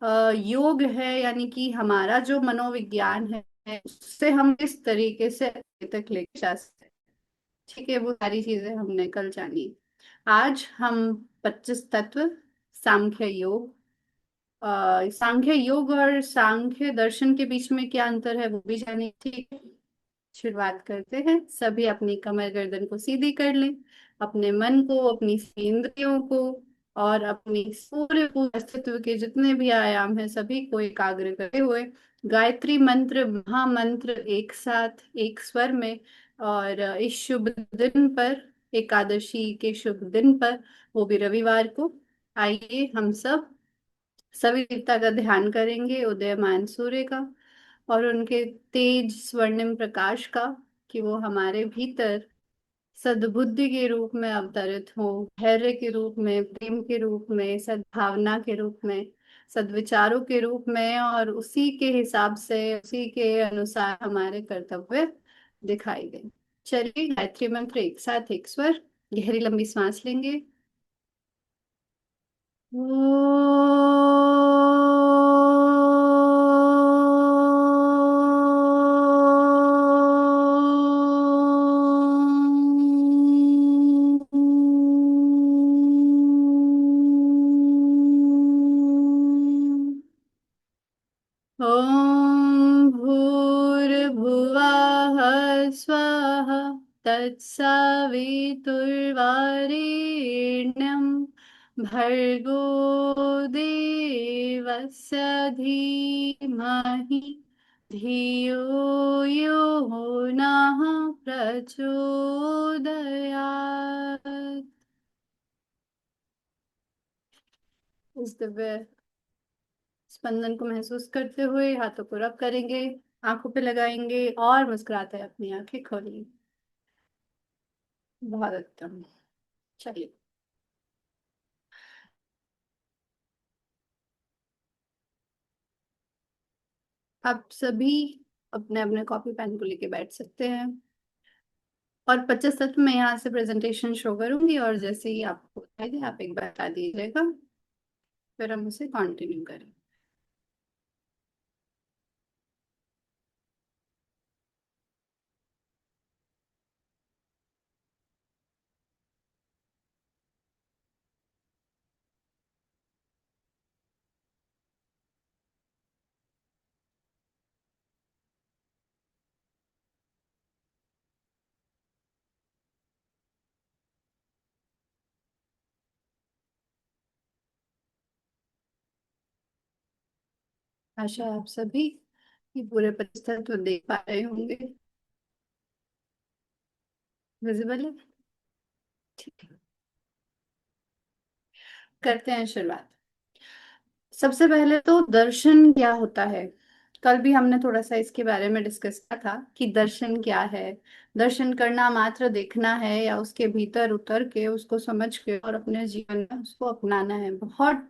योग है, यानी कि हमारा जो मनोविज्ञान है उससे हम किस तरीके से आगे तक लेके जा सकते हैं। ठीक है, वो सारी चीजें हमने कल जानी। आज हम 25 तत्व, सांख्य योग, सांख्य योग और सांख्य दर्शन के बीच में क्या अंतर है वो भी जाने। ठीक है, शुरुआत करते हैं। सभी अपनी कमर गर्दन को सीधी कर लें, अपने मन को, अपनी इंद्रियों को और अपनी पूरे पूरे अस्तित्व के जितने भी आयाम हैं सभी को एकाग्र करते हुए गायत्री मंत्र, महामंत्र एक साथ एक स्वर में, और इस शुभ दिन पर, एकादशी के शुभ दिन पर, वो भी रविवार को, आइए हम सब सभी देवता का ध्यान करेंगे, उदयमान सूर्य का और उनके तेज स्वर्णिम प्रकाश का, कि वो हमारे भीतर सद्बुद्धि के रूप में अवतरित हो, धैर्य के रूप में, प्रेम के रूप में, सद्भावना के रूप में, सद्विचारों के रूप में, और उसी के हिसाब से, उसी के अनुसार हमारे कर्तव्य दिखाई दे। चलिए गायत्री मंत्र एक साथ एक स्वर, गहरी लंबी सांस लेंगे। ॐ भूर्भुवः स्वः तत्सवितुर्वरेण्यं भर्गो देवस्य धीमहि धियो यो नः प्रचोदयात्। इस दिव्य स्पंदन को महसूस करते हुए हाथों को रब करेंगे, आंखों पे लगाएंगे और मुस्कुराते हैं अपनी आंखें खोलेंगे। बहुत उत्तम। चलिए, आप सभी अपने अपने कॉपी पेन को लेके बैठ सकते हैं, और 25 तत्व मैं यहाँ से प्रेजेंटेशन शो करूंगी, और जैसे ही आपको बताई दे आप एक बार बता दीजिएगा, फिर हम उसे कंटिन्यू करें। आशा है आप सभी ये पूरे 25 तत्व देख पा रहे होंगे। विजिबल है? ठीक है, करते हैं शुरुआत। सबसे पहले तो दर्शन क्या होता है। कल भी हमने थोड़ा सा इसके बारे में डिस्कस किया था कि दर्शन क्या है। दर्शन करना मात्र देखना है, या उसके भीतर उतर के उसको समझ के और अपने जीवन में उसको अपनाना है। बहुत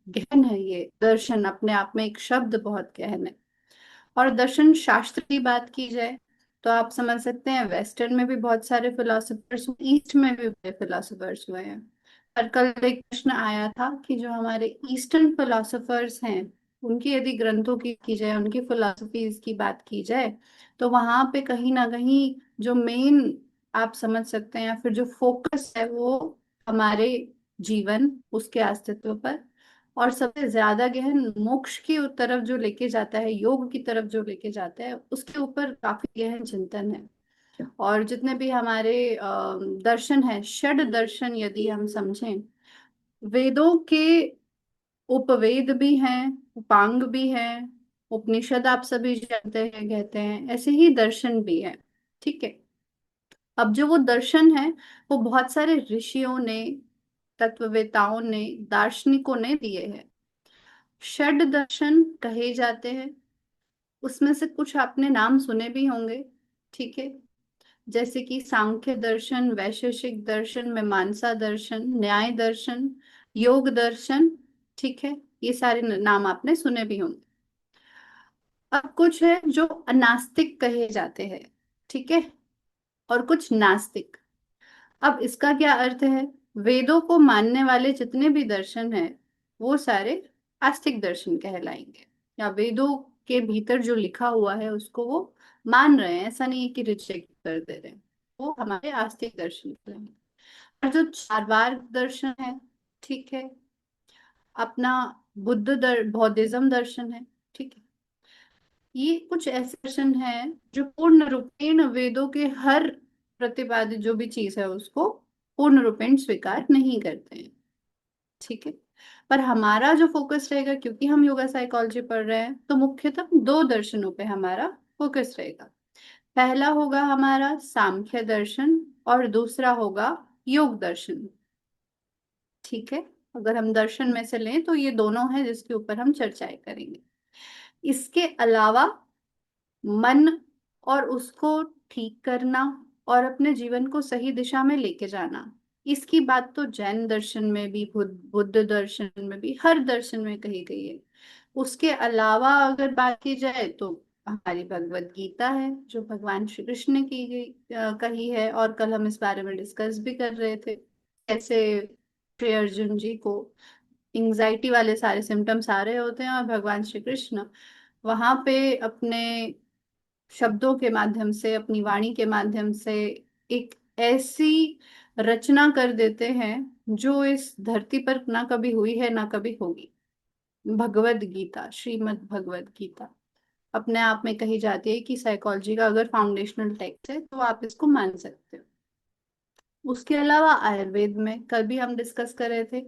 गहन है ये दर्शन, अपने आप में एक शब्द बहुत गहन है। और दर्शन शास्त्र की बात की जाए तो आप समझ सकते हैं वेस्टर्न में भी बहुत सारे फिलोसफर्स, ईस्ट में भी बड़े फिलोसफर्स हुए हैं। पर कल एक प्रश्न आया था कि जो हमारे ईस्टर्न फिलोसफर्स हैं उनकी यदि ग्रंथों की जाए, उनकी फिलोसफीज की बात की जाए, तो वहां पे कहीं ना कहीं जो मेन, आप समझ सकते हैं, या फिर जो फोकस है वो हमारे जीवन, उसके अस्तित्व पर, और सबसे ज्यादा गहन मोक्ष की तरफ जो लेके जाता है, योग की तरफ जो लेके जाता है, उसके ऊपर काफी गहन चिंतन है। और जितने भी हमारे दर्शन है, षड दर्शन यदि हम समझें, वेदों के उपवेद भी हैं, उपांग भी हैं, उपनिषद आप सभी जानते हैं, कहते हैं, ऐसे ही दर्शन भी है। ठीक है, अब जो वो दर्शन है वो बहुत सारे ऋषियों ने, तत्ववेताओं ने, दार्शनिकों ने दिए हैं। षड दर्शन कहे जाते हैं, उसमें से कुछ आपने नाम सुने भी होंगे। ठीक है, जैसे कि सांख्य दर्शन, वैशेषिक दर्शन, मीमांसा दर्शन, न्याय दर्शन, योग दर्शन। ठीक है, ये सारे नाम आपने सुने भी होंगे। अब कुछ है जो अनास्तिक कहे जाते हैं, ठीक है, और कुछ नास्तिक। अब इसका क्या अर्थ है? वेदों को मानने वाले जितने भी दर्शन हैं वो सारे आस्तिक दर्शन कहलाएंगे। या वेदों के भीतर जो लिखा हुआ है उसको वो मान रहे हैं, ऐसा नहीं है कि रिजेक्ट कर दे रहे हैं, वो हमारे आस्तिक दर्शन कहलाएंगे। और जो चारवाक दर्शन है, ठीक है, अपना बौद्धिज्म दर्शन है, ठीक है, ये कुछ ऐसे दर्शन है जो पूर्ण रूपेण वेदों के हर प्रतिपादित जो भी चीज है उसको पूर्ण रूपेण स्वीकार नहीं करते हैं, ठीक है। पर हमारा जो फोकस रहेगा, क्योंकि हम योगा साइकोलॉजी पढ़ रहे हैं, तो मुख्यतः दो दर्शनों पे हमारा फोकस रहेगा। पहला होगा हमारा सांख्य दर्शन और दूसरा होगा योग दर्शन, ठीक है। अगर हम दर्शन में से लें तो ये दोनों हैं जिसके ऊपर हम चर्चाएं करेंगे। इसके अलावा मन और उसको ठीक करना और अपने जीवन को सही दिशा में लेके जाना, इसकी बात तो जैन दर्शन में भी, बुद्ध दर्शन में भी, हर दर्शन में कही गई है। उसके अलावा अगर बात की जाए तो हमारी भगवत गीता है जो भगवान श्री कृष्ण ने की गई कही है, और कल हम इस बारे में डिस्कस भी कर रहे थे कैसे श्री अर्जुन जी को एंजाइटी वाले सारे सिम्टम्स आ रहे होते हैं और भगवान श्री कृष्ण वहां पे अपने शब्दों के माध्यम से, अपनी वाणी के माध्यम से एक ऐसी रचना कर देते हैं जो इस धरती पर ना कभी हुई है ना कभी होगी। भगवत गीता, श्रीमद् भगवत गीता अपने आप में कही जाती है कि साइकोलॉजी का अगर फाउंडेशनल टेक्स्ट है तो आप इसको मान सकते हो। उसके अलावा आयुर्वेद में कल भी हम डिस्कस कर रहे थे,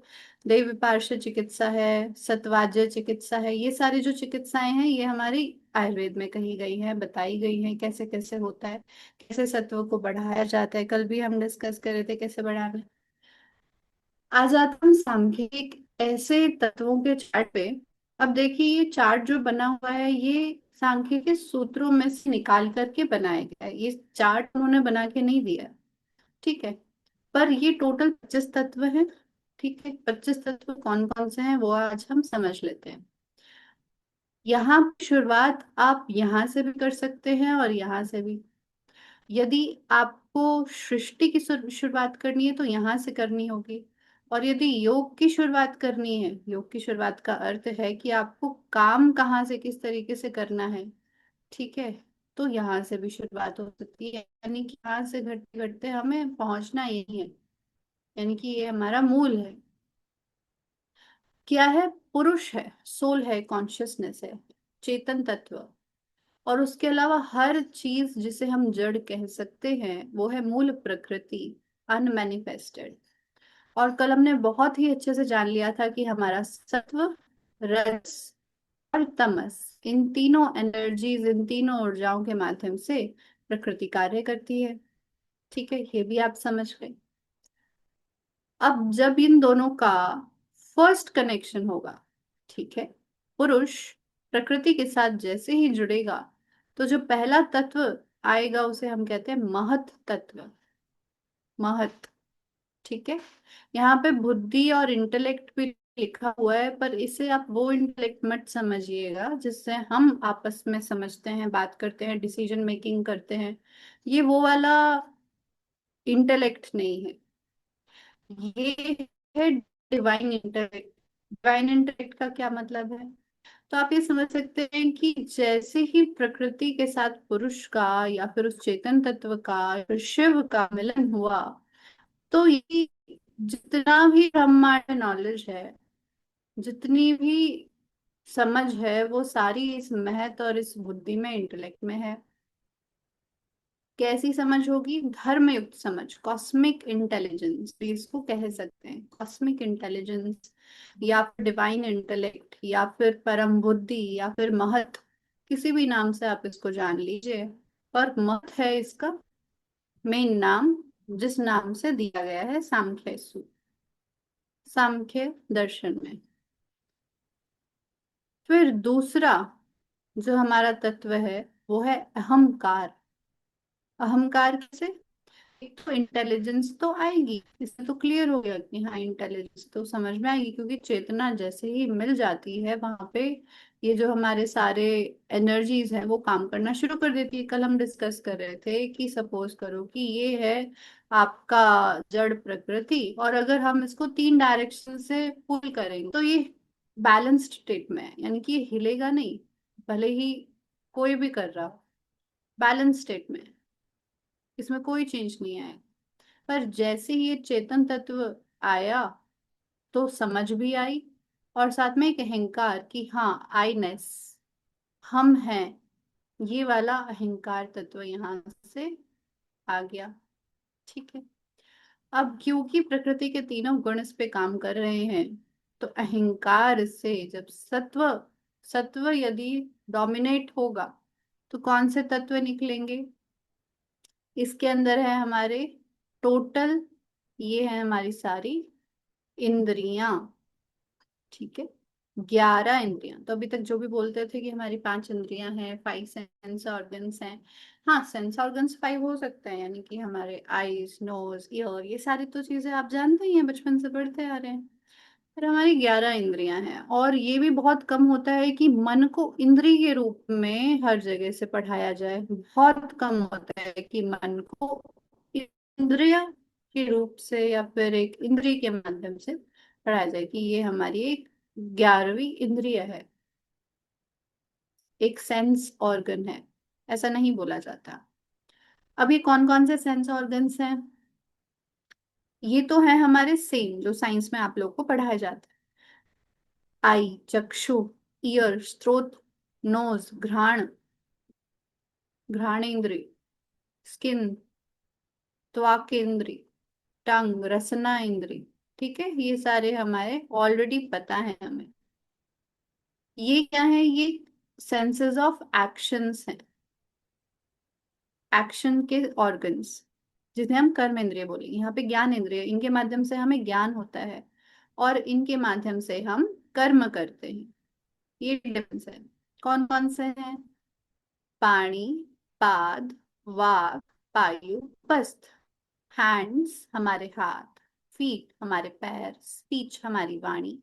देव विपार्श्व चिकित्सा है, सतवाज्य चिकित्सा है, ये सारी जो चिकित्साएं हैं ये हमारी आयुर्वेद में कही गई है, बताई गई है कैसे कैसे होता है, कैसे सत्व को बढ़ाया जाता है, कल भी हम डिस्कस कर रहे थे कैसे बढ़ाना है। आज आते हम सांख्यिक ऐसे तत्वों के चार्ट पे। अब देखिए ये चार्ट जो बना हुआ है ये सांख्यिक के सूत्रों में से निकाल करके बनाया गया है, ये चार्ट उन्होंने बना के नहीं दिया, ठीक है। पर ये टोटल 25 तत्व हैं, ठीक है। 25 तत्व कौन कौन से हैं वो आज हम समझ लेते हैं। यहाँ पे शुरुआत आप यहाँ से भी कर सकते हैं और यहाँ से भी। यदि आपको सृष्टि की शुरुआत करनी है तो यहाँ से करनी होगी, और यदि योग की शुरुआत करनी है, योग की शुरुआत का अर्थ है कि आपको काम कहाँ से किस तरीके से करना है, ठीक है, तो यहाँ से भी शुरुआत हो सकती है। यानी कि यहाँ से घटते घटते हमें पहुंचना यही है, यानी कि ये हमारा मूल है। क्या है? पुरुष है, सोल है, कॉन्शियसनेस है, चेतन तत्व। और उसके अलावा हर चीज जिसे हम जड़ कह सकते हैं वो है मूल प्रकृति, अनमैनिफेस्टेड। और कल हमने बहुत ही अच्छे से जान लिया था कि हमारा सत्व, रजस और तमस, इन तीनों एनर्जीज, इन तीनों ऊर्जाओं के माध्यम से प्रकृति कार्य करती है, ठीक है, ये भी आप समझ गए। अब जब इन दोनों का फर्स्ट कनेक्शन होगा, ठीक है, पुरुष प्रकृति के साथ जैसे ही जुड़ेगा तो जो पहला तत्व आएगा उसे हम कहते हैं महत तत्व। महत, ठीक है। यहाँ पे बुद्धि और इंटेलेक्ट भी लिखा हुआ है, पर इसे आप वो इंटेलेक्ट मत समझिएगा जिससे हम आपस में समझते हैं, बात करते हैं, डिसीजन मेकिंग करते हैं। ये वो वाला इंटेलेक्ट नहीं है, ये है डिवाइन इंटेलेक्ट। डिवाइन इंटेलेक्ट का क्या मतलब है? तो आप ये समझ सकते हैं कि जैसे ही प्रकृति के साथ पुरुष का या फिर उस चेतन तत्व का या फिर शिव का मिलन हुआ, तो ये जितना भी ब्रह्मांड नॉलेज है, जितनी भी समझ है, वो सारी इस महत और इस बुद्धि में, इंटेलेक्ट में है। कैसी समझ होगी? धर्म युक्त समझ, कॉस्मिक इंटेलिजेंस भी इसको कह सकते हैं, कॉस्मिक इंटेलिजेंस या फिर डिवाइन इंटेलेक्ट या फिर परम बुद्धि या फिर महत, किसी भी नाम से आप इसको जान लीजिए। पर महत है इसका मेन नाम, जिस नाम से दिया गया है सांख्य दर्शन में। फिर दूसरा जो हमारा तत्व है वो है अहंकार। अहंकार कैसे? एक तो इंटेलिजेंस तो आएगी, इससे तो क्लियर हो गया कि हाँ इंटेलिजेंस तो समझ में आएगी, क्योंकि चेतना जैसे ही मिल जाती है वहां पे ये जो हमारे सारे एनर्जीज हैं वो काम करना शुरू कर देती है। कल हम डिस्कस कर रहे थे कि सपोज करो कि ये है आपका जड़ प्रकृति, और अगर हम इसको 3 डायरेक्शन से पुल करेंगे तो ये बैलेंस्ड स्टेट में है, यानी कि ये हिलेगा नहीं, भले ही कोई भी कर रहा हो, बैलेंस स्टेट में है, इसमें कोई चेंज नहीं आया। पर जैसे ही ये चेतन तत्व आया तो समझ भी आई, और साथ में एक अहंकार कि हाँ, आईनेस, हम हैं, ये वाला अहंकार तत्व यहाँ से आ गया। ठीक है। अब क्योंकि प्रकृति के तीनों गुण इस पे काम कर रहे हैं, तो अहंकार से जब सत्व, सत्व यदि डोमिनेट होगा तो कौन से तत्व निकलेंगे? इसके अंदर है हमारे टोटल, ये है हमारी सारी इंद्रियां। ठीक है, 11 इंद्रियां। तो अभी तक जो भी बोलते थे कि हमारी 5 इंद्रियां हैं, 5 सेंस ऑर्गन्स हैं, हाँ सेंस ऑर्गन्स 5 हो सकते हैं, यानी कि हमारे आईज, नोज, ईयर, ये सारी तो चीजें आप जानते ही हैं, बचपन से पढ़ते आ रहे हैं। पर हमारी 11 इंद्रियां हैं, और ये भी बहुत कम होता है कि मन को इंद्रिय के रूप में हर जगह से पढ़ाया जाए। बहुत कम होता है कि मन को इंद्रिय के रूप से या फिर एक इंद्रिय के माध्यम से पढ़ाया जाए कि ये हमारी एक 11वीं इंद्रिय है, एक सेंस ऑर्गन है, ऐसा नहीं बोला जाता। अब ये कौन कौन से सेंस ऑर्गन्स हैं? ये तो है हमारे सेम जो साइंस में आप लोग को पढ़ाया जाता है। आई चक्षु, ईयर स्रोत, नोज घ्राण, घ्राणेंद्रिय, स्किन त्वक इंद्रिय, टंग रसना इंद्रिय। ठीक है, ये सारे हमारे ऑलरेडी पता है हमें। ये क्या है? ये सेंसेस ऑफ एक्शंस हैं, एक्शन के ऑर्गन्स, जिन्हें हम कर्म इंद्रिय बोलेंगे। यहाँ पे ज्ञान इंद्रिय, इनके माध्यम से हमें ज्ञान होता है और इनके माध्यम से हम कर्म करते हैं। ये डिफरेंस है। कौन कौन से हैं? पाणी, पाद, वाक, पायु, उपस्थ। हैंड्स हमारे हाथ, फीट हमारे पैर, स्पीच हमारी वाणी,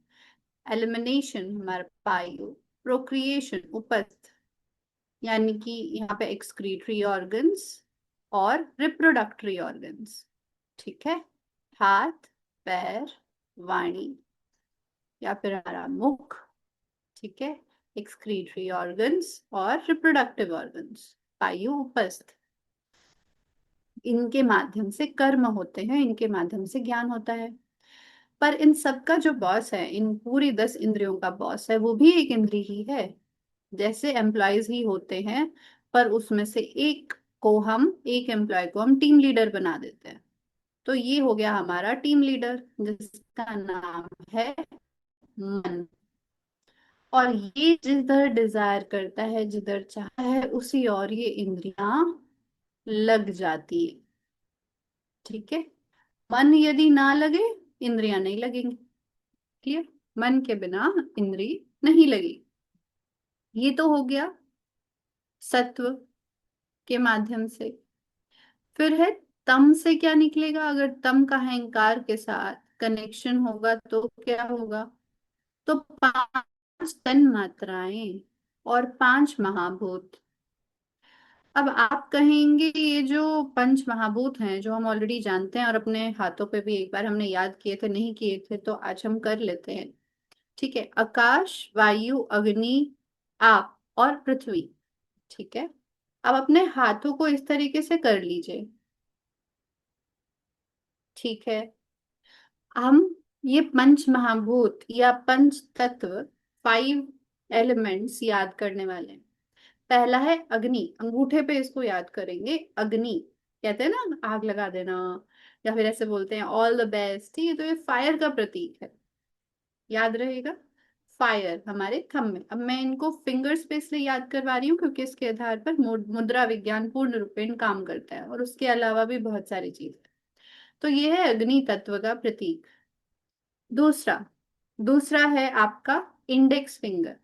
एलिमिनेशन हमारा पायु, प्रोक्रिएशन उपस्थ, यानी कि यहाँ पे एक्सक्रीटरी ऑर्गन्स और रिप्रोडक्टरी ऑर्गन्स। ठीक है, हाथ, पैर, वाणी या फिर हमारा मुख। ठीक है, एक्सक्रीटरी ऑर्गन्स और रिप्रोडक्टिव ऑर्गन्स, पायु उपस्थ। इनके माध्यम से कर्म होते हैं, इनके माध्यम से ज्ञान होता है। पर इन सब का जो बॉस है, इन पूरी 10 इंद्रियों का बॉस है, वो भी एक इंद्री ही है। जैसे एम्प्लॉयज ही होते हैं, पर उसमें से एक को हम, एक एम्प्लॉय को हम टीम लीडर बना देते हैं। तो ये हो गया हमारा टीम लीडर, जिसका नाम है मन। और ये जिधर डिजायर करता है, जिधर चाहता है, उसी और ये इंद्रियां लग जाती है। ठीक है, मन यदि ना लगे, इंद्रियां नहीं लगेंगी। क्लियर? मन के बिना इंद्री नहीं लगी। ये तो हो गया सत्व के माध्यम से। फिर है तम से क्या निकलेगा? अगर तम का अहंकार के साथ कनेक्शन होगा तो क्या होगा? तो 5 तन मात्राएं और 5 महाभूत। अब आप कहेंगे ये जो पंच महाभूत हैं, जो हम ऑलरेडी जानते हैं और अपने हाथों पे भी एक बार हमने याद किए थे, नहीं किए थे तो आज हम कर लेते हैं। ठीक है, आकाश, वायु, अग्नि, आप और पृथ्वी। ठीक है, अब अपने हाथों को इस तरीके से कर लीजिए। ठीक है, हम ये पंच महाभूत या पंच तत्व, 5 एलिमेंट्स याद करने वाले हैं। पहला है अग्नि, अंगूठे पे इसको याद करेंगे। अग्नि कहते हैं ना, आग लगा देना, या फिर ऐसे बोलते हैं ऑल द बेस्ट। ठीक है, तो ये फायर का प्रतीक है, याद रहेगा। फायर हमारे थंब में। अब मैं इनको फिंगर्स पे इसलिए याद करवा रही हूँ क्योंकि इसके आधार पर मुद्रा विज्ञान पूर्ण रूपेण काम करता है, और उसके अलावा भी बहुत सारी चीजें। तो ये है अग्नि तत्व का प्रतीक। दूसरा, दूसरा है आपका इंडेक्स फिंगर,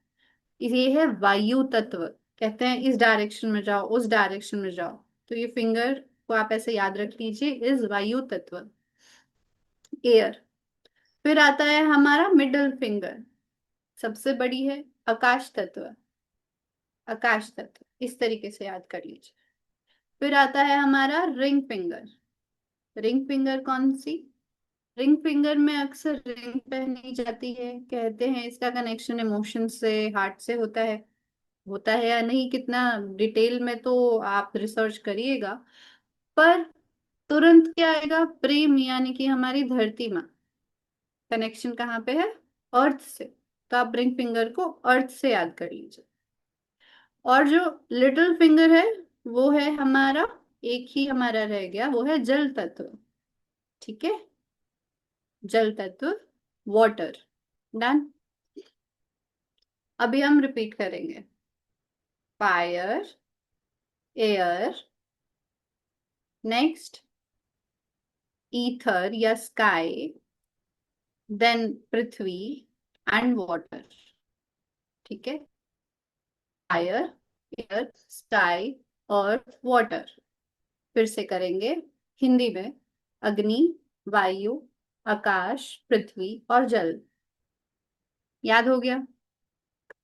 ये है वायु तत्व। कहते हैं इस डायरेक्शन में जाओ, उस डायरेक्शन में जाओ, तो ये फिंगर को आप ऐसे याद रख लीजिए, इस वायु तत्व, एयर। फिर आता है हमारा मिडल फिंगर, सबसे बड़ी है, आकाश तत्व, आकाश तत्व, इस तरीके से याद कर लीजिए। फिर आता है हमारा रिंग फिंगर। रिंग फिंगर कौन सी? रिंग फिंगर में अक्सर रिंग पहनी जाती है, कहते हैं इसका कनेक्शन इमोशन से, हार्ट से होता है या नहीं, कितना डिटेल में तो आप रिसर्च करिएगा। पर तुरंत क्या आएगा, प्रेम, यानी कि हमारी धरती माँ। कनेक्शन कहाँ पे है, अर्थ से। तो आप रिंग फिंगर को अर्थ से याद कर लीजिए। और जो लिटिल फिंगर है वो है हमारा, एक ही हमारा रह गया, वो है जल तत्व। ठीक है, जल तत्व, वाटर। डन। अभी हम रिपीट करेंगे। फायर, एयर, नेक्स्ट ईथर या स्काई, देन पृथ्वी एंड वाटर। ठीक है, fire, air, sky, earth, water. फिर से करेंगे हिंदी में। अग्नि, वायु, आकाश, पृथ्वी और जल। याद हो गया।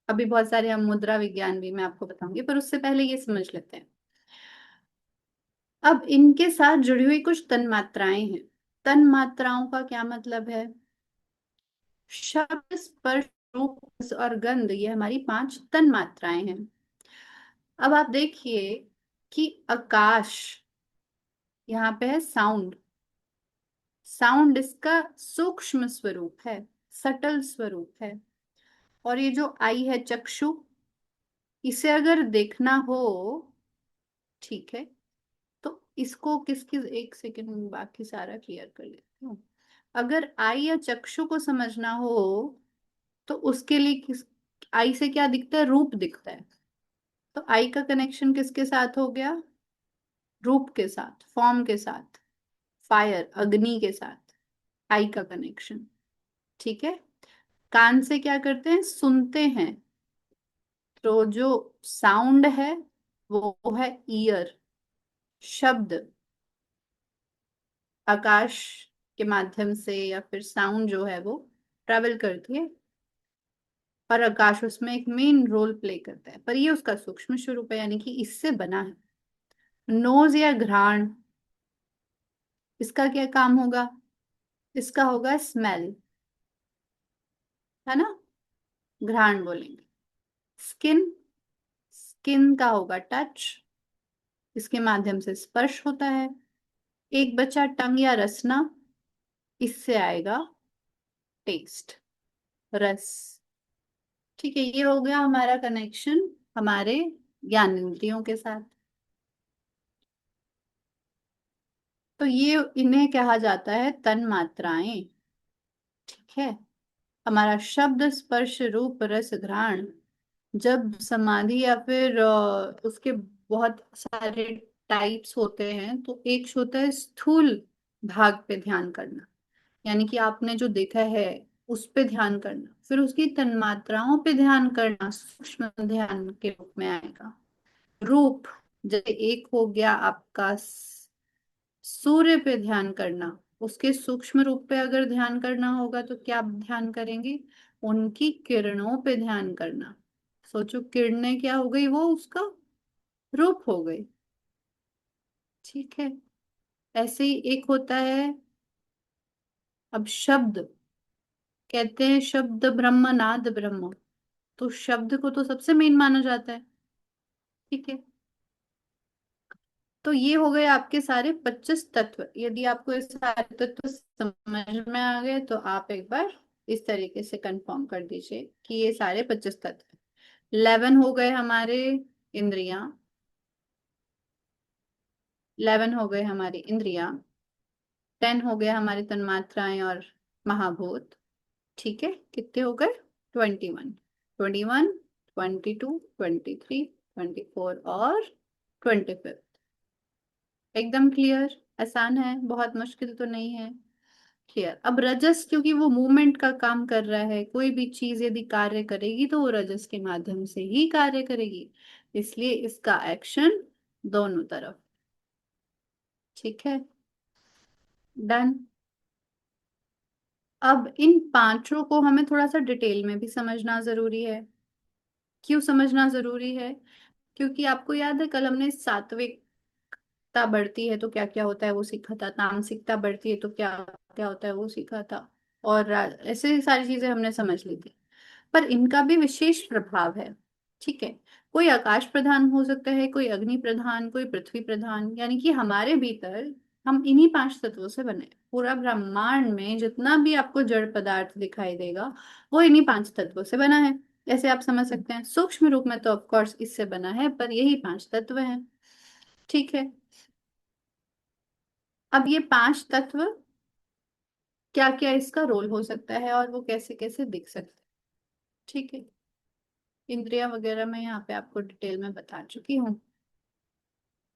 अभी बहुत सारे हम मुद्रा विज्ञान भी मैं आपको बताऊंगी, पर उससे पहले ये समझ लेते हैं। अब इनके साथ जुड़ी हुई कुछ तन्मात्राएं हैं। तन्मात्राओं का क्या मतलब है? शब्द, स्पर्श, रूप, रस और गंध, ये हमारी 5 तन्मात्राएं हैं। अब आप देखिए कि आकाश, यहाँ पे है साउंड। साउंड इसका सूक्ष्म स्वरूप है, सटल स्वरूप है। और ये जो आई है चक्षु, इसे अगर देखना हो, ठीक है, तो इसको किसकी, एक सेकंड में बाकी सारा क्लियर कर लेती हूँ। अगर आई या चक्षु को समझना हो तो उसके लिए किस, आई से क्या दिखता है, रूप दिखता है। तो आई का कनेक्शन किसके साथ हो गया, रूप के साथ, फॉर्म के साथ। फायर, अग्नि के साथ आई का कनेक्शन। ठीक है। कान से क्या करते हैं, सुनते हैं। तो जो साउंड है वो है ईयर, शब्द। आकाश के माध्यम से या फिर साउंड जो है वो ट्रेवल करती है, और आकाश उसमें एक मेन रोल प्ले करता है, पर ये उसका सूक्ष्म स्वरूप है, यानी कि इससे बना है। नोज या घ्राण, इसका क्या काम होगा, इसका होगा स्मेल, है ना, घ्राण बोलेंगे। स्किन, स्किन का होगा टच, इसके माध्यम से स्पर्श होता है। एक बचा टंग या रसना, इससे आएगा टेस्ट, रस। ठीक है, ये हो गया हमारा कनेक्शन हमारे ज्ञान इंद्रियों के साथ। तो ये, इन्हें कहा जाता है तन मात्राएं। ठीक है। हमारा शब्द, स्पर्श, रूप, रस, घ्राण, जब समाधि या फिर उसके बहुत सारे टाइप्स होते हैं, तो एक होता है स्थूल भाग पे ध्यान करना, यानी कि आपने जो देखा है उस पे ध्यान करना। फिर उसकी तन्मात्राओं पे ध्यान करना सूक्ष्म ध्यान के रूप में आएगा। रूप, जैसे एक हो गया आपका सूर्य पे ध्यान करना, उसके सूक्ष्म रूप पे अगर ध्यान करना होगा तो क्या आप ध्यान करेंगे, उनकी किरणों पे ध्यान करना। सोचो, किरणें क्या हो गई, वो उसका रूप हो गई। ठीक है। ऐसे ही एक होता है, अब शब्द, कहते हैं शब्द ब्रह्म, नाद ब्रह्म। तो शब्द को तो सबसे मेन माना जाता है। ठीक है। तो ये हो गए आपके सारे 25 तत्व। यदि आपको ये सारे तत्व समझ में आ गए तो आप एक बार इस तरीके से कंफर्म कर दीजिए कि ये सारे 25 तत्व। 11 हो गए हमारे इंद्रियां, 11 हो गए हमारी इंद्रियां। 10 हो गए हमारी तन्मात्राएं और महाभूत। ठीक है, कितने हो गए, 21, 21, 22, 23, 24 और 25। एकदम क्लियर, आसान है, बहुत मुश्किल तो नहीं है। क्लियर। अब रजस, क्योंकि वो मूवमेंट का काम कर रहा है, कोई भी चीज यदि कार्य करेगी तो वो रजस के माध्यम से ही कार्य करेगी, इसलिए इसका एक्शन दोनों तरफ। ठीक है, डन। अब इन पांचों को हमें थोड़ा सा डिटेल में भी समझना जरूरी है। क्यों समझना जरूरी है? क्योंकि आपको याद है कल हमने सात्विकता बढ़ती है तो क्या क्या होता है वो सीखा था, तामसिकता बढ़ती है तो क्या क्या होता है वो सीखा था, और ऐसे सारी चीजें हमने समझ ली थी। पर इनका भी विशेष प्रभाव है। ठीक है, कोई आकाश प्रधान हो सकता है, कोई अग्नि प्रधान, कोई पृथ्वी प्रधान, यानी कि हमारे भीतर हम इन्हीं पांच तत्वों से बने हैं। पूरा ब्रह्मांड में जितना भी आपको जड़ पदार्थ दिखाई देगा वो इन्हीं पांच तत्वों से बना है। ऐसे आप समझ सकते हैं, सूक्ष्म रूप में तो ऑफ कोर्स इससे बना है, पर यही पांच तत्व हैं। ठीक है, अब ये पांच तत्व, क्या क्या इसका रोल हो सकता है और वो कैसे कैसे दिख सकते हैं। ठीक है, इंद्रियां वगैरह मैं यहाँ पे आपको डिटेल में बता चुकी हूँ।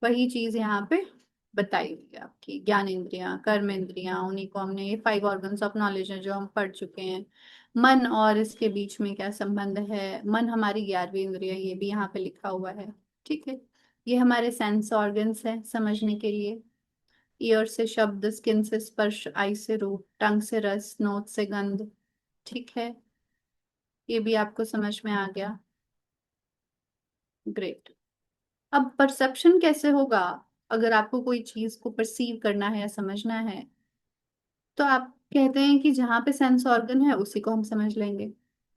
वही चीज यहाँ पे बताई हुई है आपकी, ज्ञान इंद्रियां, कर्म इंद्रियां, उन्हीं को हमने, ये फाइव ऑर्गन्स ऑफ नॉलेज है जो हम पढ़ चुके हैं। मन और इसके बीच में क्या संबंध है, मन हमारी 11वीं इंद्रिय, ये भी यहाँ पे लिखा हुआ है। ठीक है, ये हमारे सेंस ऑर्गन्स है समझने के लिए। ईयर से शब्द, स्किन से स्पर्श, आई से रूप, टंग से रस, नोट से गंध। ठीक है, ये भी आपको समझ में आ गया। ग्रेट। अब परसेप्शन कैसे होगा, अगर आपको कोई चीज को परसीव करना है या समझना है, तो आप कहते हैं कि जहां पे सेंस ऑर्गन है उसी को हम समझ लेंगे।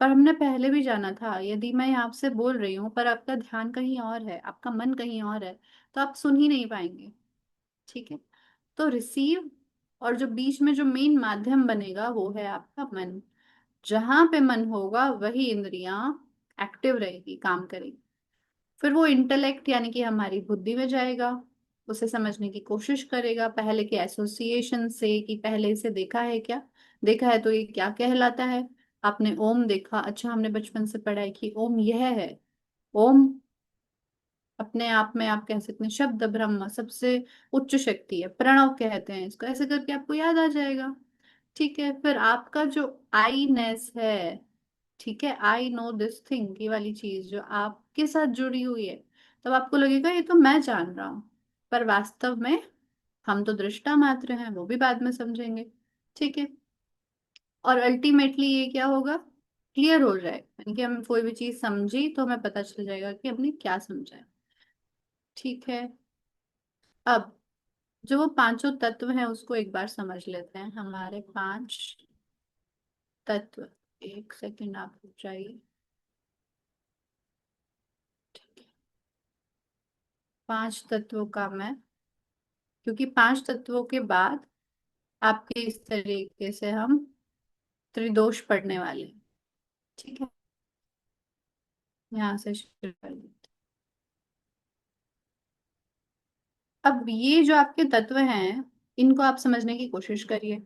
पर हमने पहले भी जाना था, यदि मैं आपसे बोल रही हूँ पर आपका ध्यान कहीं और है, आपका मन कहीं और है, तो आप सुन ही नहीं पाएंगे। ठीक है, तो रिसीव और जो बीच में जो मेन माध्यम बनेगा वो है आपका मन। जहां पे मन होगा वही इंद्रियां एक्टिव रहेगी, काम करेगी। फिर वो इंटेलेक्ट यानी कि हमारी बुद्धि में जाएगा, उसे समझने की कोशिश करेगा पहले के एसोसिएशन से, कि पहले इसे देखा है क्या, देखा है तो ये क्या कहलाता है। आपने ओम देखा, अच्छा हमने बचपन से पढ़ा है कि ओम यह है। ओम अपने आप में आप कह सकते हैं शब्द ब्रह्म, सबसे उच्च शक्ति है, प्रणव कहते हैं इसको, ऐसे करके आपको याद आ जाएगा। ठीक है, फिर आपका जो आई नेस है, ठीक है, आई नो दिस थिंग, ये वाली चीज जो आपके साथ जुड़ी हुई है, तब आपको लगेगा ये तो मैं जान रहा हूं, पर वास्तव में हम तो दृष्टा मात्र हैं, वो भी बाद में समझेंगे। ठीक है, और अल्टीमेटली ये क्या होगा, क्लियर हो जाए, यानी कि हम कोई भी चीज समझी तो हमें पता चल जाएगा कि हमने क्या समझा है। ठीक है, अब जो वो पांचों तत्व हैं उसको एक बार समझ लेते हैं, हमारे पांच तत्व। एक सेकंड आप रुक जाइए। पांच तत्वों का मैं, क्योंकि पांच तत्वों के बाद आपके इस तरीके से हम त्रिदोष पढ़ने वाले हैं। ठीक है, यहाँ से शुरू कर देते हैं। अब ये जो आपके तत्व हैं इनको आप समझने की कोशिश करिए।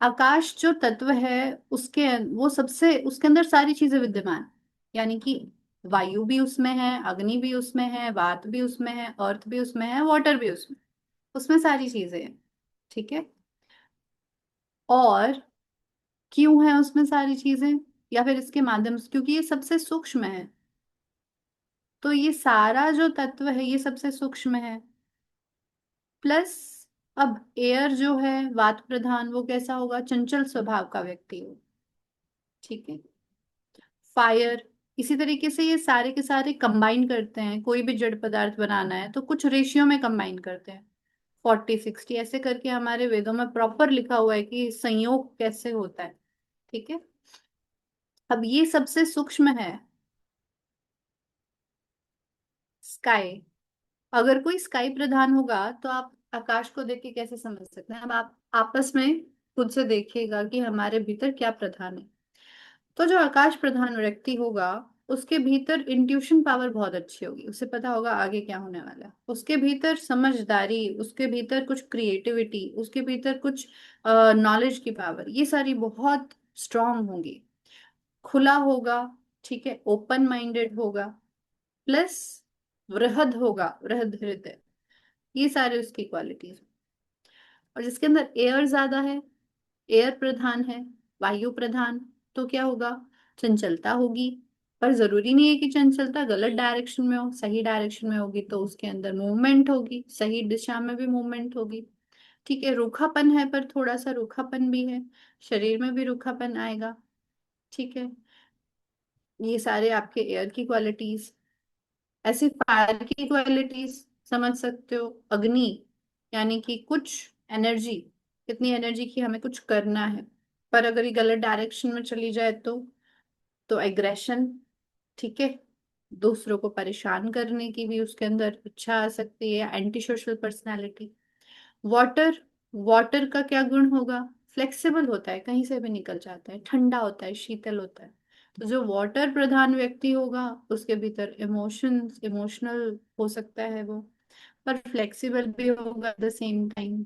आकाश जो तत्व है उसके, वो सबसे, उसके अंदर सारी चीजें विद्यमान, यानी कि वायु भी उसमें है, अग्नि भी उसमें है, वात भी उसमें है, अर्थ भी उसमें है, वाटर भी उसमें, उसमें सारी चीजें हैं। ठीक है, और क्यों है उसमें सारी चीजें, या फिर इसके माध्यम से, क्योंकि ये सबसे सूक्ष्म है। तो ये सारा जो तत्व है ये सबसे सूक्ष्म है। प्लस अब एयर जो है वात प्रधान, वो कैसा होगा, चंचल स्वभाव का व्यक्ति हो। ठीक है, फायर, इसी तरीके से ये सारे के सारे कंबाइन करते हैं, कोई भी जड़ पदार्थ बनाना है तो कुछ रेशियो में कंबाइन करते हैं, 40-60 ऐसे करके हमारे वेदों में प्रॉपर लिखा हुआ है कि संयोग कैसे होता है। ठीक है, अब ये सबसे सूक्ष्म है स्काई। अगर कोई स्काई प्रधान होगा तो आप आकाश को देख के कैसे समझ सकते हैं, अब आप आपस में खुद से देखिएगा कि हमारे भीतर क्या प्रधान है। तो जो आकाश प्रधान व्यक्ति होगा उसके भीतर इंट्यूशन पावर बहुत अच्छी होगी, उसे पता होगा आगे क्या होने वाला है, उसके भीतर समझदारी, उसके भीतर कुछ क्रिएटिविटी, उसके भीतर कुछ नॉलेज की पावर, ये सारी बहुत स्ट्रांग होंगी। खुला होगा, ठीक है, ओपन माइंडेड होगा, प्लस वृहद होगा, वृहद हृदय, ये सारे उसकी क्वालिटीज। और जिसके अंदर एयर ज्यादा है, एयर प्रधान है, वायु प्रधान, तो क्या होगा, चंचलता होगी। पर जरूरी नहीं है कि चंचलता गलत डायरेक्शन में हो, सही डायरेक्शन में होगी तो उसके अंदर मूवमेंट होगी, सही दिशा में भी मूवमेंट होगी। ठीक है, रूखापन है पर थोड़ा सा रूखापन भी है, शरीर में भी रूखापन आएगा। ठीक है, ये सारे आपके एयर की क्वालिटीज। ऐसे फायर की क्वालिटीज समझ सकते हो, अग्नि यानी कि कुछ एनर्जी, इतनी एनर्जी की हमें कुछ करना है। पर अगर ये गलत डायरेक्शन में चली जाए तो एग्रेशन, ठीक है, दूसरों को परेशान करने की भी उसके अंदर इच्छा आ सकती है, anti social personality. Water, water का क्या गुण होगा? फ्लेक्सिबल होता है, कहीं से भी निकल जाता है, ठंडा होता है, शीतल होता है। तो जो वाटर प्रधान व्यक्ति होगा उसके भीतर इमोशनल हो सकता है वो, पर फ्लेक्सिबल भी होगा एट द सेम टाइम,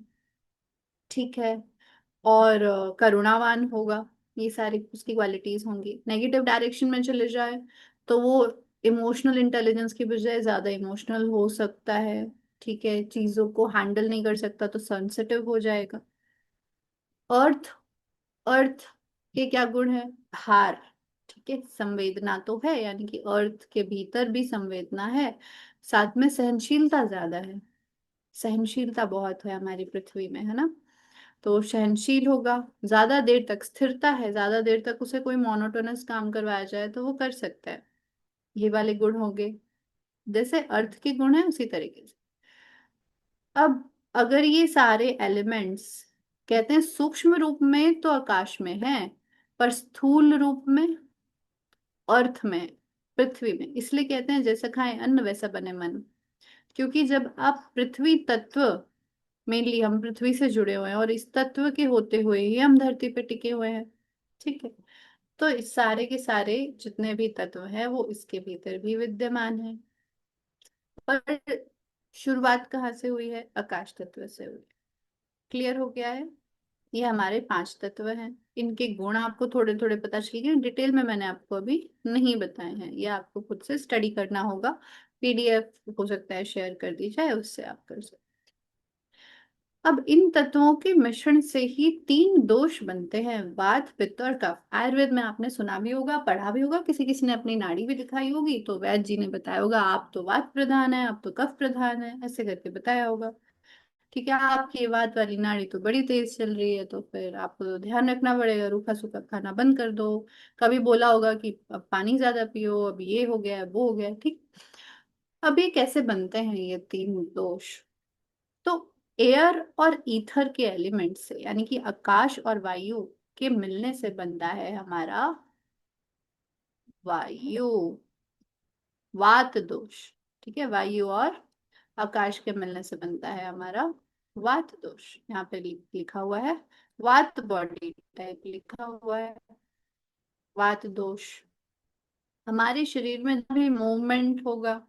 ठीक है। और करुणावान होगा। ये सारी उसकी क्वालिटीज होंगी। नेगेटिव डायरेक्शन में चले जाए तो वो इमोशनल इंटेलिजेंस की बजाय ज्यादा इमोशनल हो सकता है, ठीक है, चीजों को हैंडल नहीं कर सकता, तो सेंसिटिव हो जाएगा। अर्थ, अर्थ के क्या गुण है? भार, ठीक है, संवेदना तो है, यानी कि अर्थ के भीतर भी संवेदना है, साथ में सहनशीलता ज्यादा है। सहनशीलता बहुत है हमारी पृथ्वी में, है ना। तो सहनशील होगा, ज्यादा देर तक स्थिरता है, ज्यादा देर तक उसे कोई मोनोटोनस काम करवाया जाए तो वो कर सकता है। ये वाले गुण हो गए, जैसे अर्थ के गुण है उसी तरीके से। अब अगर ये सारे एलिमेंट्स कहते हैं सूक्ष्म रूप में तो आकाश में है, पर स्थूल रूप में अर्थ में, पृथ्वी में, इसलिए कहते हैं जैसा खाएं अन्न वैसा बने मन। क्योंकि जब आप पृथ्वी तत्व, मेनली हम पृथ्वी से जुड़े हुए हैं और इस तत्व के होते हुए ही हम धरती पे टिके हुए हैं, ठीक है। तो इस सारे के सारे जितने भी तत्व हैं वो इसके भीतर भी विद्यमान है। पर शुरुआत कहाँ से हुई है? आकाश तत्व से हुई। क्लियर हो गया है? ये हमारे पांच तत्व हैं। इनके गुण आपको थोड़े थोड़े पता चल गए, डिटेल में मैंने आपको अभी नहीं बताए हैं, ये आपको खुद से स्टडी करना होगा। पीडीएफ हो सकता है शेयर कर दी जाए, उससे आप कर सकते। अब इन तत्वों के मिश्रण से ही तीन दोष बनते हैं, वात पित्त और कफ। आयुर्वेद में आपने सुना भी होगा, पढ़ा भी होगा, किसी किसी ने अपनी नाड़ी भी दिखाई होगी तो वैद्य जी ने बताया होगा आप तो वात प्रधान है, आप तो कफ प्रधान है, ऐसे करके बताया होगा। ठीक है, आपकी ये वात वाली नाड़ी तो बड़ी तेज चल रही है, तो फिर आपको तो ध्यान रखना पड़ेगा, रूखा सूखा खाना बंद कर दो। कभी बोला होगा कि अब पानी ज्यादा पियो, अब ये हो गया वो हो गया, ठीक। अब ये कैसे बनते हैं ये तीन दोष? तो एयर और ईथर के एलिमेंट से, यानी कि आकाश और वायु के मिलने से बनता है हमारा वायु वात दोष, ठीक है। वायु और आकाश के मिलने से बनता है हमारा वात दोष। यहाँ पे लिखा हुआ है वात बॉडी टाइप लिखा हुआ है, वात दोष। हमारे शरीर में जब भी मूवमेंट होगा,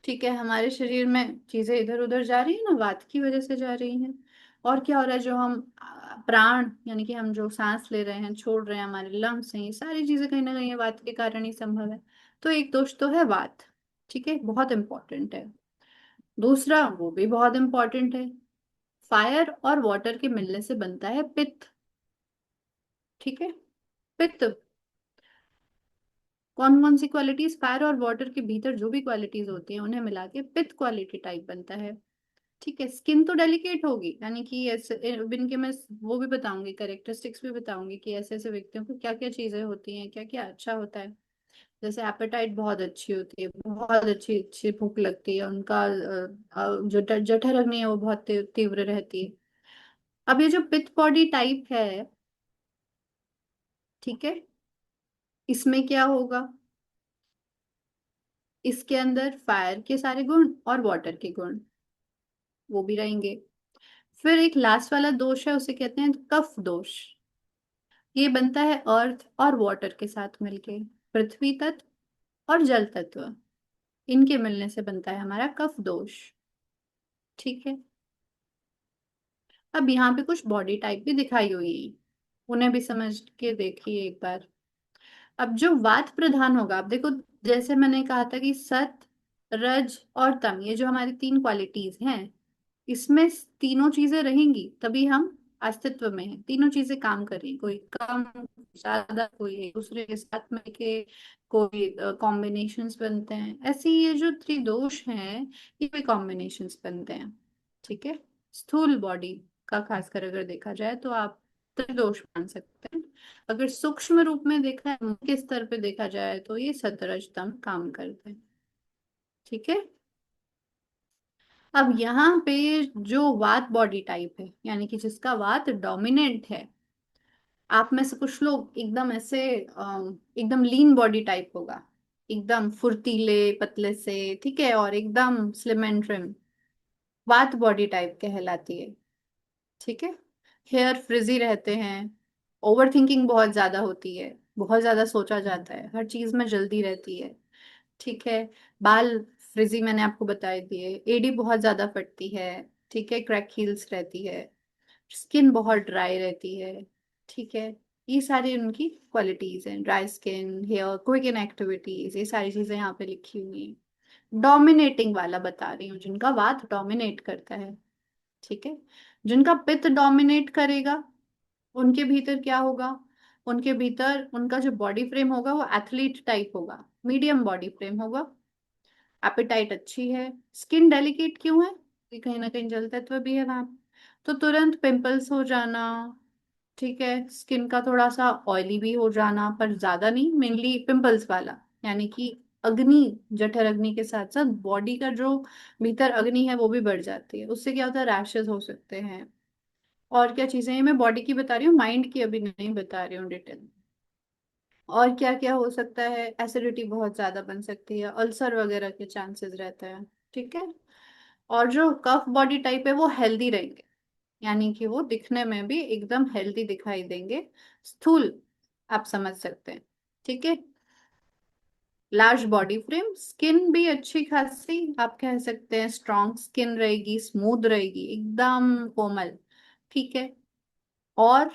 ठीक है, हमारे शरीर में चीजें इधर उधर जा रही है ना, वात की वजह से जा रही हैं। और क्या हो रहा है? जो हम प्राण, यानी कि हम जो सांस ले रहे हैं छोड़ रहे हैं, हमारे लंग्स हैं, ये सारी चीजें कहीं ना कहीं वात के कारण ही संभव है। तो एक दोष तो है वात, ठीक है, बहुत इंपॉर्टेंट है। दूसरा वो भी बहुत इंपॉर्टेंट है, फायर और वाटर के मिलने से बनता है पित्त, ठीक है। पित्त, कौन कौन सी क्वालिटीज? फायर और वाटर के भीतर जो भी क्वालिटीज होती हैं उन्हें मिला के पित्त क्वालिटी टाइप बनता है, ठीक है। स्किन तो डेलिकेट होगी, यानी कि ऐसे इनके मैं वो भी बताऊंगी, करेक्टरिस्टिक्स भी बताऊंगी कि ऐसे ऐसे व्यक्तियों को क्या क्या चीजें होती हैं, क्या क्या अच्छा होता है। जैसे एपेटाइट बहुत अच्छी होती है, बहुत अच्छी अच्छी भूख लगती है उनका, जो जठर अग्नि है वो बहुत तीव्र रहती है। अब ये जो पित्त बॉडी टाइप है, ठीक है, इसमें क्या होगा? इसके अंदर फायर के सारे गुण और वाटर के गुण वो भी रहेंगे। फिर एक लास्ट वाला दोष है, उसे कहते हैं कफ दोष। ये बनता है अर्थ और वाटर के साथ मिलके, पृथ्वी तत्व और जल तत्व, इनके मिलने से बनता है हमारा कफ दोष, ठीक है। अब यहाँ पे कुछ बॉडी टाइप भी दिखाई हुई है, उन्हें भी समझ के देखिए एक बार। अब जो वात प्रधान होगा, आप देखो, जैसे मैंने कहा था कि सत, रज और तम, ये जो हमारी तीन क्वालिटीज हैं, इसमें तीनों चीजें रहेंगी तभी हम अस्तित्व में हैं। तीनों चीजें काम कर रही हैं, कोई कम ज्यादा, कोई एक दूसरे के साथ मिलके, कोई कॉम्बिनेशंस बनते हैं। ऐसे ये जो त्रिदोष हैं ये भी कॉम्बिनेशंस बनते हैं, ठीक है। स्थूल बॉडी का खासकर अगर देखा जाए तो आप त्रिदोष मान सकते हैं। अगर सूक्ष्म रूप में देखा है, मन के स्तर पे देखा जाए तो ये सतरजतम काम करते हैं, ठीक है। अब यहाँ पे जो वात बॉडी टाइप है, यानी कि जिसका वात डोमिनेंट है, आप में से कुछ लोग एकदम ऐसे एकदम लीन बॉडी टाइप होगा, एकदम फुर्तीले पतले से, ठीक है, और एकदम स्लिम एंड ट्रिम, वात बॉडी टाइप कहलाती है। ठीक है। हेयर फ्रिजी रहते हैं, ओवर थिंकिंग बहुत ज्यादा होती है, बहुत ज्यादा सोचा जाता है, हर चीज में जल्दी रहती है। ठीक है। बाल फ्रिजी मैंने आपको बता दिए, एडी बहुत ज्यादा फटती है। ठीक है, क्रैक हील्स रहती है, स्किन बहुत ड्राई रहती है। ठीक है। ये सारी उनकी क्वालिटीज हैं, dry skin, hair, quick in activities, ये सारी चीजें यहाँ पे लिखी हुई हैं। डोमिनेटिंग वाला बता रही हूँ, जिनका वात डोमिनेट करता है। ठीक है। जिनका पित्त डोमिनेट करेगा, उनके भीतर क्या होगा? उनके भीतर उनका जो बॉडी फ्रेम होगा वो एथलीट टाइप होगा, मीडियम बॉडी फ्रेम होगा, एपेटाइट अच्छी है। स्किन डेलिकेट क्यों है? कि कहीं ना कहीं जल तत्व भी है वहां पे। तो तुरंत पिंपल्स हो जाना, ठीक है, स्किन का थोड़ा सा ऑयली भी हो जाना, पर ज्यादा नहीं, मेनली पिंपल्स वाला, यानी कि अग्नि, जठर अग्नि के साथ साथ बॉडी का जो भीतर अग्नि है वो भी बढ़ जाती है, उससे क्या होता है, रैशेस हो सकते हैं। और क्या चीजें, ये मैं बॉडी की बता रही हूँ, माइंड की अभी नहीं बता रही हूँ डिटेल। और क्या क्या हो सकता है, एसिडिटी बहुत ज्यादा बन सकती है, अल्सर वगैरह के चांसेस रहते हैं। ठीक है। और जो कफ बॉडी टाइप है वो हेल्दी रहेंगे, यानी कि वो दिखने में भी एकदम हेल्दी दिखाई देंगे, स्थूल, आप समझ सकते हैं। ठीक है। लार्ज बॉडी फ्रेम, स्किन भी अच्छी खासी, आप कह सकते हैं स्ट्रॉन्ग स्किन रहेगी, स्मूथ रहेगी, एकदम कोमल। ठीक है। और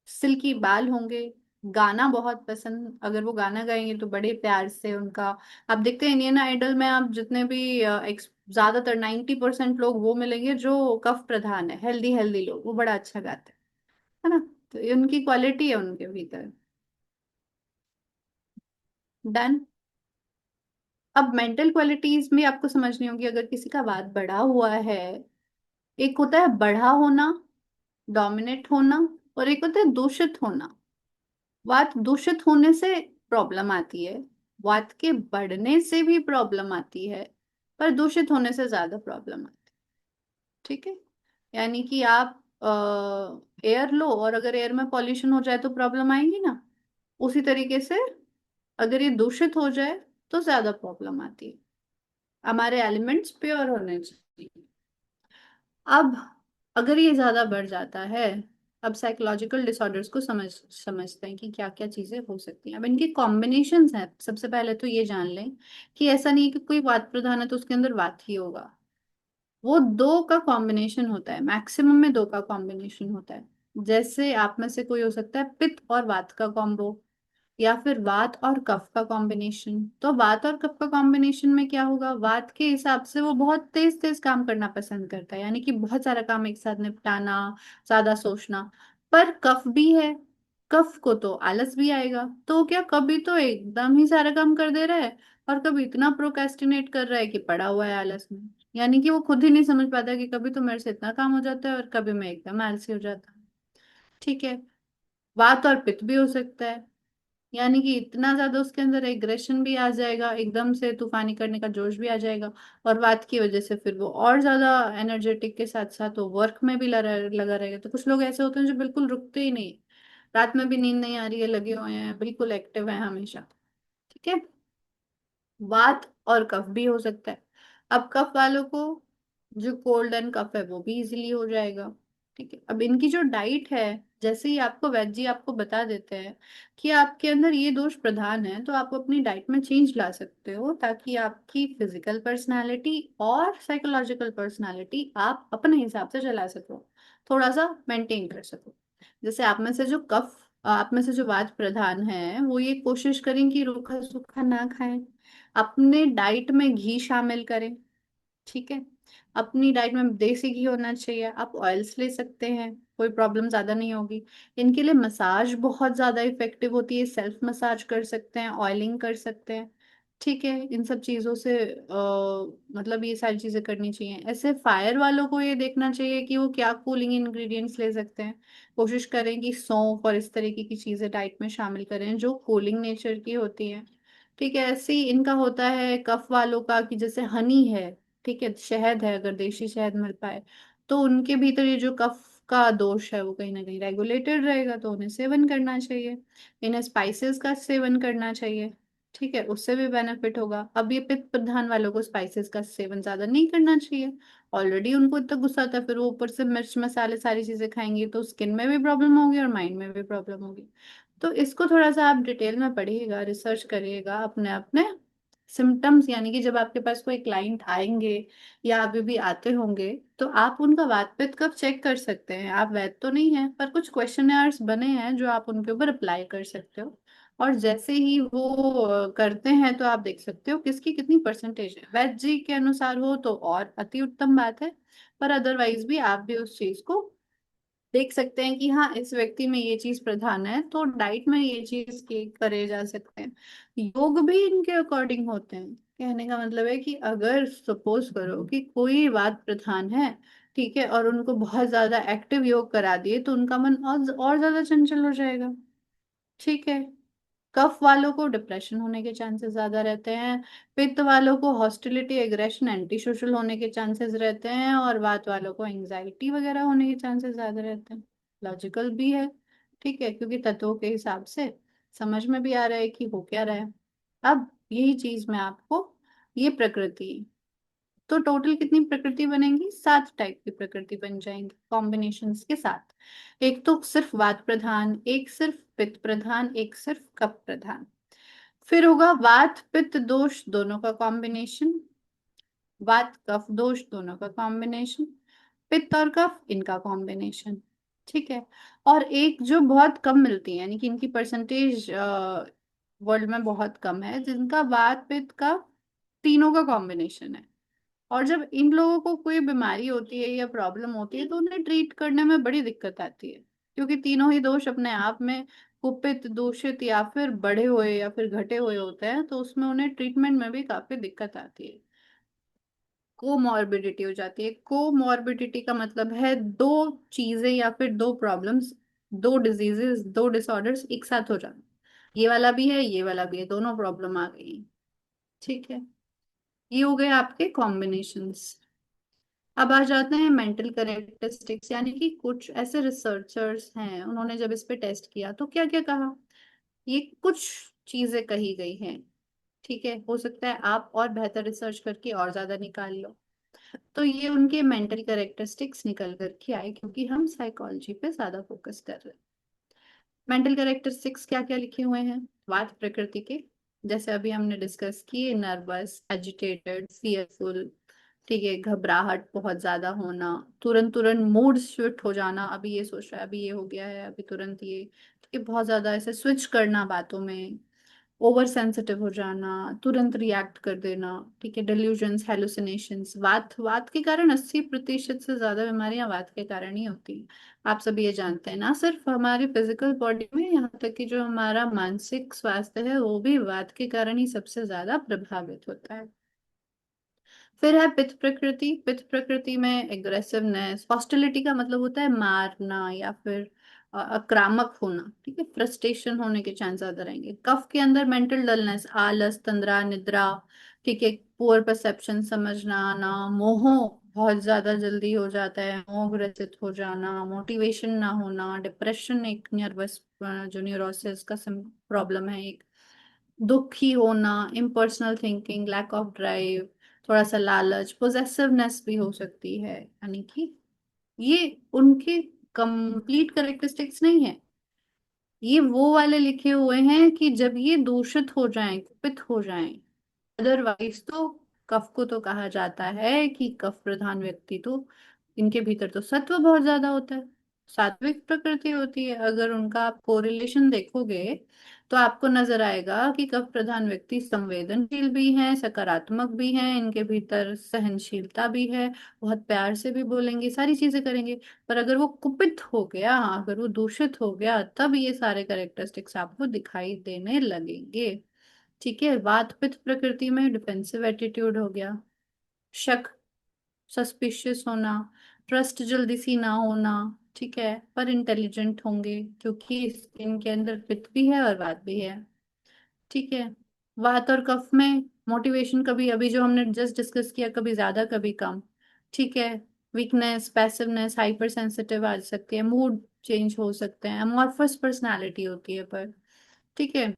सिल्की बाल होंगे। गाना बहुत पसंद, अगर वो गाना गाएंगे तो बड़े प्यार से उनका, आप देखते हैं इंडियन आइडल में, आप जितने भी ज्यादातर 90% लोग वो मिलेंगे जो कफ प्रधान है, हेल्दी हेल्दी लोग, वो बड़ा अच्छा गाते हैं, है ना। तो ये उनकी क्वालिटी है उनके भीतर। डन। अब मेंटल क्वालिटीज में आपको समझनी होगी, अगर किसी का वात बढ़ा हुआ है, एक होता है बढ़ा होना, डोमिनेट होना, और एक होता है दूषित होना। वात दूषित होने से प्रॉब्लम आती है, वात के बढ़ने से भी प्रॉब्लम आती है, पर दूषित होने से ज्यादा प्रॉब्लम आती है। ठीक है। यानी कि आप एयर लो, और अगर एयर में पॉल्यूशन हो जाए तो प्रॉब्लम आएगी ना, उसी तरीके से अगर ये दूषित हो जाए तो ज्यादा प्रॉब्लम आती है। हमारे एलिमेंट्स प्योर होने चाहिए। अब अगर ये ज्यादा बढ़ जाता है, अब साइकोलॉजिकल डिसऑर्डर्स को समझते हैं कि क्या क्या चीजें हो सकती हैं। अब इनके कॉम्बिनेशंस हैं, सबसे पहले तो ये जान लें कि ऐसा नहीं है कि कोई वात प्रधान है तो उसके अंदर वात ही होगा। वो दो का कॉम्बिनेशन होता है, मैक्सिमम में दो का कॉम्बिनेशन होता है। जैसे आप में से कोई हो सकता है पित्त और वात का कॉम्बो, या फिर वात और कफ का कॉम्बिनेशन। तो वात और कफ का कॉम्बिनेशन में क्या होगा, वात के हिसाब से वो बहुत तेज तेज काम करना पसंद करता है, यानी कि बहुत सारा काम एक साथ निपटाना, ज्यादा सोचना। पर कफ भी है, कफ को तो आलस भी आएगा, तो क्या कभी तो एकदम ही सारा काम कर दे रहा है, और कभी इतना प्रोक्रेस्टिनेट कर रहा है कि पड़ा हुआ है आलस में। यानी कि वो खुद ही नहीं समझ पाता कि कभी तो मेरे से इतना काम हो जाता है और कभी मैं एकदम आलसी हो जाता हूँ। ठीक है। वात और पित्त भी हो सकता है, यानी कि इतना ज्यादा उसके अंदर एग्रेशन भी आ जाएगा, एकदम से तूफानी करने का जोश भी आ जाएगा, और बात की वजह से फिर वो और ज्यादा एनर्जेटिक के साथ साथ वो वर्क में भी लगा रहेगा। तो कुछ लोग ऐसे होते हैं जो बिल्कुल रुकते ही नहीं, रात में भी नींद नहीं आ रही है, लगे हुए हैं, बिल्कुल एक्टिव है हमेशा। ठीक है। वात और कफ भी हो सकता है। अब कफ वालों को, जो कोल्ड एंड कफ है वो भी इजीली हो जाएगा। ठीक है। अब इनकी जो डाइट है, जैसे ही आपको वैद्य जी आपको बता देते हैं कि आपके अंदर ये दोष प्रधान है, तो आप अपनी डाइट में चेंज ला सकते हो, ताकि आपकी फिजिकल पर्सनालिटी और साइकोलॉजिकल पर्सनालिटी आप अपने हिसाब से चला सको, थोड़ा सा मेंटेन कर सको। जैसे आप में से जो वात प्रधान है, वो ये कोशिश करें कि रूखा सूखा ना खाएं, अपने डाइट में घी शामिल करें। ठीक है। अपनी डाइट में देसी घी होना चाहिए, आप ऑयल्स ले सकते हैं, कोई प्रॉब्लम ज्यादा नहीं होगी। इनके लिए मसाज बहुत ज्यादा इफेक्टिव होती है, सेल्फ मसाज कर सकते हैं, ऑयलिंग कर सकते हैं। ठीक है। इन सब चीजों से मतलब ये सारी चीजें करनी चाहिए। ऐसे फायर वालों को ये देखना चाहिए कि वो क्या कूलिंग इंग्रेडिएंट्स ले सकते हैं, कोशिश करें कि सौंफ और इस तरीके की चीजें डाइट में शामिल करें जो कूलिंग नेचर की होती है। ठीक है। ऐसे ही इनका होता है कफ वालों का कि जैसे हनी है, ठीक है, शहद है, अगर देशी शहद मिल पाए तो उनके भीतर ये जो कफ का दोष है वो कहीं ना कहीं रेगुलेटेड रहेगा, तो उन्हें सेवन करना चाहिए। इन्हें स्पाइसेस का सेवन करना चाहिए। ठीक है, उससे भी बेनिफिट होगा। अब ये पित्त प्रधान वालों को स्पाइसेस का सेवन ज्यादा नहीं करना चाहिए। ऑलरेडी उनको इतना गुस्सा आता है, फिर वो ऊपर से मिर्च मसाले सारी चीजें खाएंगी तो स्किन में भी प्रॉब्लम होगी और माइंड में भी प्रॉब्लम होगी। तो इसको थोड़ा सा आप डिटेल में पढ़िएगा, रिसर्च करिएगा अपने अपने सिम्टम्स, यानी कि जब आपके पास कोई क्लाइंट आएंगे या अभी भी आते होंगे तो आप उनका वात पित्त कब चेक कर सकते हैं। आप वैद तो नहीं है, पर कुछ क्वेश्चनर्स बने हैं जो आप उनके ऊपर अप्लाई कर सकते हो। और जैसे ही वो करते हैं तो आप देख सकते हो किसकी कितनी परसेंटेज है। वैद जी के अनुसार हो तो और अति उत्तम बात है, पर अदरवाइज भी आप भी उस चीज को देख सकते हैं कि हाँ इस व्यक्ति में ये चीज प्रधान है, तो डाइट में ये चीज के करे जा सकते हैं। योग भी इनके अकॉर्डिंग होते हैं। कहने का मतलब है कि अगर सपोज करो कि कोई बात प्रधान है, ठीक है, और उनको बहुत ज्यादा एक्टिव योग करा दिए तो उनका मन और ज्यादा चंचल हो जाएगा। ठीक है, कफ वालों को डिप्रेशन होने के चांसेस ज्यादा रहते हैं। पित्त वालों को हॉस्टिलिटी, एग्रेशन, एंटी सोशल होने के चांसेस रहते हैं। और वात वालों को एंजाइटी वगैरह होने के चांसेस ज्यादा रहते हैं। लॉजिकल भी है। ठीक है, क्योंकि तत्वों के हिसाब से समझ में भी आ रहा है कि हो क्या रहा है। अब यही चीज मैं आपको, ये प्रकृति, तो टोटल कितनी प्रकृति बनेंगी? 7 टाइप की प्रकृति बन जाएंगी कॉम्बिनेशंस के साथ। एक तो सिर्फ वात प्रधान, एक सिर्फ पित्त प्रधान, एक सिर्फ कफ प्रधान। फिर होगा वात पित्त दोष दोनों का कॉम्बिनेशन, वात कफ दोष दोनों का कॉम्बिनेशन, पित्त और कफ इनका कॉम्बिनेशन। ठीक है, और एक जो बहुत कम मिलती है, यानी कि इनकी परसेंटेज वर्ल्ड में बहुत कम है, जिनका वात पित्त का तीनों का कॉम्बिनेशन है। और जब इन लोगों को कोई बीमारी होती है या प्रॉब्लम होती है तो उन्हें ट्रीट करने में बड़ी दिक्कत आती है, क्योंकि तीनों ही दोष अपने आप में कुपित, दूषित या फिर बढ़े हुए या फिर घटे हुए होते हैं, तो उसमें उन्हें ट्रीटमेंट में भी काफी दिक्कत आती है। कोमॉर्बिडिटी हो जाती है। कोमॉर्बिडिटी का मतलब है दो चीजें या फिर दो प्रॉब्लम्स, दो डिजीजेस, दो डिसऑर्डर्स एक साथ हो जाना। ये वाला भी है, ये वाला भी है, दोनों प्रॉब्लम आ गई हैं। ठीक है, ये हो गए आपके कॉम्बिनेशंस। अब आ जाते हैं मेंटल कैरेक्टरिस्टिक्स, यानी कि कुछ ऐसे रिसर्चर्स हैं, उन्होंने जब इस पे टेस्ट किया तो क्या क्या कहा। ये कुछ चीजें कही गई हैं। ठीक है, हो सकता है आप और बेहतर रिसर्च करके और ज्यादा निकाल लो। तो ये उनके मेंटल कैरेक्टरिस्टिक्स निकल करके आए, क्योंकि हम साइकोलॉजी पे ज्यादा फोकस कर रहे हैं। मेंटल कैरेक्टरिस्टिक्स क्या क्या लिखे हुए हैं वात प्रकृति के, जैसे अभी हमने डिस्कस किए, नर्वस, एजिटेटेड, फियरफुल। ठीक है, घबराहट बहुत ज्यादा होना, तुरंत तुरंत मूड स्विफ्ट हो जाना, अभी ये सोच रहा है, अभी ये हो गया है, अभी तुरंत ये। ठीक है, बहुत ज्यादा ऐसे स्विच करना बातों में, ओवर सेंसिटिव हो जाना, तुरंत रिएक्ट कर देना। ठीक है, डिल्यूजन्स, हेलुसिनेशंस। वात वात के कारण 80% से ज्यादा बीमारियां वात के कारण ही होती हैं। आप सभी ये जानते हैं ना, सिर्फ हमारी फिजिकल बॉडी में, यहाँ तक कि जो हमारा मानसिक स्वास्थ्य है वो भी वात के कारण ही सबसे ज्यादा प्रभावित होता है। फिर है पित्त प्रकृति। पित्त प्रकृति में एग्रेसिवनेस, हॉस्टिलिटी का मतलब होता है मारना या फिर आक्रामक होना। ठीक है, फ्रस्ट्रेशन होने के चांस ज्यादा रहेंगे। कफ के अंदर मेंटल डलनेस, आलस, तंद्रा, निद्रा। ठीक है, पुअर परसेप्शन, समझना आना, मोह बहुत ज्यादा जल्दी हो जाता है, मोह ग्रसित हो जाना, मोटिवेशन ना होना, डिप्रेशन एक नर्वस जो न्यूरोसिस का प्रॉब्लम है एक, दुखी होना, impersonal thinking, lack of drive, थोड़ा सा लालच, पोजेसिवनेस भी हो सकती है। यानी कि ये उनके कंप्लीट करेक्टरिस्टिक्स नहीं है। ये वो वाले लिखे हुए हैं कि जब ये दूषित हो जाएं, कुपित हो जाएं। अदरवाइज तो कफ को तो कहा जाता है कि कफ प्रधान व्यक्ति तो इनके भीतर तो सत्व बहुत ज्यादा होता है, सात्विक प्रकृति होती है। अगर उनका आप कोरिलेशन देखोगे तो आपको नजर आएगा कि कफ प्रधान व्यक्ति संवेदनशील भी हैं, सकारात्मक भी हैं, इनके भीतर सहनशीलता भी है, बहुत प्यार से भी बोलेंगे, सारी चीजें करेंगे। पर अगर वो कुपित हो गया, अगर वो दूषित हो गया, तब ये सारे कैरेक्टरिस्टिक्स आपको दिखाई देने लगेंगे। ठीक है, वात पित्त प्रकृति में डिफेंसिव एटीट्यूड हो गया, शक, सस्पिशियस होना, ट्रस्ट जल्दी सी ना होना। ठीक है, पर इंटेलिजेंट होंगे क्योंकि इनके अंदर पित्त भी है और वात भी है। ठीक है, वात और कफ में मोटिवेशन कभी, अभी जो हमने जस्ट डिस्कस किया, कभी ज्यादा कभी कम। ठीक है। वीकनेस, पैसिवनेस, हाइपर सेंसिटिव आ सकती है, मूड चेंज हो सकते हैं, अमॉर्फस पर्सनालिटी होती है पर। ठीक है।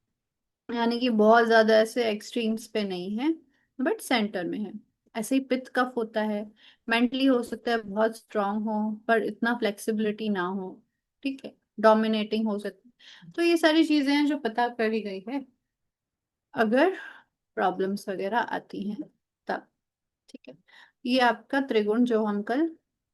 यानी कि बहुत ज्यादा ऐसे एक्सट्रीम्स पे नहीं है, बट सेंटर में है। ऐसे ही पित्त कफ होता है। मेंटली हो सकता है बहुत स्ट्रांग हो, पर इतना फ्लेक्सिबिलिटी ना हो। ठीक है। डोमिनेटिंग हो सकता है। तो ये सारी चीजें हैं जो पता करी गई है, अगर प्रॉब्लम्स वगैरह आती हैं तब। ठीक है। ये आपका त्रिगुण जो हम कल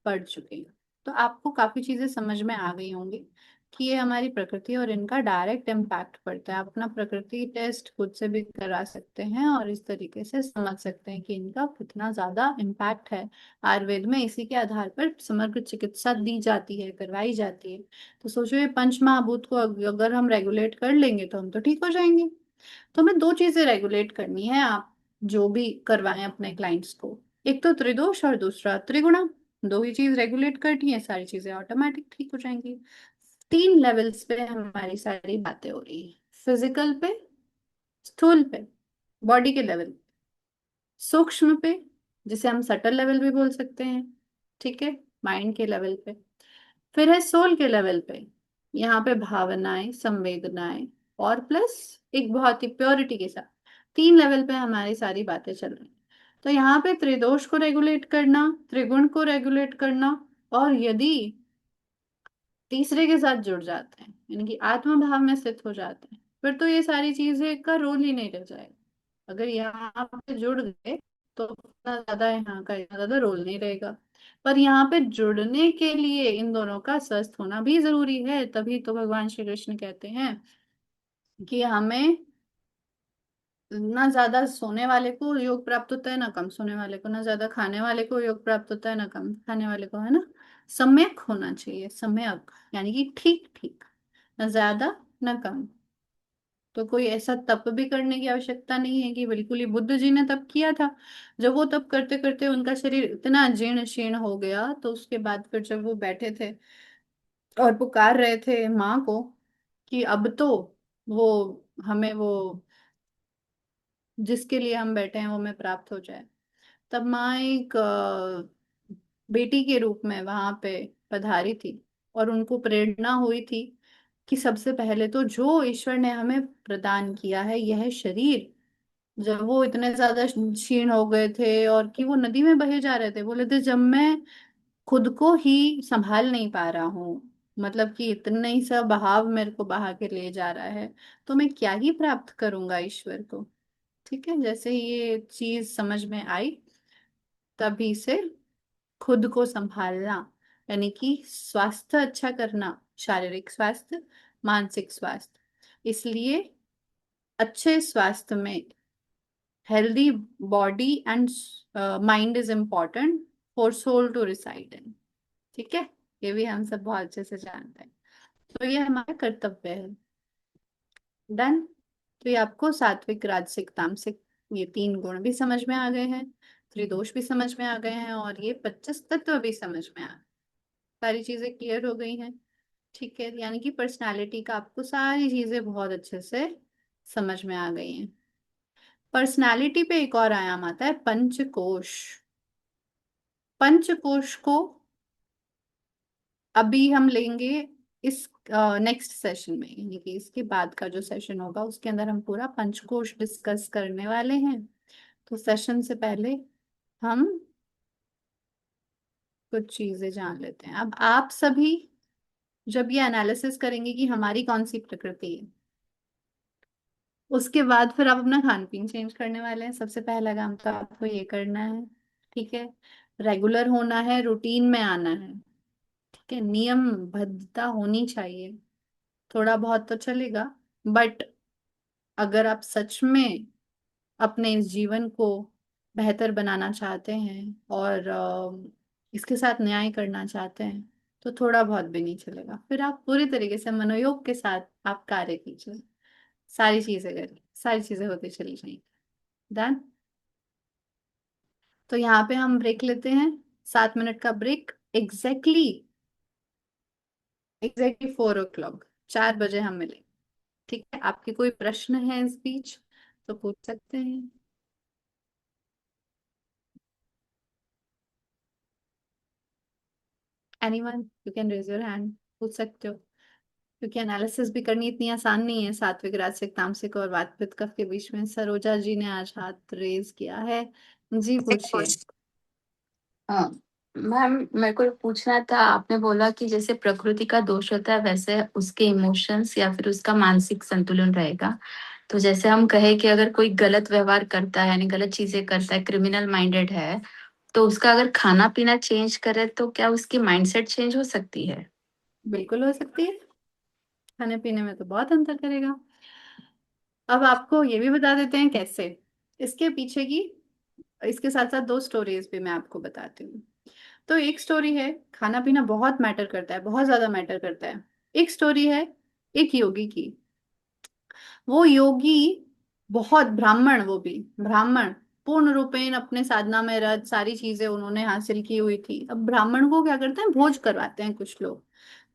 पढ़ चुके हैं। तो आपको काफी चीजें समझ में आ गई होंगी कि ये हमारी प्रकृति और इनका डायरेक्ट इम्पैक्ट पड़ता है। अपना प्रकृति टेस्ट खुद से भी करा सकते हैं और इस तरीके से समझ सकते हैं कि इनका कितना ज्यादा इम्पैक्ट है। आयुर्वेद में इसी के आधार पर समग्र चिकित्सा दी जाती है, करवाई जाती है। तो सोचो, ये पंच महाभूत को अगर हम रेगुलेट कर लेंगे तो हम तो ठीक हो जाएंगे। तो हमें दो चीजें रेगुलेट करनी है, आप जो भी करवाएं अपने क्लाइंट्स को। एक तो त्रिदोष और दूसरा त्रिगुणा। दो ही चीज रेगुलेट करनी है, सारी चीजें ऑटोमेटिक ठीक हो जाएंगी। तीन लेवल्स पे हमारी सारी बातें हो रही है। फिजिकल पे, स्थूल पे, बॉडी के लेवल, सूक्ष्म पे, जिसे हम सटल लेवल भी बोल सकते हैं। ठीक है। माइंड के लेवल पे। फिर है सोल के लेवल पे। यहाँ पे भावनाएं, संवेदनाएं, और प्लस एक बहुत ही प्योरिटी के साथ तीन लेवल पे हमारी सारी बातें चल रही हैं। तो यहाँ पे त्रिदोष को रेगुलेट करना, त्रिगुण को रेगुलेट करना, और यदि तीसरे के साथ जुड़ जाते हैं, यानी कि आत्म भाव में स्थित हो जाते हैं, फिर तो ये सारी चीजें का रोल ही नहीं रह जाएगा। अगर यहाँ पे जुड़ गए तो इतना ज्यादा यहाँ का इतना ज्यादा रोल नहीं रहेगा। पर यहाँ पे जुड़ने के लिए इन दोनों का स्वस्थ होना भी जरूरी है। तभी तो भगवान श्री कृष्ण कहते हैं कि हमें ना ज्यादा सोने वाले को योग प्राप्त होता है, ना कम सोने वाले को, ना ज्यादा खाने वाले को योग प्राप्त होता है, ना कम खाने वाले को, है ना। सम्यक होना चाहिए, सम्यक यानी कि ठीक ठीक, ना ज्यादा ना कम। तो कोई ऐसा तप भी करने की आवश्यकता नहीं है कि बिल्कुल ही, बुद्ध जी ने तप किया था। जब वो तप करते करते उनका शरीर इतना जीर्ण शीर्ण हो गया, तो उसके बाद फिर जब वो बैठे थे और पुकार रहे थे माँ को कि अब तो वो हमें वो जिसके लिए हम बैठे हैं वो हमें प्राप्त हो जाए, तब माँ एक बेटी के रूप में वहां पे पधारी थी। और उनको प्रेरणा हुई थी कि सबसे पहले तो जो ईश्वर ने हमें प्रदान किया है यह शरीर, जब वो इतने ज्यादा क्षीण हो गए थे और कि वो नदी में बहे जा रहे थे, बोले थे जब मैं खुद को ही संभाल नहीं पा रहा हूँ, मतलब कि इतना ही सा बहाव मेरे को बहा के ले जा रहा है, तो मैं क्या ही प्राप्त करूंगा ईश्वर को। ठीक है। जैसे ही ये चीज समझ में आई, तभी से खुद को संभालना, यानी कि स्वास्थ्य अच्छा करना, शारीरिक स्वास्थ्य, मानसिक स्वास्थ्य। इसलिए अच्छे स्वास्थ्य में healthy body and mind is important for soul to reside in. ठीक है। ये भी हम सब बहुत अच्छे से जानते हैं। तो ये हमारा कर्तव्य है। डन। तो ये आपको सात्विक, राजसिक, तामसिक, ये तीन गुण भी समझ में आ गए हैं, त्रिदोष भी समझ में आ गए हैं, और ये 25 तत्व भी समझ में आ गए। सारी चीजें क्लियर हो गई हैं। ठीक है। यानी कि पर्सनालिटी का आपको सारी चीजें बहुत अच्छे से समझ में आ गई हैं। पर्सनालिटी पे एक और आयाम आता है, पंचकोश। पंचकोश को अभी हम लेंगे इस नेक्स्ट सेशन में, यानी कि इसके बाद का जो सेशन होगा उसके अंदर हम पूरा पंचकोश डिस्कस करने वाले हैं। तो सेशन से पहले हम कुछ चीजें जान लेते हैं। अब आप सभी जब ये एनालिसिस करेंगे कि हमारी कौन सी प्रकृति है, उसके बाद फिर आप अपना खान पीन चेंज करने वाले हैं। सबसे पहला काम तो आपको ये करना है। ठीक है। रेगुलर होना है, रूटीन में आना है। ठीक है। नियमबद्धता होनी चाहिए। थोड़ा बहुत तो चलेगा, बट अगर आप सच में अपने इस जीवन को बेहतर बनाना चाहते हैं और इसके साथ न्याय करना चाहते हैं, तो थोड़ा बहुत भी नहीं चलेगा। फिर आप पूरी तरीके से मनोयोग के साथ आप कार्य कीजिए, सारी चीजें करिए, सारी चीजें होती चली जाएंगी। डन। तो यहाँ पे हम ब्रेक लेते हैं, 7 मिनट का ब्रेक। एग्जैक्टली, एग्जैक्टली 4 o'clock, 4 बजे हम मिलेंगे। ठीक है। आपके कोई प्रश्न है इस बीच तो पूछ सकते हैं। Anyone, you can raise your hand, पूछ सकते हो, क्योंकि एनालिसिस भी करनी इतनी आसान नहीं है सात्विक राजसिक तामसिक और वात कफ के बीच में। सरोजा जी ने आज हाथ रेज किया है, जी पूछिए। हाँ मैम, मेरे को पूछना था। आपने बोला कि जैसे प्रकृति का दोष होता है वैसे उसके इमोशंस या फिर उसका मानसिक संतुलन रहेगा। तो जैसे हम कहे कि अगर कोई गलत व्यवहार करता है यानी गलत चीजें करता है, क्रिमिनल माइंडेड है, तो उसका अगर खाना पीना चेंज करे तो क्या उसकी माइंडसेट चेंज हो सकती है? बिल्कुल हो सकती है, खाने पीने में तो बहुत अंतर करेगा। अब आपको ये भी बता देते हैं कैसे, इसके पीछे की, इसके साथ साथ दो स्टोरीज भी मैं आपको बताती हूँ। तो एक स्टोरी है, खाना पीना बहुत मैटर करता है, बहुत ज्यादा मैटर करता है। एक स्टोरी है एक योगी की। वो योगी बहुत ब्राह्मण, वो भी ब्राह्मण, पूर्ण रूपेण अपने साधना में रत, सारी चीजें उन्होंने हासिल की हुई थी। अब ब्राह्मण को क्या करते हैं, भोज करवाते हैं कुछ लोग,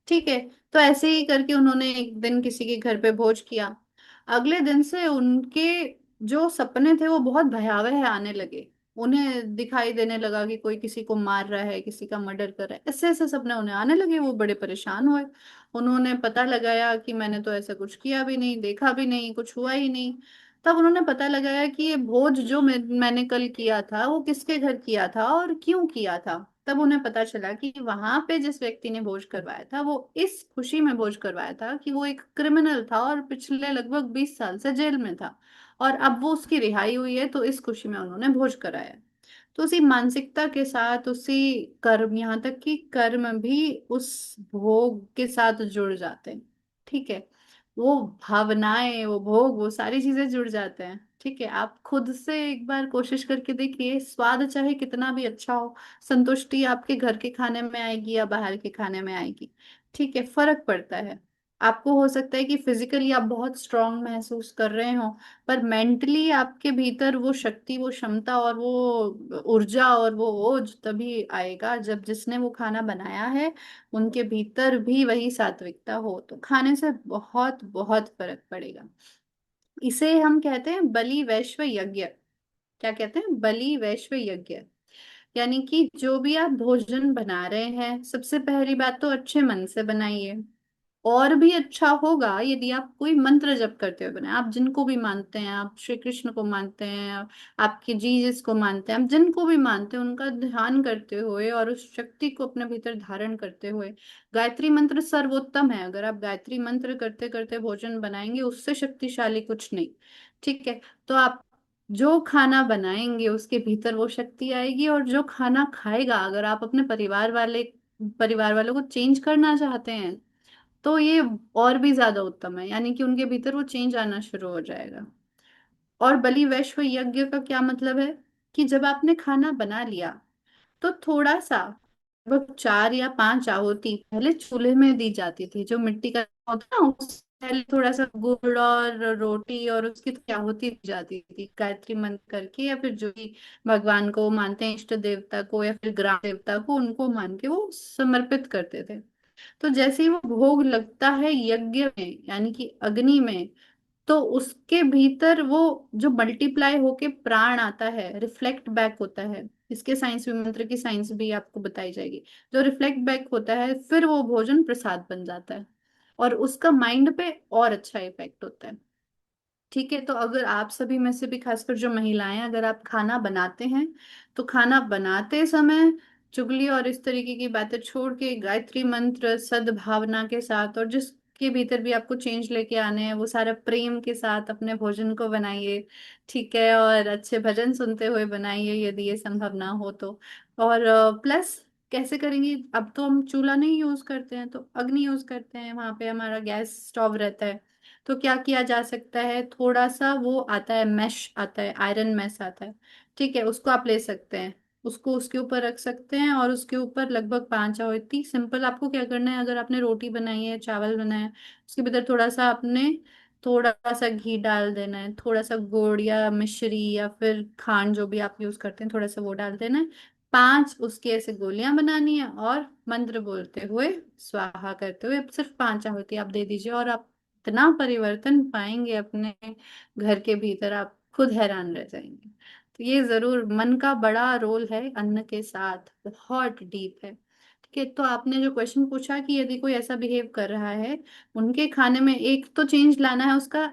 ठीक है। तो ऐसे ही करके उन्होंने एक दिन किसी के घर पे भोज किया। अगले दिन से उनके जो सपने थे वो बहुत भयावह आने लगे। उन्हें दिखाई देने लगा कि कोई किसी को मार रहा है, किसी का मर्डर कर रहा है, ऐसे ऐसे सपने उन्हें आने लगे। वो बड़े परेशान हुए। उन्होंने पता लगाया कि मैंने तो ऐसा कुछ किया भी नहीं, देखा भी नहीं, कुछ हुआ ही नहीं। तब उन्होंने पता लगाया कि ये भोज जो मैंने कल किया था वो किसके घर किया था और क्यों किया था। तब उन्हें पता चला कि वहां पे जिस व्यक्ति ने भोज करवाया था वो इस खुशी में भोज करवाया था कि वो एक क्रिमिनल था और पिछले लगभग 20 साल से जेल में था, और अब वो उसकी रिहाई हुई है, तो इस खुशी में उन्होंने भोज कराया। तो उसी मानसिकता के साथ, उसी कर्म, यहाँ तक कि कर्म भी उस भोग के साथ जुड़ जाते हैं, ठीक है। वो भावनाएं, वो भोग, वो सारी चीजें जुड़ जाते हैं, ठीक है। आप खुद से एक बार कोशिश करके देखिए, स्वाद चाहे कितना भी अच्छा हो, संतुष्टि आपके घर के खाने में आएगी या बाहर के खाने में आएगी, ठीक है, फर्क पड़ता है। आपको हो सकता है कि फिजिकली आप बहुत स्ट्रांग महसूस कर रहे हो, पर मेंटली आपके भीतर वो शक्ति, वो क्षमता और वो ऊर्जा और वो ओज तभी आएगा जब जिसने वो खाना बनाया है उनके भीतर भी वही सात्विकता हो। तो खाने से बहुत बहुत फर्क पड़ेगा। इसे हम कहते हैं बलि वैश्व यज्ञ। क्या कहते हैं, बलि वैश्व यज्ञ। यानी कि जो भी आप भोजन बना रहे हैं, सबसे पहली बात तो अच्छे मन से बनाइए। और भी अच्छा होगा यदि आप कोई मंत्र जप करते हुए बनाए, आप जिनको भी मानते हैं, आप श्री कृष्ण को मानते हैं, आपके जीसस को मानते हैं, आप जिनको भी मानते हैं उनका ध्यान करते हुए और उस शक्ति को अपने भीतर धारण करते हुए। गायत्री मंत्र सर्वोत्तम है, अगर आप गायत्री मंत्र करते करते भोजन बनाएंगे उससे शक्तिशाली कुछ नहीं, ठीक है। तो आप जो खाना बनाएंगे उसके भीतर वो शक्ति आएगी, और जो खाना खाएगा, अगर आप अपने परिवार वालों को चेंज करना चाहते हैं तो ये और भी ज्यादा उत्तम है, यानी कि उनके भीतर वो चेंज आना शुरू हो जाएगा। और बलि वैश्व यज्ञ का क्या मतलब है, कि जब आपने खाना बना लिया तो थोड़ा सा, लगभग 4 या 5 आहुति पहले चूल्हे में दी जाती थी, जो मिट्टी का होता ना, उस पहले थोड़ा सा गुड़ और रोटी और उसकी थोड़ी आहुति दी जाती थी गायत्री मंत्र करके, या फिर जो भी भगवान को मानते हैं, इष्ट देवता को या फिर ग्राम देवता को, उनको मान के वो समर्पित करते थे। तो जैसे ही वो भोग लगता है यज्ञ में, यानी कि अग्नि में, तो उसके भीतर वो जो मल्टीप्लाई होके प्राण आता है, रिफ्लेक्ट बैक होता है। इसके साइंस भी, मंत्र की साइंस भी आपको बताई जाएगी। जो रिफ्लेक्ट बैक होता है फिर वो भोजन प्रसाद बन जाता है, और उसका माइंड पे और अच्छा इफेक्ट होता है, ठीक है। तो अगर आप सभी में से भी, खासकर जो महिलाएं, अगर आप खाना बनाते हैं तो खाना बनाते समय चुगली और इस तरीके की बातें छोड़ के गायत्री मंत्र सद्भावना के साथ, और जिसके भीतर भी आपको चेंज लेके आने हैं वो सारा प्रेम के साथ अपने भोजन को बनाइए, ठीक है। और अच्छे भजन सुनते हुए बनाइए यदि ये संभव ना हो तो। और प्लस कैसे करेंगे, अब तो हम चूल्हा नहीं यूज करते हैं, तो अग्नि यूज करते हैं, वहां पे हमारा गैस स्टोव रहता है। तो क्या किया जा सकता है, थोड़ा सा वो आता है मैश, आता है आयरन मैश आता है, ठीक है, उसको आप ले सकते हैं। उसको उसके ऊपर रख सकते हैं और उसके ऊपर लगभग 5 आहुति सिंपल। आपको क्या करना है, अगर आपने रोटी बनाई है, चावल बनाया है, उसके भीतर थोड़ा सा आपने, थोड़ा सा घी डाल देना है, थोड़ा सा गुड़ या मिश्री या फिर खांड जो भी आप यूज करते हैं, थोड़ा सा वो डाल देना है। 5 उसकी ऐसे गोलियां बनानी है और मंत्र बोलते हुए, स्वाहा करते हुए सिर्फ 5 आहुति आप दे दीजिए, और आप इतना परिवर्तन पाएंगे अपने घर के भीतर, आप खुद हैरान रह जाएंगे। तो ये जरूर, मन का बड़ा रोल है अन्न के साथ, बहुत डीप है। कि तो आपने जो क्वेश्चन पूछा कि यदि कोई ऐसा बिहेव कर रहा है, उनके खाने में एक तो चेंज लाना है उसका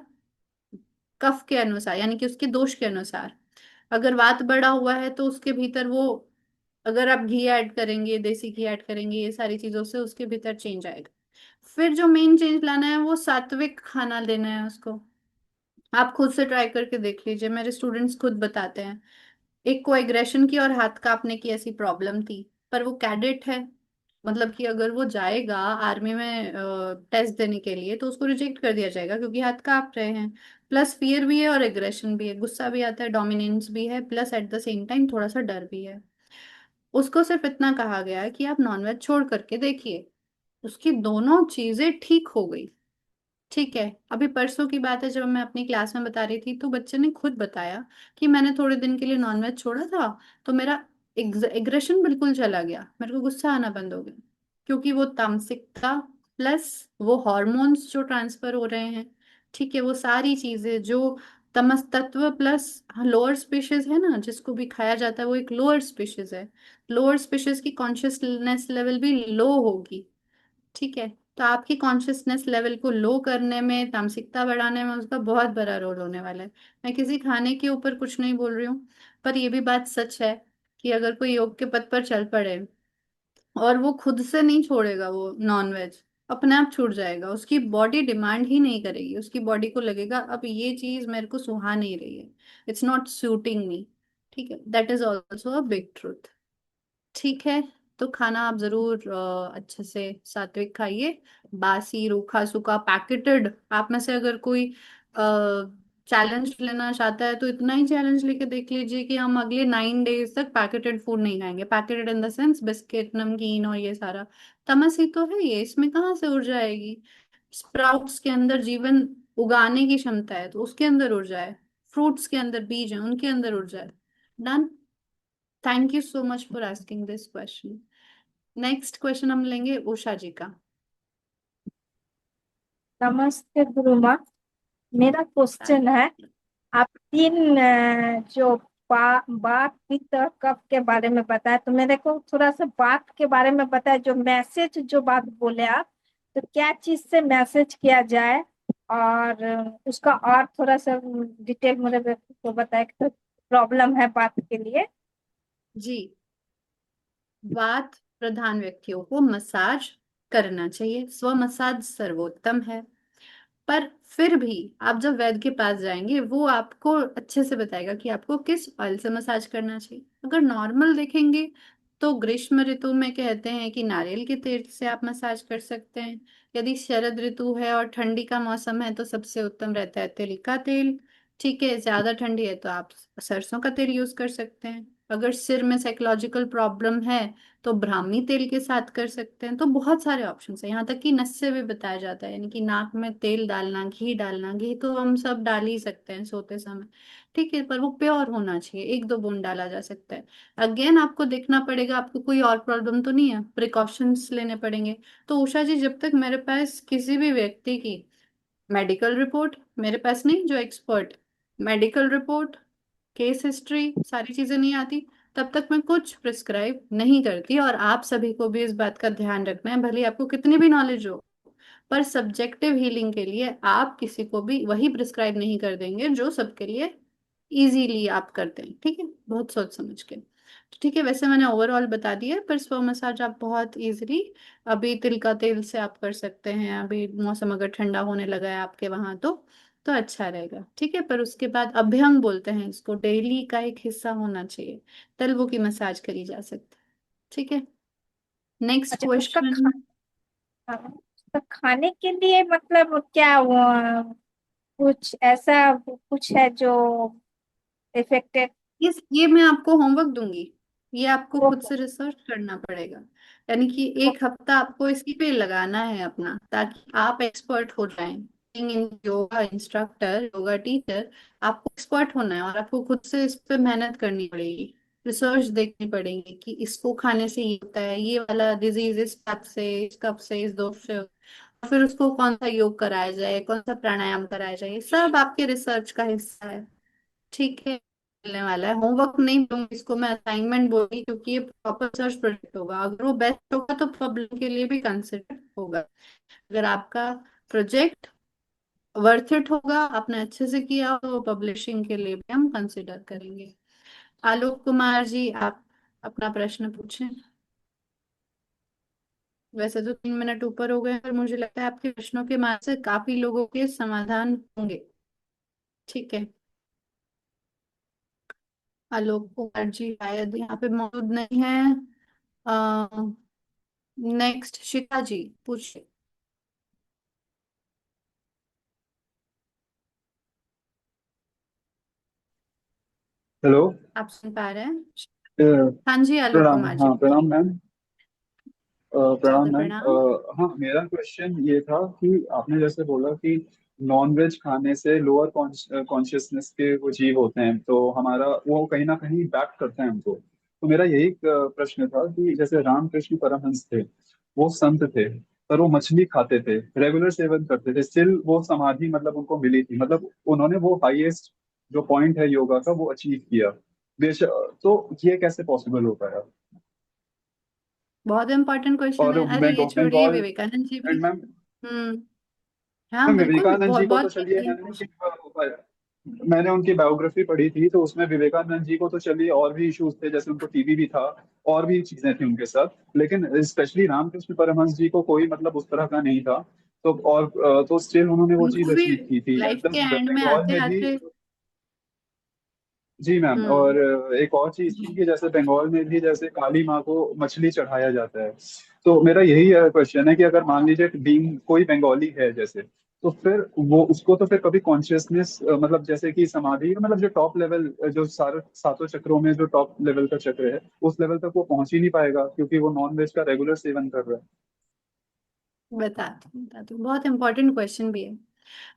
कफ के अनुसार, यानी कि उसके दोष के अनुसार। अगर वात बढ़ा हुआ है तो उसके भीतर वो, अगर आप घी ऐड करेंगे, देसी घी ऐड करेंगे, ये सारी चीजों से उसके भीतर चेंज आएगा। फिर जो मेन चेंज लाना है वो सात्विक खाना लेना है उसको। आप खुद से ट्राई करके देख लीजिए, मेरे स्टूडेंट्स खुद बताते हैं। एक को एग्रेशन की और हाथ कांपने की ऐसी प्रॉब्लम थी, पर वो कैडेट है, मतलब कि अगर वो जाएगा आर्मी में टेस्ट देने के लिए तो उसको रिजेक्ट कर दिया जाएगा क्योंकि हाथ कांप रहे हैं। प्लस फियर भी है और एग्रेशन भी है, गुस्सा भी आता है, डोमिनेंस भी है, plus at the same time थोड़ा सा डर भी है। उसको सिर्फ इतना कहा गया है कि आप नॉनवेज छोड़ करके देखिए, उसकी दोनों चीजें ठीक हो गई। ठीक है, अभी परसों की बात है, जब मैं अपनी क्लास में बता रही थी तो बच्चे ने खुद बताया कि मैंने थोड़े दिन के लिए नॉनवेज छोड़ा था, तो मेरा एग्रेशन बिल्कुल चला गया, मेरे को गुस्सा आना बंद हो गया। क्योंकि वो तामसिकता प्लस वो हॉर्मोन्स जो ट्रांसफर हो रहे हैं, ठीक है, वो सारी चीजें जो तमस तत्व प्लस लोअर स्पीशीज है ना, जिसको भी खाया जाता है वो एक लोअर स्पीशीज है, लोअर स्पीशीज की कॉन्शियसनेस लेवल भी लो होगी। ठीक है, तो आपकी कॉन्शियसनेस लेवल को लो करने में, तामसिकता बढ़ाने में उसका बहुत बड़ा रोल होने वाला है। मैं किसी खाने के ऊपर कुछ नहीं बोल रही हूँ, पर ये भी बात सच है कि अगर कोई योग के पथ पर चल पड़े और वो खुद से नहीं छोड़ेगा, वो नॉनवेज अपने आप छूट जाएगा, उसकी बॉडी डिमांड ही नहीं करेगी, उसकी बॉडी को लगेगा अब ये चीज मेरे को सुहा नहीं रही है, इट्स नॉट सूटिंग मी। ठीक है, that is also a big truth. ठीक है, तो खाना आप जरूर अच्छे से सात्विक खाइए। बासी रूखा सूखा पैकेटेड, आप में से अगर कोई चैलेंज लेना चाहता है तो इतना ही चैलेंज लेके देख लीजिए कि हम अगले 9 डेज तक पैकेटेड फूड नहीं खाएंगे। पैकेटेड इन द सेंस बिस्किट नमकीन और ये सारा, तमस ही तो है ये, इसमें कहाँ से ऊर्जा आएगी? स्प्राउट्स के अंदर जीवन उगाने की क्षमता है तो उसके अंदर ऊर्जा है, फ्रूट्स के अंदर बीज है उनके अंदर ऊर्जा है। Done. Thank you so much for asking this question. Next question हम लेंगे उषा जी का। नमस्ते गुरु माँ। मेरा क्वेश्चन है, आप तीन जो बात पित्त और कफ के बारे में बताया, तो मेरे को थोड़ा सा बात के बारे में बताया, जो मैसेज जो बात बोले आप, तो क्या चीज से मैसेज किया जाए, और उसका और थोड़ा सा डिटेल मेरे को बताया कि तो प्रॉब्लम है बात के लिए। जी, वात प्रधान व्यक्तियों को मसाज करना चाहिए, स्व मसाज सर्वोत्तम है। पर फिर भी आप जब वैद्य के पास जाएंगे वो आपको अच्छे से बताएगा कि आपको किस ऑयल से मसाज करना चाहिए। अगर नॉर्मल देखेंगे तो ग्रीष्म ऋतु में कहते हैं कि नारियल के तेल से आप मसाज कर सकते हैं। यदि शरद ऋतु है और ठंडी का मौसम है तो सबसे उत्तम रहता है तिल का तेल। ठीक है, ज्यादा ठंडी है तो आप सरसों का तेल यूज कर सकते हैं। अगर सिर में साइकोलॉजिकल प्रॉब्लम है तो ब्राह्मी तेल के साथ कर सकते हैं। तो बहुत सारे ऑप्शन है, यहाँ तक कि नस से भी बताया जाता है, यानी कि नाक में तेल डालना, घी डालना, घी तो हम सब डाल ही सकते हैं सोते समय। ठीक है, पर वो प्योर होना चाहिए, एक दो बूंद डाला जा सकता है। अगेन आपको देखना पड़ेगा आपको कोई और प्रॉब्लम तो नहीं है, प्रिकॉशंस लेने पड़ेंगे। तो उषा जी, जब तक मेरे पास किसी भी व्यक्ति की मेडिकल रिपोर्ट, मेरे पास नहीं जो expert, medical report, case history, सारी चीजें नहीं आती, तब तक मैं कुछ प्रिस्क्राइब नहीं करती। और आप सभी को भी इस बात का ध्यान रखना है, भले आपको कितनी भी नॉलेज हो, पर सब्जेक्टिव हीलिंग के लिए आप किसी को भी वही प्रिस्क्राइब नहीं कर देंगे जो सबके लिए इजीली आप करते हैं। ठीक है, बहुत सोच समझ के। तो ठीक है, वैसे मैंने ओवरऑल बता दिया है, पर स्व मसाज आप बहुत इजीली अभी तिल का तेल से आप कर सकते हैं। अभी मौसम अगर ठंडा होने लगा है आपके वहां तो अच्छा रहेगा। ठीक है, पर उसके बाद अभ्यंग बोलते हैं इसको, डेली का एक हिस्सा होना चाहिए, तलवों की मसाज करी जा सकती है। ठीक है, नेक्स्ट अच्छा, उसका क्वेश्चन। उसका खाने के लिए मतलब क्या कुछ ऐसा कुछ है जो इफेक्टेड? ये मैं आपको होमवर्क दूंगी, ये आपको खुद से रिसर्च करना पड़ेगा। यानी कि एक हफ्ता आपको इसी पे लगाना है अपना, ताकि आप एक्सपर्ट हो जाएं। इन योगा इंस्ट्रक्टर, योगा टीचर, आपको एक्सपर्ट होना है और आपको खुद से इस पे मेहनत करनी पड़ेगी, रिसर्च देखनी पड़ेगी कि इसको खाने से ये होता है, ये वाला डिजीज इस बात से, इस कब से, इस दोष से, फिर उसको कौन सा योग कराया जाए, कौन सा प्राणायाम कराया जाए, ये सब आपके रिसर्च का हिस्सा है। ठीक है, मिलने वाला है। होमवर्क नहीं दूंगी इसको, मैं असाइनमेंट बोलूंगी, क्योंकि ये प्रॉपर सर्च प्रोजेक्ट होगा। अगर वो बेस्ट होगा तो पब्लिक के लिए भी कंसिडर होगा। अगर आपका प्रोजेक्ट वर्थ इट होगा, आपने अच्छे से किया हो, तो पब्लिशिंग के लिए भी हम कंसिडर करेंगे। आलोक कुमार जी, आप अपना प्रश्न पूछें। वैसे तो 3 मिनट ऊपर हो गए, पर मुझे लगता है आपके प्रश्नों के माध्यम से काफी लोगों के समाधान होंगे। ठीक है। आलोक कुमार जी शायद यहाँ पे मौजूद नहीं है। नेक्स्ट शिखा जी, पूछिए। हेलो। आप सुन पा रहे हैं? अ, हाँ जी, आलोक प्रणाम। कुमार जी हाँ, प्रणाम बोलिए। मैम। प्रणाम ज्यादा मैम। प्रणाम। हाँ, मेरा क्वेश्चन ये था कि आपने जैसे बोला कि नॉन वेज खाने से लोअर कॉन्शियसनेस के वो जीव होते हैं, तो हमारा वो कहीं ना कहीं इम्पैक्ट करते हैं हमको। तो मेरा यही प्रश्न था कि जैसे रामकृष्ण परमहंस थे, वो संत थे, पर वो मछली खाते थे, रेगुलर सेवन करते थे, स्टिल वो समाधि मतलब उनको मिली थी, मतलब उन्होंने वो हाईएस्ट जो पॉइंट है योगा का वो अचीव किया। बेशक, तो ये कैसे पॉसिबल हो पाया? बहुत इंपॉर्टेंट क्वेश्चन और है। अरे ये छोड़िए, बंगाल। विवेकानंद जी भी। एंड मैम, हम्म। हाँ मैम बिल्कुल, विवेकानंद बहुत जी को तो बहुत चलिए सही क्वेश्चन। मैंने उनकी बायोग्राफी पढ़ी थी, तो उसमें विवेकानंद जी को तो चलिए और भी इश्यूज थे, जैसे उनको टीबी भी था, और भी चीजें थी उनके साथ। लेकिन स्पेशली रामकृष्ण परमहंस जी को कोई मतलब उस तरह का नहीं था। तो और तो स्टिल उन्होंने वो चीज उनको भी अचीव की थी, लाइफ के मतलब एंड में बंगाल आते में भी। आते। जी मैम। और हम्म। एक और चीज थी कि जैसे बंगाल में भी जैसे काली माँ को मछली चढ़ाया जाता है। तो मेरा यही क्वेश्चन है कि अगर मान लीजिए बीइंग कोई बंगाली है जैसे, तो फिर वो उसको तो फिर कभी कॉन्शियसनेस मतलब जैसे कि समाधि मतलब जो टॉप लेवल, जो सारे सातों चक्रों में जो टॉप लेवल का चक्र है, उस लेवल तक वो पहुंच ही नहीं पाएगा, क्योंकि वो नॉन वेज का रेगुलर सेवन कर रहा है। बता दूं, बहुत इंपॉर्टेंट क्वेश्चन भी है।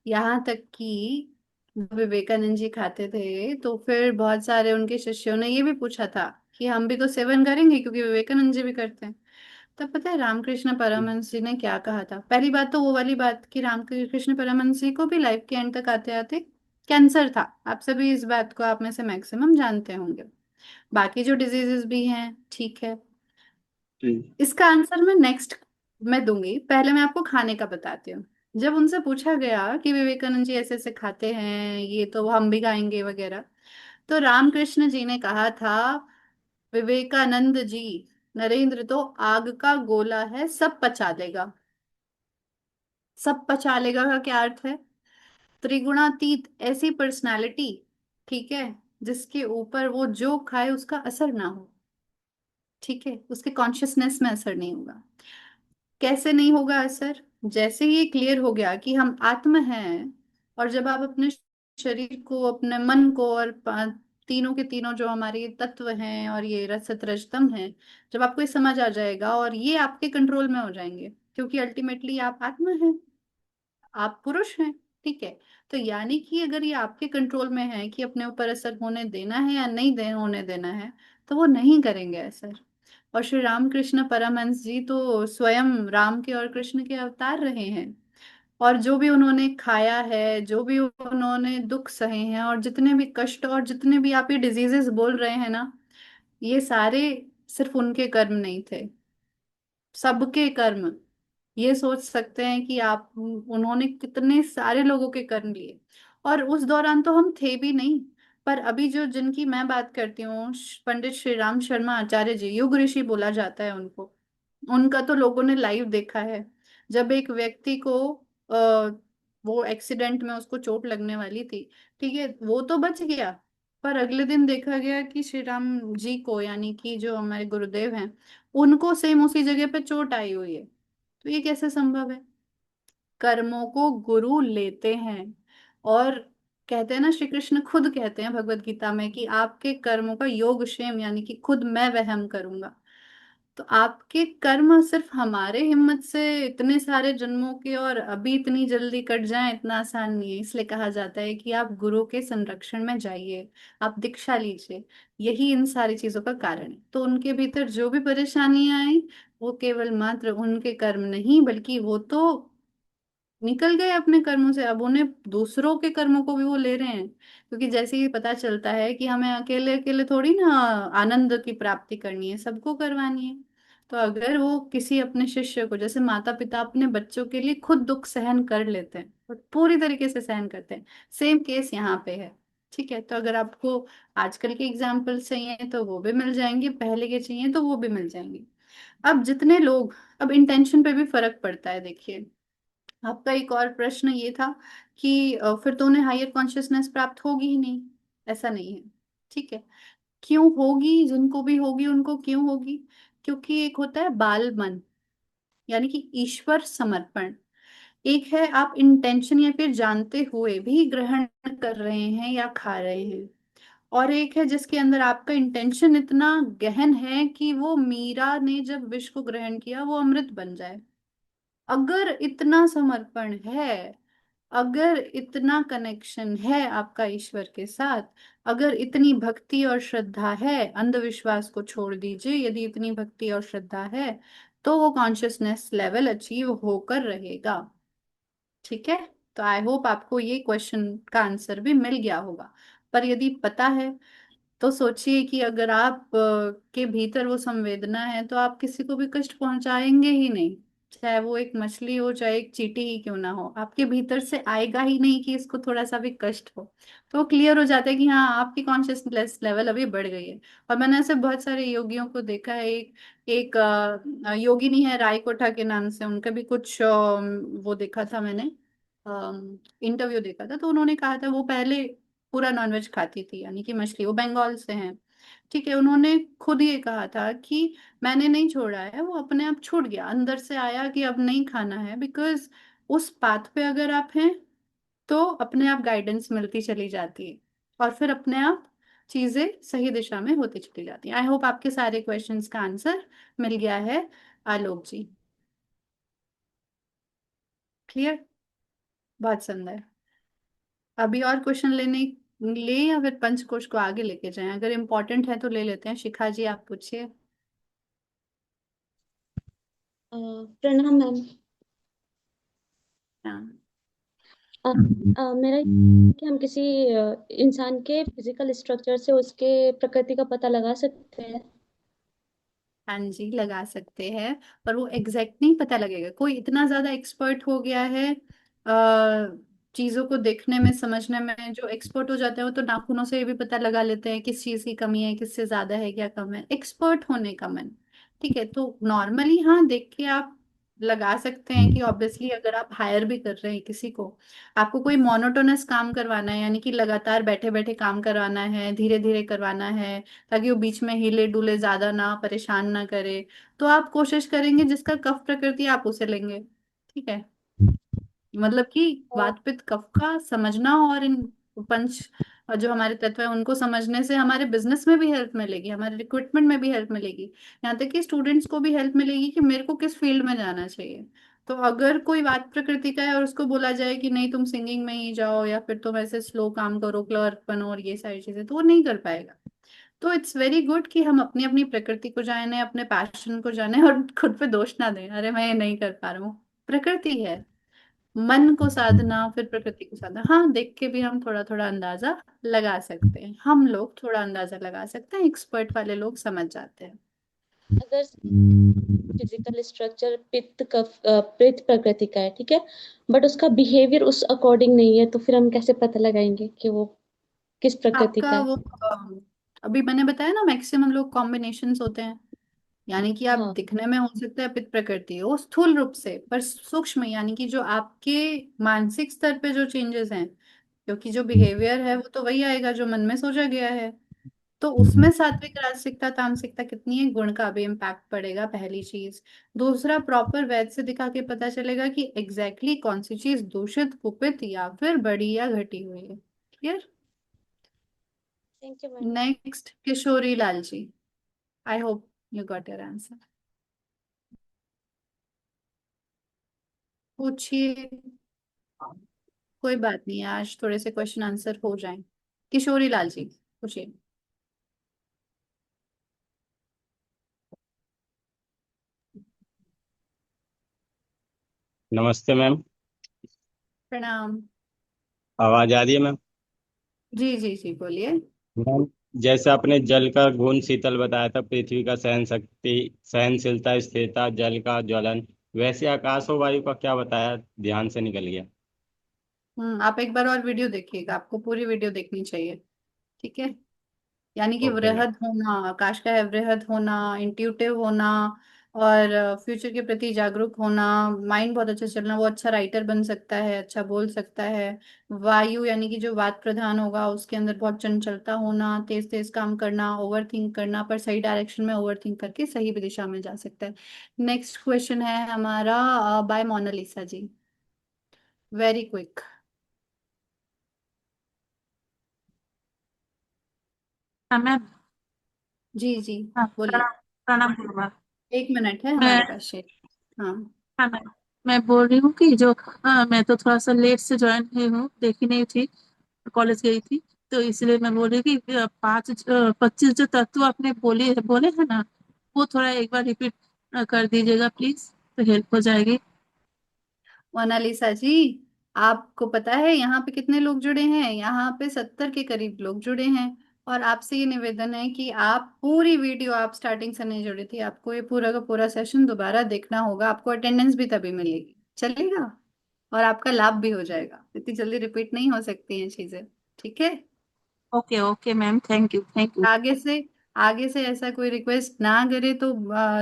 यहाँ तक कि विवेकानंद जी खाते थे, तो फिर बहुत सारे उनके शिष्यों ने ये भी पूछा था कि हम भी तो सेवन करेंगे, क्योंकि विवेकानंद जी भी करते हैं। तब पता है रामकृष्ण परमहंस जी ने क्या कहा था? पहली बात तो वो वाली बात कि रामकृष्ण परमहंस जी को भी लाइफ के एंड तक आते आते कैंसर था। आप सभी इस बात को, आप में से मैक्सिमम जानते होंगे। बाकी जो डिजीजेस भी हैं, ठीक है। जी। इसका आंसर मैं नेक्स्ट में दूंगी, पहले मैं आपको खाने का बताती हूँ। जब उनसे पूछा गया कि विवेकानंद जी ऐसे ऐसे खाते हैं, ये तो हम भी खाएंगे वगैरह, तो रामकृष्ण जी ने कहा था, विवेकानंद जी, नरेंद्र तो आग का गोला है, सब पचा देगा। सब पचा लेगा का क्या अर्थ है? त्रिगुणातीत ऐसी पर्सनालिटी, ठीक है, जिसके ऊपर वो जो खाए उसका असर ना हो। ठीक है, उसके कॉन्शियसनेस में असर नहीं होगा। कैसे नहीं होगा असर? जैसे ही ये क्लियर हो गया कि हम आत्म हैं, और जब आप अपने शरीर को, अपने मन को, और तीनों के तीनों जो हमारे तत्व हैं और ये रसत रजतम है, जब आपको ये समझ आ जाएगा और ये आपके कंट्रोल में हो जाएंगे, क्योंकि अल्टीमेटली आप आत्मा हैं, आप पुरुष हैं। ठीक है। तो यानी कि अगर ये आपके कंट्रोल में है कि अपने ऊपर असर होने देना है या नहीं होने देना है, तो वो नहीं करेंगे असर। और श्री रामकृष्ण परमहंस जी तो स्वयं राम के और कृष्ण के अवतार रहे हैं। और जो भी उन्होंने खाया है, जो भी उन्होंने दुख सहे हैं, और जितने भी कष्ट और जितने भी आप ये डिजीजेस बोल रहे हैं ना, ये सारे सिर्फ उनके कर्म नहीं थे, सबके कर्म। ये सोच सकते हैं कि आप, उन्होंने कितने सारे लोगों के कर्म लिए। और उस दौरान तो हम थे भी नहीं। पर अभी जो जिनकी मैं बात करती हूँ, पंडित श्री राम शर्मा आचार्य जी, युग ऋषि बोला जाता है उनको। उनका तो लोगों ने लाइव देखा है। जब एक व्यक्ति को आ, वो एक्सीडेंट में उसको चोट लगने वाली थी, ठीक है, वो तो बच गया। पर अगले दिन देखा गया कि श्री राम जी को, यानी कि जो हमारे गुरुदेव हैं, उनको सेम उसी जगह पे चोट आई हुई है। तो ये कैसे संभव है? कर्मों को गुरु लेते हैं। और कहते हैं ना, श्री कृष्ण खुद कहते हैं भगवत गीता में कि आपके कर्मों का योग क्षेम, यानी कि खुद मैं वहम करूंगा। तो आपके कर्म सिर्फ हमारे हिम्मत से इतने सारे जन्मों के और अभी इतनी जल्दी कट जाएं, इतना आसान नहीं है। इसलिए कहा जाता है कि आप गुरु के संरक्षण में जाइए, आप दीक्षा लीजिए। यही इन सारी चीजों का कारण है। तो उनके भीतर जो भी परेशानियां आई, वो केवल मात्र उनके कर्म नहीं, बल्कि वो तो निकल गए अपने कर्मों से, अब उन्हें दूसरों के कर्मों को भी वो ले रहे हैं, क्योंकि जैसे ही पता चलता है कि हमें अकेले अकेले थोड़ी ना आनंद की प्राप्ति करनी है, सबको करवानी है। तो अगर वो किसी अपने शिष्य को, जैसे माता पिता अपने बच्चों के लिए खुद दुख सहन कर लेते हैं और पूरी तरीके से सहन करते हैं, सेम केस यहाँ पे है। ठीक है, तो अगर आपको आजकल के एग्जाम्पल चाहिए तो वो भी मिल जाएंगे, पहले के चाहिए तो वो भी मिल जाएंगे। अब जितने लोग, अब इंटेंशन पे भी फर्क पड़ता है, देखिए। आपका एक और प्रश्न ये था कि फिर तो उन्हें हायर कॉन्शियसनेस प्राप्त होगी ही नहीं। ऐसा नहीं है। ठीक है, क्यों होगी, जिनको भी होगी उनको क्यों होगी? क्योंकि एक होता है बाल मन, यानी कि ईश्वर समर्पण। एक है आप इंटेंशन या फिर जानते हुए भी ग्रहण कर रहे हैं या खा रहे हैं। और एक है जिसके अंदर आपका इंटेंशन इतना गहन है कि वो मीरा ने जब विष को ग्रहण किया वो अमृत बन जाए। अगर इतना समर्पण है, अगर इतना कनेक्शन है आपका ईश्वर के साथ, अगर इतनी भक्ति और श्रद्धा है, अंधविश्वास को छोड़ दीजिए, यदि इतनी भक्ति और श्रद्धा है तो वो कॉन्शियसनेस लेवल अचीव होकर रहेगा। ठीक है, तो आई होप आपको ये क्वेश्चन का आंसर भी मिल गया होगा। पर यदि पता है तो सोचिए कि अगर आप के भीतर वो संवेदना है तो आप किसी को भी कष्ट पहुंचाएंगे ही नहीं। चाहे वो एक मछली हो, चाहे एक चींटी ही क्यों ना हो, आपके भीतर से आएगा ही नहीं कि इसको थोड़ा सा भी कष्ट हो। तो वो क्लियर हो जाता है कि हाँ, आपकी कॉन्शियसनेस लेवल अभी बढ़ गई है। और मैंने ऐसे बहुत सारे योगियों को देखा है। एक एक योगिनी है रायकोटा के नाम से, उनका भी कुछ वो देखा था मैंने, इंटरव्यू देखा था, तो उन्होंने कहा था वो पहले पूरा नॉनवेज खाती थी, यानी कि मछली, वो बंगाल से हैं। ठीक है, उन्होंने खुद ये कहा था कि मैंने नहीं छोड़ा है, वो अपने आप छूट गया, अंदर से आया कि अब नहीं खाना है, बिकॉज उस पाथ पे अगर आप हैं तो अपने आप गाइडेंस मिलती चली जाती है, और फिर अपने आप चीजें सही दिशा में होती चली जाती हैं। आई होप आपके सारे क्वेश्चंस का आंसर मिल गया है आलोक जी। क्लियर? बहुत सुंदर। अभी और क्वेश्चन लेने ले या फिर पंचकोश को आगे लेके जाएं? अगर इम्पोर्टेंट है तो ले लेते हैं। शिखा जी आप पूछिए। प्रणाम मैम। हाँ। मेरा कि हम किसी इंसान के फिजिकल स्ट्रक्चर से उसके प्रकृति का पता लगा सकते हैं। हाँ जी, लगा सकते हैं, पर वो एग्जैक्ट नहीं पता लगेगा। कोई इतना ज्यादा एक्सपर्ट हो गया है चीजों को देखने में, समझने में, जो एक्सपर्ट हो जाते हैं वो तो नाखूनों से भी पता लगा लेते हैं किस चीज की कमी है, किससे ज्यादा है, क्या कम है, एक्सपर्ट होने का मन। ठीक है, तो नॉर्मली हाँ, देख के आप लगा सकते हैं कि ऑब्वियसली अगर आप हायर भी कर रहे हैं किसी को, आपको कोई मोनोटोनस काम करवाना है, यानी कि लगातार बैठे बैठे काम करवाना है, धीरे धीरे करवाना है, ताकि वो बीच में हिले डुले, ज्यादा ना परेशान ना करे, तो आप कोशिश करेंगे जिसका कफ प्रकृति आप उसे लेंगे। ठीक है, मतलब कि वात पित्त कफ का समझना और इन पंच जो हमारे तत्व है उनको समझने से हमारे बिजनेस में भी हेल्प मिलेगी, हमारे रिक्रूटमेंट में भी हेल्प मिलेगी, यहाँ तक कि स्टूडेंट्स को भी हेल्प मिलेगी कि मेरे को किस फील्ड में जाना चाहिए। तो अगर कोई वात प्रकृति का है और उसको बोला जाए कि नहीं तुम सिंगिंग में ही जाओ, या फिर तुम ऐसे स्लो काम करो, क्लर्क बनो और ये सारी चीजें, तो वो नहीं कर पाएगा। तो इट्स वेरी गुड कि हम अपनी अपनी प्रकृति को जाने, अपने पैशन को जाने, और खुद पे दोष ना दें, अरे मैं ये नहीं कर पा रहा हूँ। प्रकृति है, मन को साधना फिर प्रकृति को साधना, हाँ, देख के भी हम थोड़ा थोड़ा अंदाजा लगा सकते हैं, हम लोग थोड़ा अंदाजा लगा सकते हैं, एक्सपर्ट वाले लोग समझ जाते हैं। अगर फिजिकल स्ट्रक्चर पित्त कफ पित्त प्रकृति का है, ठीक है, बट उसका बिहेवियर उस अकॉर्डिंग नहीं है, तो फिर हम कैसे पता लगाएंगे कि वो किस प्रकृति का आपका है? वो अभी मैंने बताया ना, मैक्सिमम लोग कॉम्बिनेशंस होते हैं, यानी कि आप हाँ। दिखने में हो सकता है पित्त प्रकृति हो स्थूल रूप से, पर सूक्ष्म यानी कि जो आपके मानसिक स्तर पे जो चेंजेस हैं, क्योंकि जो बिहेवियर है वो तो वही आएगा जो मन में सोचा गया है। तो उसमें सात्विक राजसिकता तामसिकता कितनी है, गुण का भी इम्पैक्ट पड़ेगा, पहली चीज। दूसरा, प्रॉपर वैध से दिखा के पता चलेगा कि एग्जैक्टली कौन सी चीज दूषित कुपित या फिर बड़ी या घटी हुई है। Clear? Thank you ma'am. Next, Kishori Lal ji. I hope you got your answer. पूछिए। कोई बात नहीं है, आज थोड़े से क्वेश्चन आंसर हो जाएं। किशोरी लाल जी पूछिए। नमस्ते मैम। प्रणाम। आवाज आ रही है मैम? जी जी जी, बोलिए। मैम, जैसे आपने जल का गुण शीतल बताया था, पृथ्वी का सहन शक्ति, सहनशीलता, स्थिरता, जल का ज्वलन, वैसे आकाश और वायु का क्या बताया? ध्यान से निकल गया। आप एक बार और वीडियो देखिएगा, आपको पूरी वीडियो देखनी चाहिए। ठीक है। यानी कि ओके मैम। वृहद होना, आकाश का है वृहद होना, इंट्यूटिव होना, और फ्यूचर के प्रति जागरूक होना, माइंड बहुत अच्छा चलना, वो अच्छा राइटर बन सकता है, अच्छा बोल सकता है। वायु यानी कि जो वात प्रधान होगा उसके अंदर बहुत चंचलता होना, तेज तेज काम करना, ओवर थिंक करना, पर सही डायरेक्शन में ओवर थिंक करके सही दिशा में जा सकता है। नेक्स्ट क्वेश्चन है हमारा by Monalisa ji. Very quick. हाँ मैम। जी जी, हाँ, बोलिए। प्रणाम। प्रणाम गुरुमा। 1 मिनट है मैं हमारे पास शेष। हाँ। हाँ मैं बोल रही हूँ कि जो मैं तो थोड़ा सा लेट से ज्वाइन हुई हूँ, देखी नहीं थी, कॉलेज गई थी। तो इसलिए मैं बोल रही हूँ कि 25 जो तत्व आपने बोले बोले हैं ना, वो थोड़ा एक बार रिपीट कर दीजिएगा प्लीज, तो हेल्प हो जाएगी। मोनालिसा जी, आपको पता है यहाँ पे कितने लोग जुड़े हैं? यहाँ पे 70 के करीब लोग जुड़े हैं। और आपसे ये निवेदन है कि आप पूरी वीडियो, आप स्टार्टिंग से नहीं जुड़ी थी, आपको ये पूरा का पूरा सेशन दोबारा देखना होगा। आपको अटेंडेंस भी तभी मिलेगी, चलेगा? और आपका लाभ भी हो जाएगा। इतनी जल्दी रिपीट नहीं हो सकती हैं चीजें। ठीक है। Okay okay ma'am, thank you thank you. आगे से, आगे से ऐसा कोई रिक्वेस्ट ना करे तो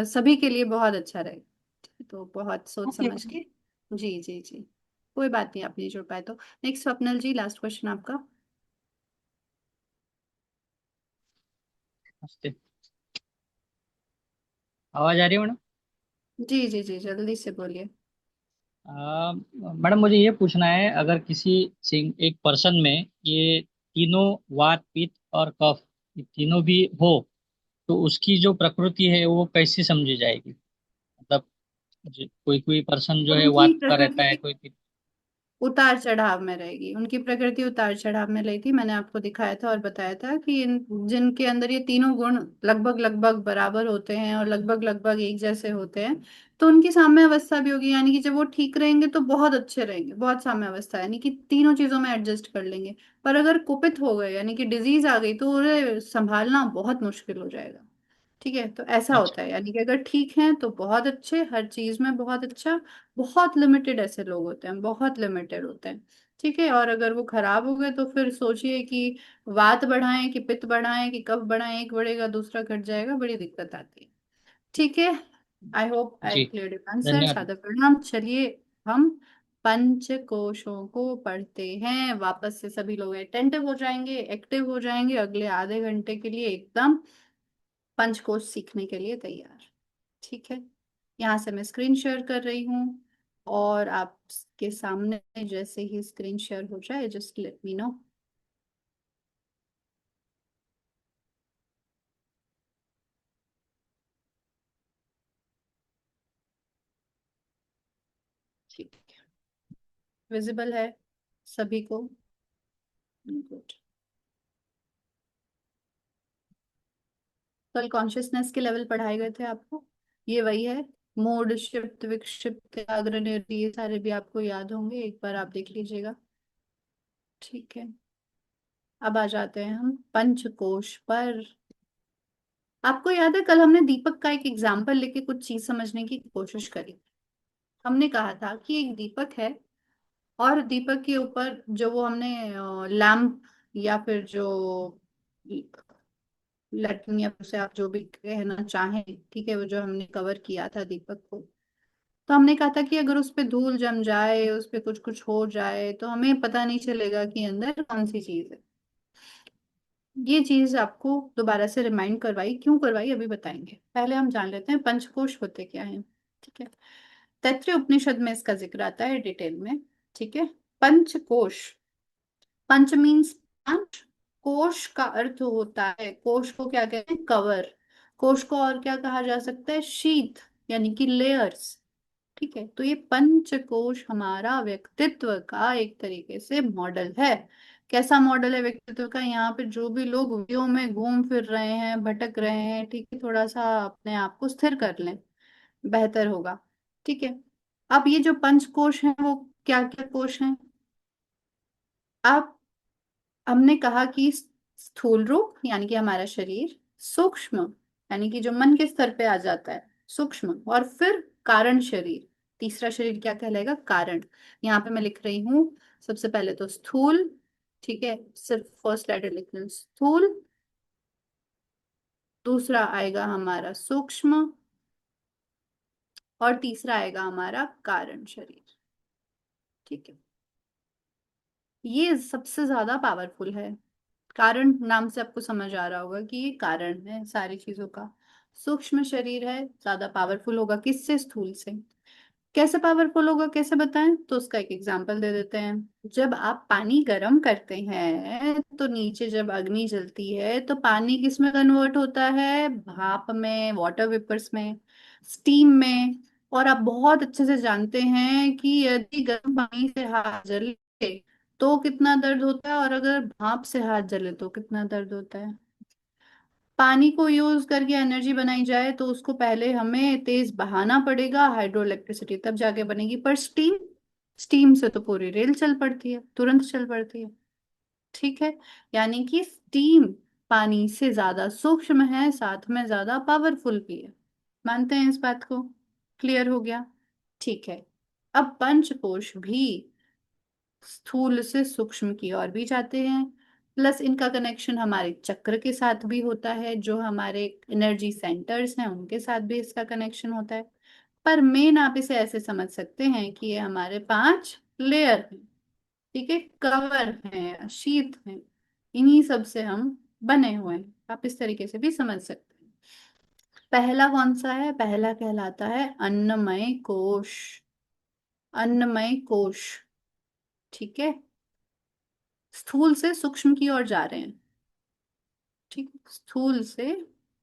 सभी के लिए बहुत अच्छा रहेगा। ठीक है, तो बहुत सोच ओके समझ के। जी जी जी। कोई बात नहीं, आप नहीं जुड़ पाए तो। नेक्स्ट स्वप्नल जी, लास्ट क्वेश्चन आपका। नमस्ते। आवाज आ रही है मैडम? जी जी जी, जल्दी से बोलिए। मैडम मुझे ये पूछना है, अगर किसी एक पर्सन में ये तीनों वात पित्त और कफ, ये तीनों भी हो, तो उसकी जो प्रकृति है वो कैसी समझी जाएगी? मतलब कोई कोई पर्सन जो है उनकी वात का रहता है, प्रकृति कोई पित्त। उतार चढ़ाव में रहेगी, उनकी प्रकृति उतार चढ़ाव में रही थी। मैंने आपको दिखाया था और बताया था कि जिनके अंदर ये तीनों गुण लगभग लगभग बराबर होते हैं और लगभग लगभग एक जैसे होते हैं, तो उनकी साम्य अवस्था भी होगी। यानी कि जब वो ठीक रहेंगे तो बहुत अच्छे रहेंगे, बहुत साम्य अवस्था, यानी कि तीनों चीजों में एडजस्ट कर लेंगे। पर अगर कुपित हो गए, यानी कि डिजीज आ गई, तो उन्हें संभालना बहुत मुश्किल हो जाएगा। ठीक है, तो ऐसा अच्छा। होता है। यानी कि अगर ठीक है तो बहुत अच्छे, हर चीज में बहुत अच्छा। बहुत लिमिटेड ऐसे लोग होते हैं, बहुत लिमिटेड होते हैं। ठीक है, और अगर वो खराब हो गए तो फिर सोचिए कि वात बढ़ाएं कि पित्त बढ़ाएं कि कफ बढ़ाएं, एक बढ़ेगा दूसरा घट जाएगा, बड़ी दिक्कत आती है। ठीक है। आई होप आई जी, क्लियर योर आंसर। धन्यवाद। सादर प्रणाम। चलिए, हम पंच कोशों को पढ़ते हैं वापस से। सभी लोग अटेंटिव हो जाएंगे, एक्टिव हो जाएंगे अगले आधे घंटे के लिए, एकदम पंचकोश सीखने के लिए तैयार। ठीक है। यहाँ से मैं स्क्रीन शेयर कर रही हूँ, और आपके सामने जैसे ही स्क्रीन शेयर हो जाए जस्ट लेट मी नो। ठीक है, विजिबल है सभी को? गुड। कल कॉन्शियसनेस के लेवल पढ़ाए गए थे आपको, ये वही है। मूड शिफ्ट, विक्षिप्त, एकाग्र, निर्णय, ये सारे भी आपको याद होंगे, एक बार आप देख लीजिएगा। ठीक है। अब आ जाते हैं हम पंचकोश पर। आपको याद है कल हमने दीपक का एक एग्जाम्पल लेके कुछ चीज समझने की कोशिश करी। हमने कहा था कि एक दीपक है, और दीपक के ऊपर जो वो हमने लैम्प, या फिर जो लैटिन, या उसे आप जो भी कहना चाहें, ठीक है, वो जो हमने कवर किया था दीपक को, तो हमने कहा था कि अगर उस पे धूल जम जाए, उस पे कुछ कुछ हो जाए, तो हमें पता नहीं चलेगा कि अंदर कौन सी चीज है। ये चीज आपको दोबारा से रिमाइंड करवाई, क्यों करवाई अभी बताएंगे। पहले हम जान लेते हैं पंचकोश होते क्या हैं। ठीक है। तैत्रीय उपनिषद में इसका जिक्र आता है डिटेल में। ठीक है। पंचकोश, पंच मीन्स पांच, कोश का अर्थ होता है, कोश को क्या कहते हैं? कवर। कोश को और क्या कहा जा सकता है? शीथ, यानी कि लेयर्स। ठीक है, तो ये पंचकोश हमारा व्यक्तित्व का एक तरीके से मॉडल है। कैसा मॉडल है व्यक्तित्व का? यहाँ पे जो भी लोग वीडियो में घूम फिर रहे हैं, भटक रहे हैं, ठीक है, थोड़ा सा अपने आप को स्थिर कर लें, बेहतर होगा। ठीक है। अब ये जो पंचकोश हैं वो क्या क्या कोश हैं? अब हमने कहा कि स्थूल रूप यानी कि हमारा शरीर, सूक्ष्म यानी कि जो मन के स्तर पे आ जाता है, सूक्ष्म, और फिर कारण शरीर, तीसरा शरीर क्या कहलाएगा, कारण। यहाँ पे मैं लिख रही हूँ सबसे पहले तो स्थूल, ठीक है, सिर्फ फर्स्ट लेटर लिख रही हूँ, स्थूल। दूसरा आएगा हमारा सूक्ष्म, और तीसरा आएगा हमारा कारण शरीर। ठीक है, ये सबसे ज्यादा पावरफुल है। कारण नाम से आपको समझ आ रहा होगा कि ये कारण है सारी चीजों का। सूक्ष्म शरीर है, ज्यादा पावरफुल होगा किससे, स्थूल से। कैसे पावरफुल होगा, कैसे बताएं, तो उसका एक एग्जांपल दे देते हैं। जब आप पानी गर्म करते हैं तो नीचे जब अग्नि जलती है तो पानी किस में कन्वर्ट होता है, भाप में, वाटर वेपर्स में, स्टीम में। और आप बहुत अच्छे से जानते हैं कि यदि गर्म पानी से हाथ जले तो कितना दर्द होता है, और अगर भाप से हाथ जले तो कितना दर्द होता है। पानी को यूज करके एनर्जी बनाई जाए तो उसको पहले हमें तेज बहाना पड़ेगा, हाइड्रो इलेक्ट्रिसिटी, तब जाके बनेगी। पर स्टीम, स्टीम से तो पूरी रेल चल पड़ती है, तुरंत चल पड़ती है। ठीक है, यानी कि स्टीम पानी से ज्यादा सूक्ष्म है, साथ में ज्यादा पावरफुल भी है। मानते हैं इस बात को, क्लियर हो गया। ठीक है, अब पंचकोश भी स्थूल से सूक्ष्म की ओर भी जाते हैं, प्लस इनका कनेक्शन हमारे चक्र के साथ भी होता है, जो हमारे एनर्जी सेंटर्स हैं उनके साथ भी इसका कनेक्शन होता है। पर मेन आप इसे ऐसे समझ सकते हैं कि ये हमारे 5 लेयर हैं, ठीक है, कवर हैं, शीत हैं, इन्हीं सब से हम बने हुए हैं। आप इस तरीके से भी समझ सकते हैं। पहला कौन सा है, पहला कहलाता है अन्नमय कोश, अन्नमय कोश। ठीक है, स्थूल से सूक्ष्म की ओर जा रहे हैं, ठीक, स्थूल से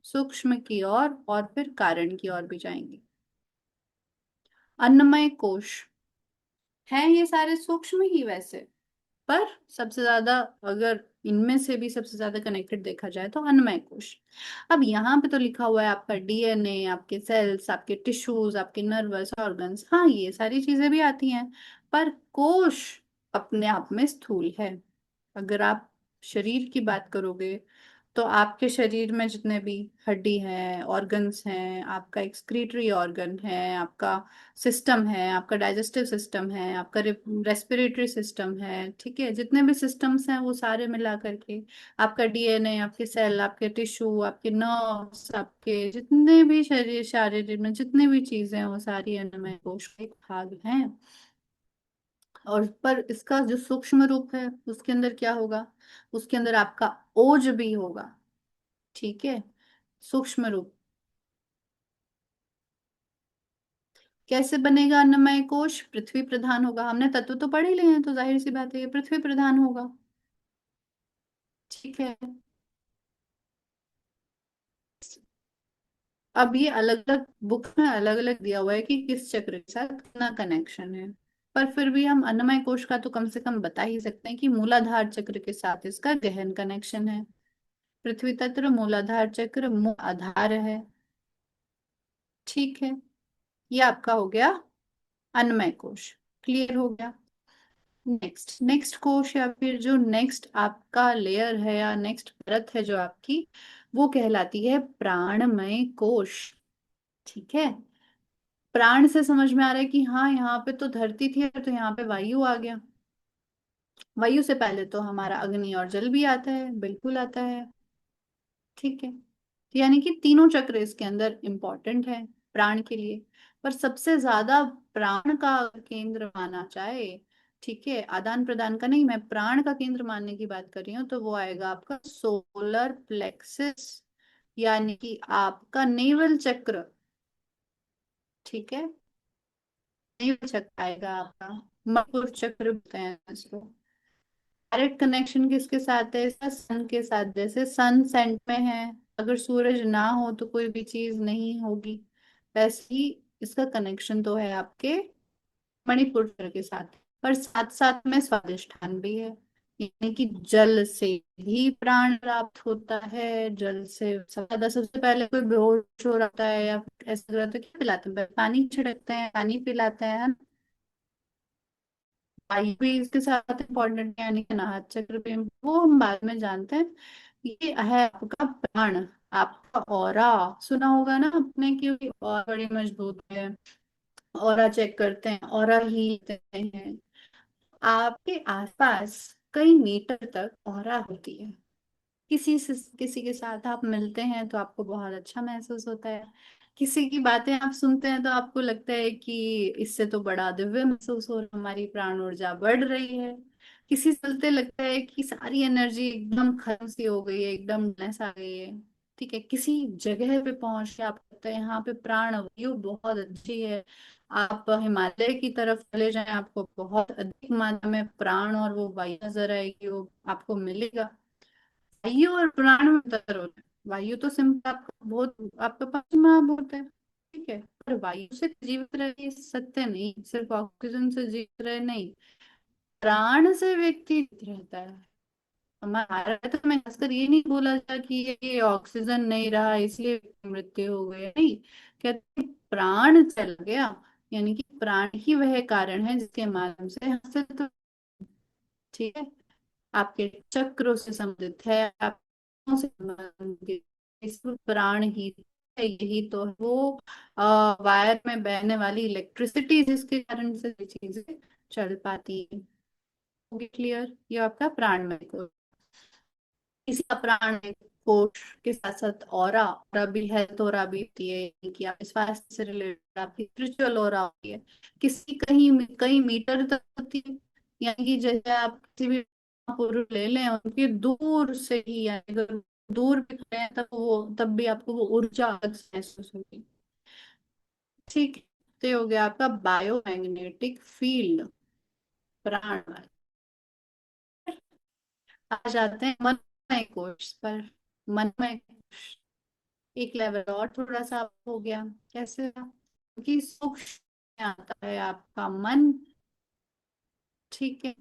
सूक्ष्म की ओर और फिर कारण की ओर भी जाएंगे। अन्नमय कोश है ये सारे सूक्ष्म ही वैसे, पर सबसे ज्यादा, अगर इनमें से भी सबसे ज्यादा कनेक्टेड देखा जाए तो अन्नमय कोश। अब यहाँ पे तो लिखा हुआ है आपका डीएनए, आपके सेल्स, आपके टिश्यूज, आपके नर्वस ऑर्गन्स, हाँ ये सारी चीजें भी आती हैं, पर कोश अपने आप में स्थूल है। अगर आप शरीर की बात करोगे तो आपके शरीर में जितने भी हड्डी हैं, ऑर्गन्स हैं, आपका एक्सक्रीटरी ऑर्गन है, आपका सिस्टम है, आपका डाइजेस्टिव सिस्टम है, आपका रेस्पिरेटरी सिस्टम है, ठीक है, जितने भी सिस्टम्स हैं वो सारे मिला करके, आपका डीएनए, आपके सेल, आपके टिश्यू, आपके नर्व्स, आपके जितने भी शरीर में जितने भी चीजें हैं वो सारी अन्नमय कोश का एक भाग हैं। और पर इसका जो सूक्ष्म रूप है उसके अंदर क्या होगा, उसके अंदर आपका ओज भी होगा। ठीक है, सूक्ष्म रूप। कैसे बनेगा अन्नमय कोश, पृथ्वी प्रधान होगा। हमने तत्व तो पढ़ ही लिए हैं, तो जाहिर सी बात है ये पृथ्वी प्रधान होगा। ठीक है, अब ये अलग अलग बुक में अलग अलग दिया हुआ है कि किस चक्र के साथ कितना कनेक्शन है, पर फिर भी हम अन्नमय कोश का तो कम से कम बता ही सकते हैं कि मूलाधार चक्र के साथ इसका गहन कनेक्शन है। पृथ्वी तत्व, मूलाधार चक्र, मूल आधार है। ठीक है, ये आपका हो गया अन्नमय कोश, क्लियर हो गया। नेक्स्ट, नेक्स्ट कोश या फिर जो नेक्स्ट आपका लेयर है या नेक्स्ट परत है जो आपकी, वो कहलाती है प्राणमय कोश। ठीक है, प्राण से समझ में आ रहा है कि हाँ यहाँ पे तो धरती थी तो यहाँ पे वायु आ गया। वायु से पहले तो हमारा अग्नि और जल भी आता है, बिल्कुल आता है। ठीक है, तो यानी कि तीनों चक्र इसके अंदर इंपॉर्टेंट है प्राण के लिए। पर सबसे ज्यादा प्राण का केंद्र माना जाए, ठीक है, आदान प्रदान का नहीं, मैं प्राण का केंद्र मानने की बात कर रही हूँ, तो वो आएगा आपका सोलर प्लेक्सिस, यानी कि आपका नेवल चक्र। ठीक है, नेवल चक्र आएगा आपका, मणिपुर चक्र बोलते हैं इसको। डायरेक्ट कनेक्शन किसके साथ है इसका, सन के साथ। जैसे सन सेंट में है, अगर सूरज ना हो तो कोई भी चीज नहीं होगी, वैसे ही इसका कनेक्शन तो है आपके मणिपुर के साथ। पर साथ साथ में स्वादिष्ठान भी है, यानी कि जल से भी प्राण प्राप्त होता है। जल से सबसे पहले कोई बेहोश हो रहा है या फिर ऐसा लग रहा है तो क्या पिलाते हैं, पानी छिड़कते हैं, पानी पिलाते हैं, है ना? वायु भी इसके साथ इम्पोर्टेंट, यानी कि अनाहत चक्र भी, वो हम बाद में जानते हैं। ये है आपका प्राण, आपका ऑरा। सुना होगा ना आपने कि और बड़ी मजबूत है। ऑरा चेक करते हैं, ऑरा ही देते हैं। आपके आसपास कई मीटर तक ऑरा होती है। किसी के साथ आप मिलते हैं तो आपको बहुत अच्छा महसूस होता है। किसी की बातें आप सुनते हैं तो आपको लगता है कि इससे तो बड़ा दिव्य महसूस हो रहा है, हमारी प्राण ऊर्जा बढ़ रही है। किसी से चलते लगता है कि सारी एनर्जी एकदम खत्म सी हो गई है, एकदम नस आ गई है। ठीक है, किसी जगह पे पहुंच के आप लगता है यहाँ पे प्राण वायु बहुत अच्छी है। आप हिमालय की तरफ चले जाएं, आपको बहुत अधिक मात्रा में प्राण और वो वायु नजर आएगी, वो आपको मिलेगा। वायु और प्राण में अंतर होता है। वायु तो सिंपल आपका बहुत, आपका पास महाभूत है। ठीक है, पर वायु से जीवित रहे सत्य नहीं, सिर्फ ऑक्सीजन से जीवित रहे नहीं, प्राण से व्यक्ति जीवित रहता है। हमारा तो में खासकर ये नहीं बोला था कि ये ऑक्सीजन नहीं रहा इसलिए मृत्यु हो गई, नहीं। कहते हैं प्राण चल गया, यानी कि प्राण ही वह कारण है जिसके माध्यम से अस्तित्व। ठीक है, आपके चक्रों से संबंधित है, आपको से संबंधित, इस प्राण ही है। यही तो है वो वायर में बहने वाली इलेक्ट्रिसिटी जिसके कारण से ये चीजें चल पाती है। होगी क्लियर? ये आपका प्राणमय कोश। इसी का प्राणमय कोश के साथ साथ ऑरा भी, हेल्थ ऑरा भी होती है, यानी कि आप स्वास्थ्य से रिलेटेड आपकी स्पिरिचुअल ऑरा होती है। किसी कहीं कई मीटर तक होती है, यानी कि जैसे आप किसी भी पुरुष ले लें, उनके दूर से ही, यानी अगर दूर भी खड़े हैं तब भी आपको वो ऊर्जा अलग से महसूस होगी। ठीक है, तो ये हो गया आपका बायोमैग्नेटिक फील्ड, प्राण वाला। आ जाते हैं मनमय कोश पर। मनमय कोश एक लेवल और थोड़ा सा हो गया। कैसे हुआ? क्योंकि सूक्ष्म में आता है आपका मन। ठीक है,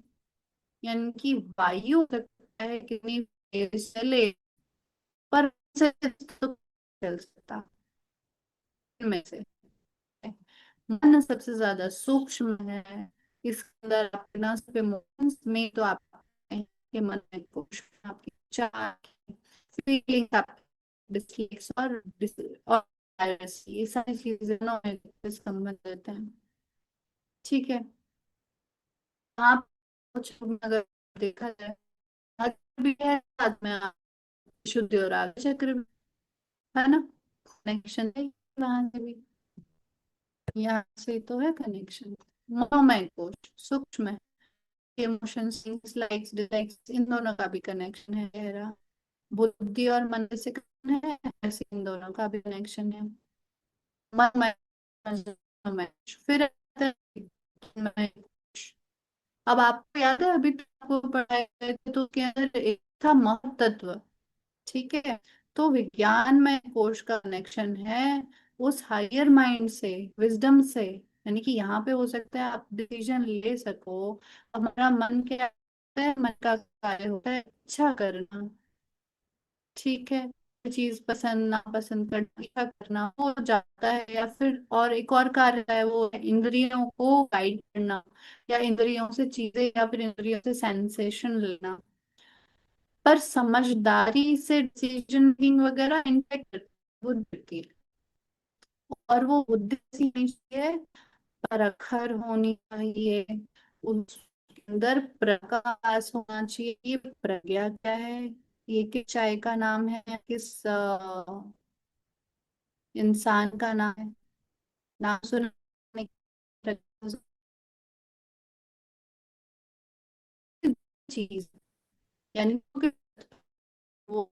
यानी कि वायु हो सकता है कितनी तेज चले, पर से तो चल सकता में से। मन सबसे ज्यादा सूक्ष्म है। इसके अंदर आपके नस पे मोशंस में तो आप के मन में कोश, आपकी चाह, फीलिंग्स, आप डिसलाइक्स और और ये सारी चीजें दोनों में संबंध रहते हैं। ठीक है, आप कुछ अगर देखा जाए, भाग्य भी है साथ में, आप शुद्ध और आगे चक्र भी है ना, कनेक्शन है वहां से भी, यहाँ से तो है कनेक्शन। मनोमय कोश सूक्ष्म है, इमोशंस, लाइक्स डिसलाइक्स, इन दोनों का भी कनेक्शन है गहरा। बुद्धि और मन से कनेक्शन है, ऐसे इन दोनों का भी कनेक्शन है। मनोमय मनोमय फिर आता है चिन्मय कोश। अब आपको याद है अभी तक आपको पढ़ाए गए थे तो उसके अंदर एक था महतत्व। ठीक है, तो विज्ञान में कोश का कनेक्शन है उस हायर माइंड से, विजडम से, यानी कि यहाँ पे हो सकता है आप डिसीजन ले सको। हमारा मन क्या होता है? मन का कार्य होता है इच्छा करना। ठीक है, कोई चीज पसंद नापसंद करना, इच्छा करना हो जाता है, या फिर और एक और कार्य है वो है इंद्रियों को गाइड करना, या इंद्रियों से चीजें, या फिर इंद्रियों से सेंसेशन लेना। पर समझदारी से डिसीजन मेकिंग वगैरह इनफेक्ट बुद्धि होती है, और वो बुद्धि ऐसी होनी चाहिए, प्रखर होनी चाहिए, उसके अंदर प्रकाश होना चाहिए। ये प्रज्ञा क्या है? ये किस चाय का नाम है? किस इंसान का नाम है? नाम सुना? चीज, यानी कि वो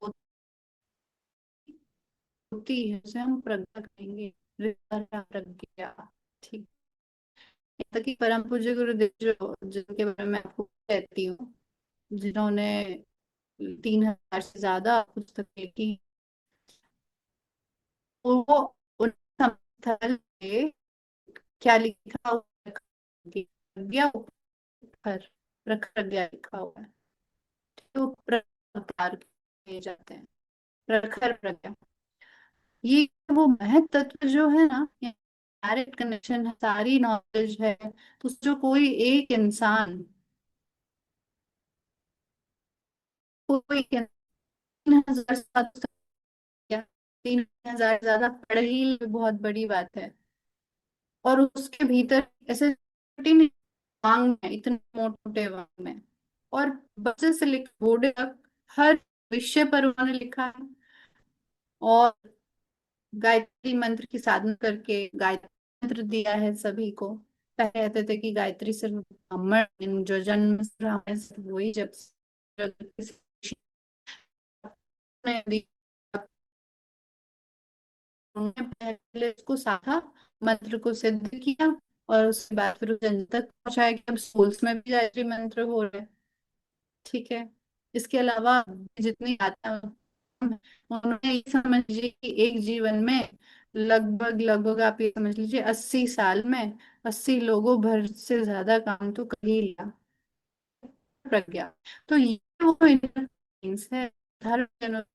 होती है उसे हम प्रज्ञा कहेंगे, प्रज्ञा। ठीक, यहाँ तक कि परम पूज्य गुरुदेव जो, जिनके बारे में आपको कहती हूँ, जिन्होंने 3,000 से ज्यादा पुस्तकें लिखी, वो उन स्थल पे क्या लिखा हुआ है कि प्रज्ञा प्रखर, प्रज्ञा लिखा हुआ है। तो प्रकार किए जाते हैं, प्रखर प्रज्ञा। ये वो महत तत्व जो है ना, डायरेक्ट कनेक्शन है, सारी नॉलेज है, तो जो कोई एक इंसान, कोई 3,000 साल तक या 3,000 ज्यादा पढ़ ही ले, बहुत बड़ी बात है। और उसके भीतर ऐसे छोटी नहीं, वांग में इतने मोटे वांग में, और बच्चे से लेकर बूढ़े तक हर विषय पर उन्होंने लिखा है। और गायत्री मंत्र की साधना करके गायत्री मंत्र दिया है सभी को। पहले कहते थे कि गायत्री सिर्फ ब्राह्मण जो जन्म से ब्राह्मण सिर्फ वही जब किसी ने दी, उन्होंने पहले उसको साधा, मंत्र को सिद्ध किया, और उसके बाद फिर उसे जन तक पहुंचाया कि अब स्कूल्स में भी गायत्री मंत्र हो रहे हैं। ठीक है। इसके अलावा जितनी यात्रा, उन्होंने ये समझ लीजिए कि एक जीवन में लगभग लगभग आप ये समझ लीजिए 80 साल में 80 लोगों भर से ज्यादा काम तो कर ही लिया। प्रज्ञा, तो ये वो इंटेलिजेंस है, धर्म जनरेट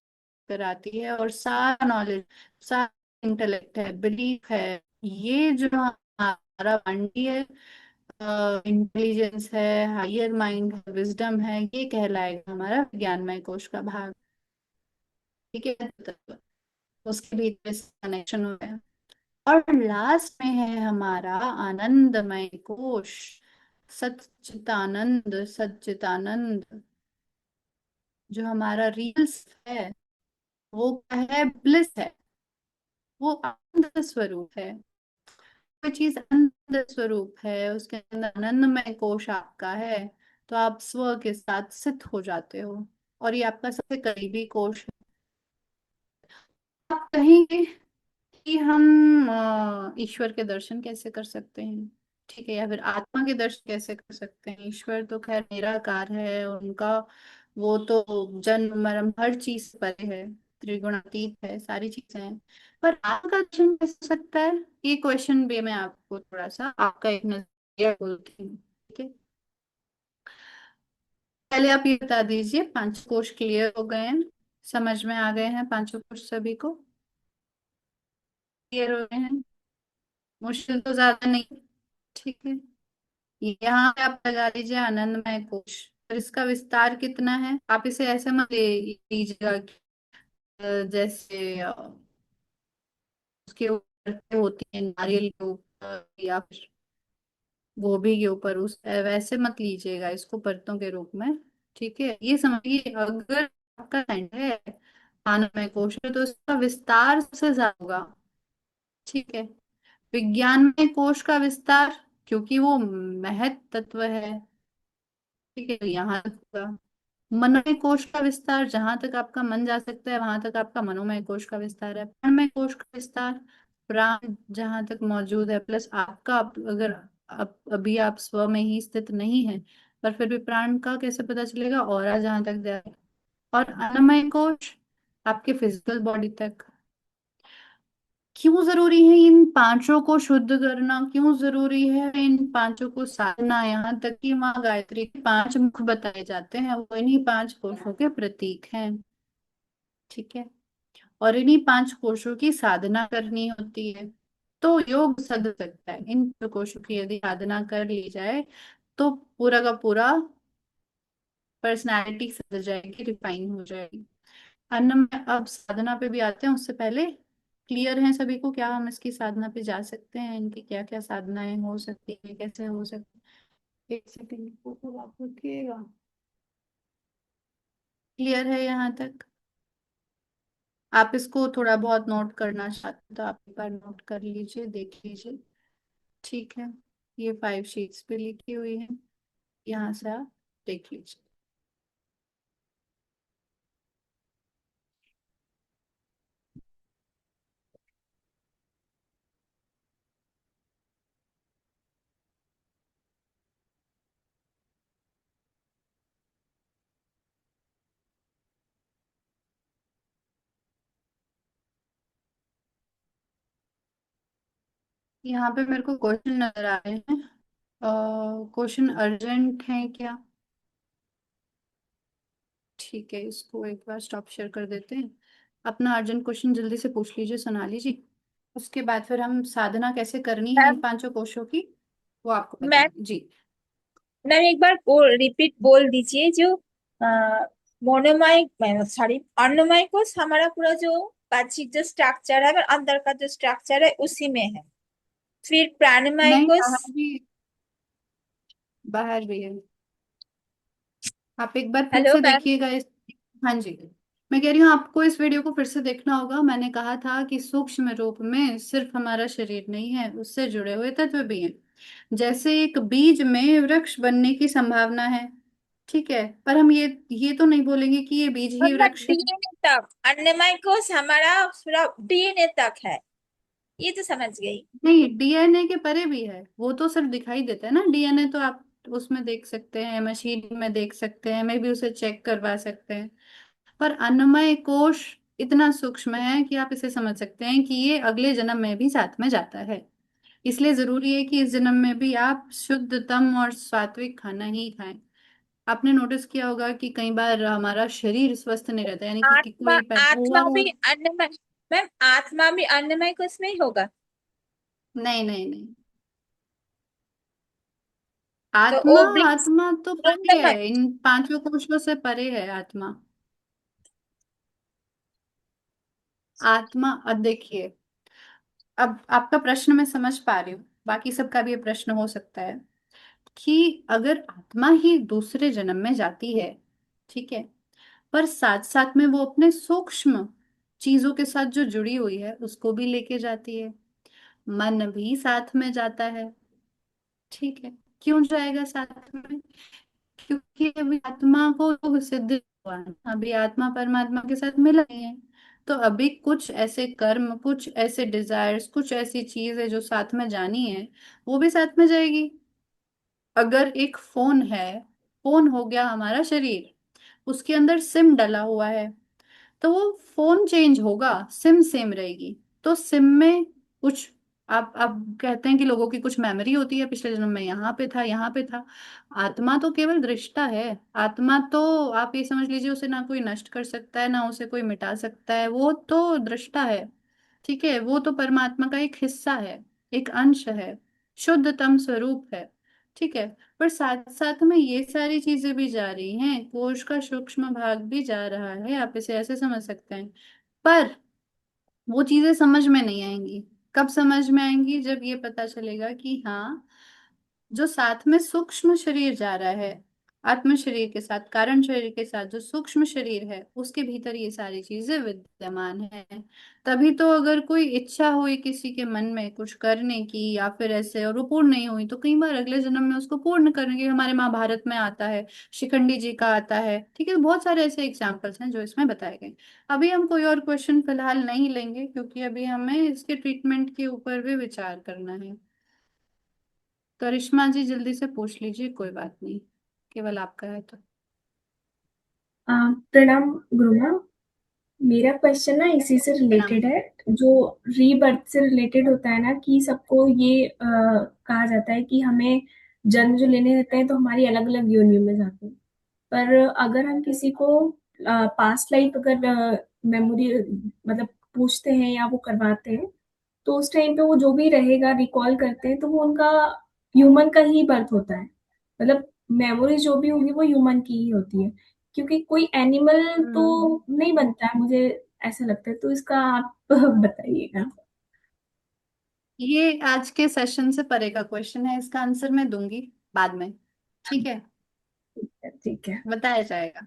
कराती है, और सारा नॉलेज, सारा इंटेलेक्ट है, बिलीफ है, ये जो हमारा वांडी है, इंटेलिजेंस है, हायर माइंड है, विजडम है, ये कहलाएगा हमारा विज्ञानमय कोश का भाग। ठीक है। तो उसके भीतर कनेक्शन हो गया। और लास्ट में है हमारा आनंदमय कोश, सच्चिदानंद, सच्चिदानंद, जो हमारा रियल है, वो क्या है, ब्लिस है, वो आनंद स्वरूप है। कोई चीज आनंद स्वरूप है, उसके अंदर आनंदमय कोश आपका है, तो आप स्व के साथ स्थित हो जाते हो, और ये आपका सबसे करीबी कोश है। आप कहेंगे कि हम ईश्वर के दर्शन कैसे कर सकते हैं, ठीक है, या फिर आत्मा के दर्शन कैसे कर सकते हैं। ईश्वर तो खैर निराकार है, उनका वो तो जन्म मरण हर चीज से परे है, त्रिगुणातीत है, सारी चीजें हैं। पर आत्मा का दर्शन कैसे हो सकता है, ये क्वेश्चन भी मैं आपको थोड़ा सा आपका एक नजरिया बोलती हूँ। ठीक है। पहले आप ये बता दीजिए, पांच कोश क्लियर हो गए हैं, समझ में आ गए हैं पांचों कोश सभी को, क्लियर हो गए हैं, मुश्किल तो ज्यादा नहीं। ठीक है। यहाँ पे आप लगा लीजिए आनंदमय कोश, और इसका विस्तार कितना है, आप इसे ऐसे मत लीजिएगा कि जैसे उसके ऊपर होती है नारियल के ऊपर या फिर गोभी के ऊपर, उस वैसे मत लीजिएगा इसको परतों के रूप में। ठीक है। ये समझिए, अगर आपका सेंटर है आनंदमय कोश है, तो इसका विस्तार सबसे ज्यादा होगा। ठीक है। विज्ञान में कोश का विस्तार, क्योंकि वो महत तत्व है, ठीक है, यहाँ तक होगा। मनोमय कोश का विस्तार, जहां तक आपका मन जा सकता है वहां तक आपका मनोमय कोश का विस्तार है। प्राणमय कोश का विस्तार, प्राण जहां तक मौजूद है, प्लस आपका अगर अभी आप स्व में ही स्थित नहीं है, पर फिर भी प्राण का कैसे पता चलेगा, ऑरा जहां तक जाए। और अन्नमय कोश आपके फिजिकल बॉडी तक। क्यों जरूरी है इन पांचों को शुद्ध करना, क्यों जरूरी है इन पांचों को साधना, यहाँ तक कि माँ गायत्री के 5 मुख बताए जाते हैं, वो इन्हीं 5 कोशों के प्रतीक हैं। ठीक है। और इन्हीं 5 कोशों की साधना करनी होती है, तो योग सध सकता है। इन कोशों की यदि साधना कर ली जाए, तो पूरा का पूरा पर्सनालिटी सध जाएगी, रिफाइन हो जाएगी। अन्न में अब साधना पे भी आते हैं, उससे पहले क्लियर है सभी को क्या हम इसकी साधना पे जा सकते हैं, इनकी क्या क्या साधनाएं हो सकती है, कैसे हो सकती है। एक सेकंड को आप रखिएगा। क्लियर है यहाँ तक? आप इसको थोड़ा बहुत नोट करना चाहते हैं तो आप एक बार नोट कर लीजिए, देख लीजिए। ठीक है। ये 5 शीट्स पे लिखी हुई है, यहाँ से आप देख लीजिए। यहाँ पे मेरे को क्वेश्चन नजर आ रहे हैं, क्वेश्चन अर्जेंट है क्या? ठीक है, इसको एक बार स्टॉप शेयर कर देते हैं। अपना अर्जेंट क्वेश्चन जल्दी से पूछ लीजिए सोनाली जी। उसके बाद फिर हम साधना कैसे करनी है इन मैम 5 कोशों की, वो आपको मैम बताएंगे जी। मैम एक बार रिपीट बोल दीजिए जो मोनोमाइक, सॉरी, अन्नमय कोश हमारा पूरा जो बाह्यिक जो स्ट्रक्चर है और अंदर का जो स्ट्रक्चर है उसी में है। फिर प्राणमय नहीं, कोश। बाहर भी, बाहर भी है। आप एक बार फिर हेलो से मैम। देखिएगा इस, हाँ जी, मैं कह रही हूँ आपको इस वीडियो को फिर से देखना होगा। मैंने कहा था कि सूक्ष्म रूप में सिर्फ हमारा शरीर नहीं है, उससे जुड़े हुए तत्व भी हैं। जैसे एक बीज में वृक्ष बनने की संभावना है, ठीक है, पर हम ये तो नहीं बोलेंगे कि ये बीज ही मतलब वृक्ष है। डीएनए तक अन्नमय कोश हमारा पूरा डीएनए तक है, ये तो समझ गई। नहीं, डीएनए के परे भी है, वो तो सिर्फ दिखाई देता है ना। डीएनए तो आप उसमें देख सकते हैं, मशीन में देख सकते हैं, मे भी उसे चेक करवा सकते हैं। पर अन्नमय कोश इतना सूक्ष्म है कि आप इसे समझ सकते हैं कि ये अगले जन्म में भी साथ में जाता है। इसलिए जरूरी है कि इस जन्म में भी आप शुद्धतम और सात्विक खाना ही खाएं। आपने नोटिस किया होगा कि कई बार हमारा शरीर स्वस्थ नहीं रहता, यानी कि आत्मा, कोई पैदा आत्मा हुआ है। भी अन्नमय, मैम आत्मा भी अन्नमय कोश में ही होगा। नहीं नहीं नहीं, तो आत्मा, वो वृक्ष आत्मा तो परे अन्नमय। है, इन 5 कोशों से परे है आत्मा। आत्मा, अब देखिए, अब आपका प्रश्न मैं समझ पा रही हूँ, बाकी सबका भी ये प्रश्न हो सकता है कि अगर आत्मा ही दूसरे जन्म में जाती है, ठीक है, पर साथ साथ में वो अपने सूक्ष्म चीजों के साथ जो जुड़ी हुई है उसको भी लेके जाती है, मन भी साथ में जाता है, ठीक है। क्यों जाएगा साथ में? क्योंकि अभी आत्मा को तो सिद्ध हुआ है, अभी आत्मा परमात्मा के साथ मिला नहीं है। तो अभी कुछ ऐसे कर्म, कुछ ऐसे डिजायर्स, कुछ ऐसी चीज है जो साथ में जानी है, वो भी साथ में जाएगी। अगर एक फोन है, फोन हो गया हमारा शरीर, उसके अंदर सिम डला हुआ है, तो वो फोन चेंज होगा, सिम सेम रहेगी। तो सिम में कुछ, आप कहते हैं कि लोगों की कुछ मेमोरी होती है, पिछले जन्म में यहाँ पे था, यहाँ पे था। आत्मा तो केवल दृष्टा है। आत्मा तो आप ये समझ लीजिए, उसे ना कोई नष्ट कर सकता है, ना उसे कोई मिटा सकता है, वो तो दृष्टा है, ठीक है। वो तो परमात्मा का एक हिस्सा है, एक अंश है, शुद्धतम स्वरूप है, ठीक है। पर साथ साथ में ये सारी चीजें भी जा रही हैं, कोश का सूक्ष्म भाग भी जा रहा है, आप इसे ऐसे समझ सकते हैं। पर वो चीजें समझ में नहीं आएंगी। कब समझ में आएंगी? जब ये पता चलेगा कि हाँ, जो साथ में सूक्ष्म शरीर जा रहा है, आत्म शरीर के साथ, कारण शरीर के साथ जो सूक्ष्म शरीर है, उसके भीतर ये सारी चीजें विद्यमान है। तभी तो अगर कोई इच्छा हुई किसी के मन में कुछ करने की या फिर ऐसे, और वो पूर्ण नहीं हुई, तो कई बार अगले जन्म में उसको पूर्ण करने की, हमारे महाभारत में आता है, शिखंडी जी का आता है, ठीक है। बहुत सारे ऐसे एग्जाम्पल्स हैं जो इसमें बताए गए। अभी हम कोई और क्वेश्चन फिलहाल नहीं लेंगे, क्योंकि अभी हमें इसके ट्रीटमेंट के ऊपर भी विचार करना है। करिश्मा जी जल्दी से पूछ लीजिए, कोई बात नहीं, केवल आपका है तो। प्रणाम गुरुमा। मेरा क्वेश्चन ना इसी से प्रणाम। रिलेटेड है। जो रीबर्थ से रिलेटेड होता है ना, कि सबको ये कहा जाता है कि हमें जन्म जो लेने देते हैं तो हमारी अलग अलग योनियों में जाते हैं। पर अगर हम किसी को पास्ट लाइफ अगर मेमोरी मतलब पूछते हैं या वो करवाते हैं, तो उस टाइम पे वो जो भी रहेगा रिकॉल करते हैं तो वो उनका ह्यूमन का ही बर्थ होता है। मतलब मेमोरी जो भी होगी वो ह्यूमन की ही होती है, क्योंकि कोई एनिमल तो हम्म, नहीं बनता है, मुझे ऐसा लगता है। तो इसका आप बताइएगा। ये आज के सेशन से परे का क्वेश्चन है, इसका आंसर मैं दूंगी बाद में, ठीक है, ठीक है। बताया जाएगा।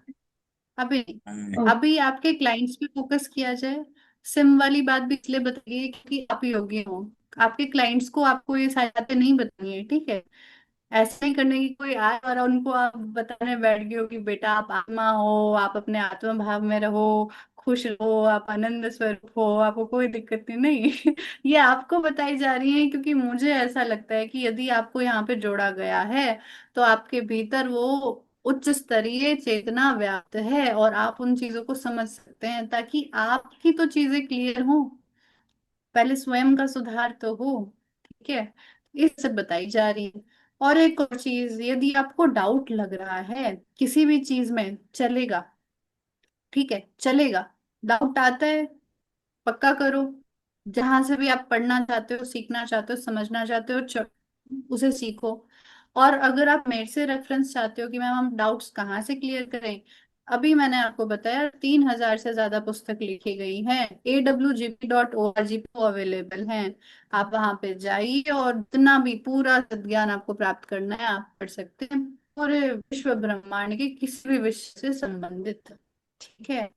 अभी नहीं। ओके। अभी आपके क्लाइंट्स पे फोकस किया जाए। सिम वाली बात भी इसलिए बताइए क्योंकि आप योगी हो। आपके क्लाइंट्स को आपको ये सारी बातें नहीं बतानी है, ठीक है। ऐसा ही करने की कोई आए और उनको आप बताने बैठ गए हो कि बेटा आप आत्मा हो, आप अपने आत्मा भाव में रहो, खुश रहो, आप आनंद स्वरूप हो, आपको कोई दिक्कत नहीं, नहीं। ये आपको बताई जा रही है, क्योंकि मुझे ऐसा लगता है कि यदि आपको यहाँ पे जोड़ा गया है, तो आपके भीतर वो उच्च स्तरीय चेतना व्याप्त है और आप उन चीजों को समझ सकते हैं, ताकि आपकी तो चीजें क्लियर हो। पहले स्वयं का सुधार तो हो, ठीक है। इस सब बताई जा रही है। और एक और चीज, यदि आपको डाउट लग रहा है किसी भी चीज में, चलेगा, ठीक है, चलेगा। डाउट आता है, पक्का करो, जहां से भी आप पढ़ना चाहते हो, सीखना चाहते हो, समझना चाहते हो, उसे सीखो। और अगर आप मेरे से रेफरेंस चाहते हो कि मैम हम डाउट्स कहाँ से क्लियर करें, अभी मैंने आपको बताया 3,000 से ज्यादा पुस्तक लिखी गई हैं, awgp.org पे अवेलेबल हैं। आप वहां पे जाइए और जितना भी पूरा ज्ञान आपको प्राप्त करना है आप पढ़ सकते हैं, पूरे विश्व ब्रह्मांड के किसी भी विषय से संबंधित। ठीक है,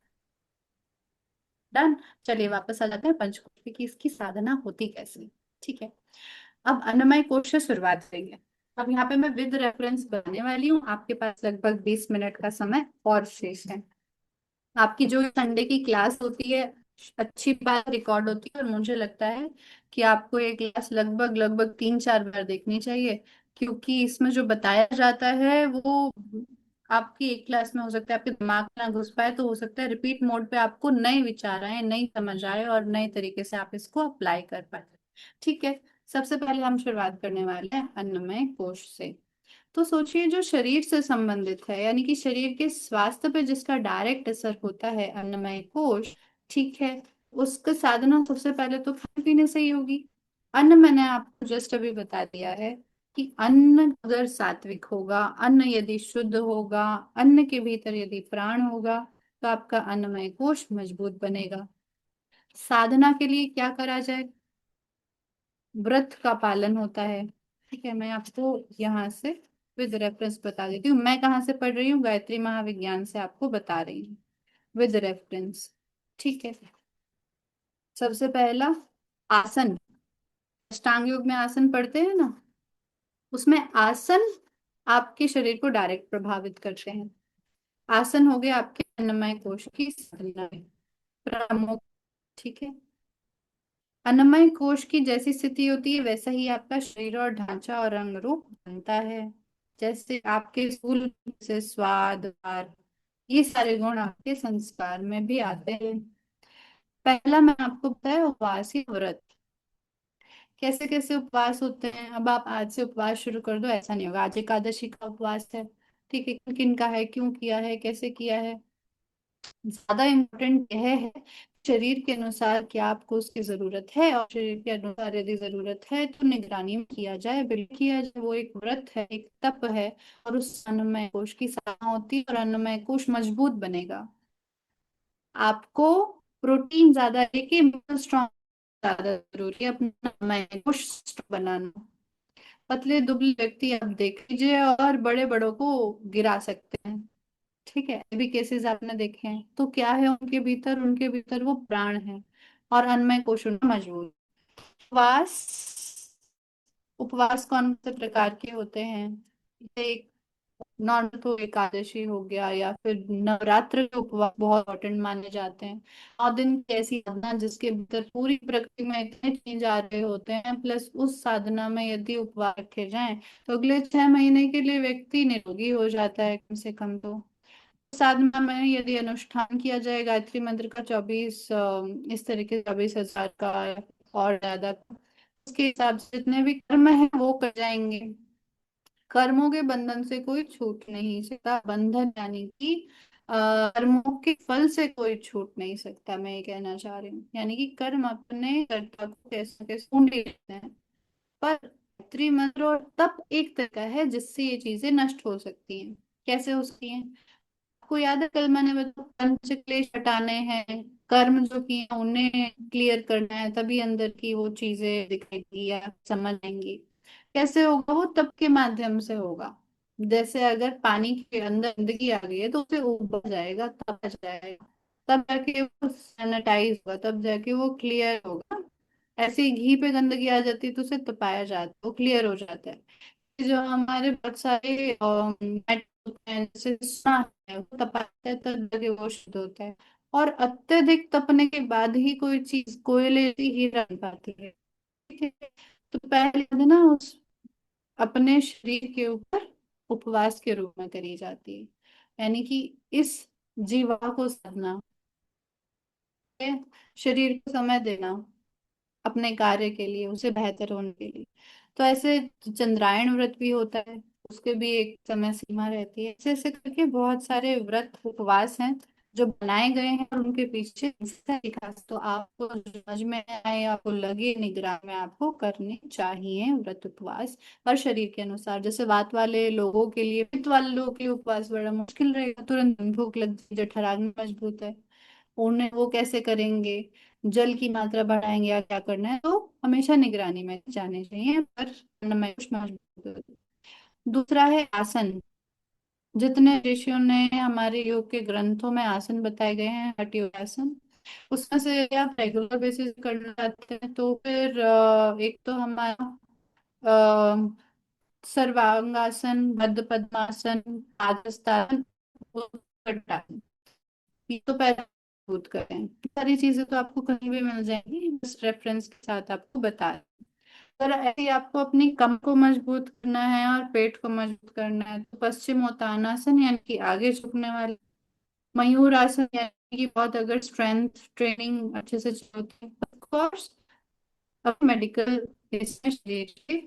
डन। चलिए वापस आ जाते हैं पंचकोश की इसकी साधना होती कैसे। ठीक है, अब अन्नमय कोश से शुरुआत करेंगे। अब यहाँ पे मैं विद रेफरेंस बनाने वाली हूँ, आपके पास लगभग 20 मिनट का समय और शेष है। आपकी जो संडे की क्लास होती है अच्छी बात रिकॉर्ड होती है, और मुझे लगता है कि आपको ये क्लास लगभग लगभग 3-4 बार देखनी चाहिए, क्योंकि इसमें जो बताया जाता है वो आपकी एक क्लास में हो सकता है आपके दिमाग में ना घुस पाए, तो हो सकता है रिपीट मोड पे आपको नए विचार आए, नई समझ आए, और नए तरीके से आप इसको अप्लाई कर पाए। ठीक है, सबसे पहले हम शुरुआत करने वाले हैं अन्नमय कोश से। तो सोचिए, जो शरीर से संबंधित है, यानी कि शरीर के स्वास्थ्य पे जिसका डायरेक्ट असर होता है, अन्नमय कोश। ठीक है, उसका साधना सबसे पहले तो खाने पीने से ही होगी। अन्न मैंने आपको जस्ट अभी बता दिया है कि अन्न अगर सात्विक होगा, अन्न यदि शुद्ध होगा, अन्न के भीतर यदि प्राण होगा, तो आपका अन्नमय कोश मजबूत बनेगा। साधना के लिए क्या करा जाए? व्रत का पालन होता है। ठीक है, मैं आपको यहाँ से विद रेफरेंस बता देती हूँ, मैं कहाँ से पढ़ रही हूँ, गायत्री महाविज्ञान से आपको बता रही हूँ विद रेफरेंस। ठीक है, सबसे पहला आसन। अष्टांग योग में आसन पढ़ते हैं ना, उसमें आसन आपके शरीर को डायरेक्ट प्रभावित करते हैं। आसन हो गए आपके अन्नमय कोश की साधना में प्रमुख। ठीक है, अन्नमय कोश की जैसी स्थिति होती है वैसा ही आपका शरीर और ढांचा और रंग रूप बनता है। जैसे आपके स्थूल से स्वाद आहार, ये सारे गुण आपके संस्कार में भी आते हैं। पहला मैं आपको बताया उपवास या व्रत। कैसे कैसे उपवास होते हैं, अब आप आज से उपवास शुरू कर दो ऐसा नहीं होगा। आज एकादशी का उपवास है, ठीक है, किन किन का है, क्यों किया है, कैसे किया है। ज्यादा इम्पोर्टेंट यह है शरीर के अनुसार क्या आपको उसकी जरूरत है, और शरीर के अनुसार यदि जरूरत है तो निगरानी में किया जाए, बिल्कुल किया जाए। वो एक व्रत है, एक तप है, और उस अन्नमय कोश की साधना होती है, और अन्नमय कोश मजबूत बनेगा। आपको प्रोटीन ज्यादा लेके स्ट्रॉन्ग ज्यादा जरूरी है अपना अन्नमय कोश strong बनाना। पतले दुबले व्यक्ति आप देख लीजिए और बड़े बड़ों को गिरा सकते हैं। ठीक है, अभी केसेस आपने देखे हैं, तो क्या है उनके भीतर, उनके भीतर वो प्राण है, और अन्नमय कोश उनका मजबूत। उपवास, उपवास कौन से प्रकार के होते हैं? एक नॉर्मल तो एकादशी हो गया, या फिर नवरात्र के उपवास बहुत इंपॉर्टेंट माने जाते हैं। 9 दिन की ऐसी साधना जिसके भीतर पूरी प्रकृति में इतने चेंज आ रहे होते हैं, प्लस उस साधना में यदि उपवास रखे जाएं तो अगले 6 महीने के लिए व्यक्ति निरोगी हो जाता है कम से कम। तो साधना में यदि अनुष्ठान किया जाए गायत्री मंत्र का 24 इस तरीके से 24,000 का और ज्यादा, उसके हिसाब से जितने भी कर्म है वो कर जाएंगे। कर्मों के बंधन से कोई छूट नहीं सकता, बंधन यानी कि कर्मों के फल से कोई छूट नहीं सकता, मैं ये कहना चाह रही हूँ। यानी कि कर्म अपने कर्ता को कैसे कैसे ढूंढ ही लेते हैं, पर गायत्री मंत्र और तप एक तरीका है जिससे ये चीजें नष्ट हो सकती हैं। कैसे हो सकती हैं? आपको याद है कल मैंने बताया पंच क्लेश हटाने हैं, कर्म जो किए हैं उन्हें क्लियर करना है, तभी अंदर की वो चीजें दिखेगी या समझ आएंगी। कैसे होगा? वो तप के माध्यम से होगा। जैसे अगर पानी के अंदर गंदगी आ गई है तो उसे उबल जाएगा, तप जाएगा, तब जाके वो सैनिटाइज होगा, तब जाके वो क्लियर होगा। ऐसे ही घी पे गंदगी आ जाती है तो उसे तपाया जाता है, वो क्लियर हो जाता है। जो हमारे बहुत सारे मेटल होते हैं, जैसे सोना है, वो तपाते हैं तब जाके वो शुद्ध होता है। और अत्यधिक तपने के बाद ही कोई चीज कोयले जैसी ही रह पाती है। ठीक है, तो पहले ना उस अपने शरीर के ऊपर उपवास के रूप में करी जाती है, यानी कि इस जीवा को साधना है, शरीर को समय देना अपने कार्य के लिए, उसे बेहतर होने के लिए। तो ऐसे चंद्रायण व्रत भी होता है, उसके भी एक समय सीमा रहती है। ऐसे ऐसे करके बहुत सारे व्रत उपवास हैं जो बनाए गए हैं और उनके पीछे है लिखा, तो आपको समझ में आए, आपको लगे निगरानी में आपको करनी चाहिए व्रत उपवास। हर शरीर के अनुसार, जैसे वात वाले लोगों के लिए, पित्त वाले लोगों के लिए उपवास बड़ा मुश्किल रहेगा, तुरंत भूख लग जाएगी, जठराग्नि मजबूत है, उन्हें वो कैसे करेंगे, जल की मात्रा बढ़ाएंगे या क्या करना है, तो हमेशा निगरानी में जाने चाहिए, पर अन्नमय कोश मजबूत हो। दूसरा है आसन। जितने ऋषियों ने हमारे योग के ग्रंथों में आसन बताए गए हैं, हठ योग आसन, उसमें से यदि आप रेगुलर बेसिस करना चाहते हैं तो फिर एक तो हमारा अ, सर्वांगासन, बद्ध पद्मासन, पादहस्तासन, उत्कटासन, ये तो पहले मजबूत करें। ये सारी चीजें तो आपको कहीं भी मिल जाएंगी, बस रेफरेंस के साथ आपको बता रहे हैं। अगर ऐसे ही आपको अपनी कम को मजबूत करना है और पेट को मजबूत करना है तो पश्चिमोत्तानासन यानी कि आगे झुकने वाले, मयूर आसन यानी कि बहुत अगर स्ट्रेंथ ट्रेनिंग अच्छे से होती है, ऑफ कोर्स अब मेडिकल इसमें शरीर के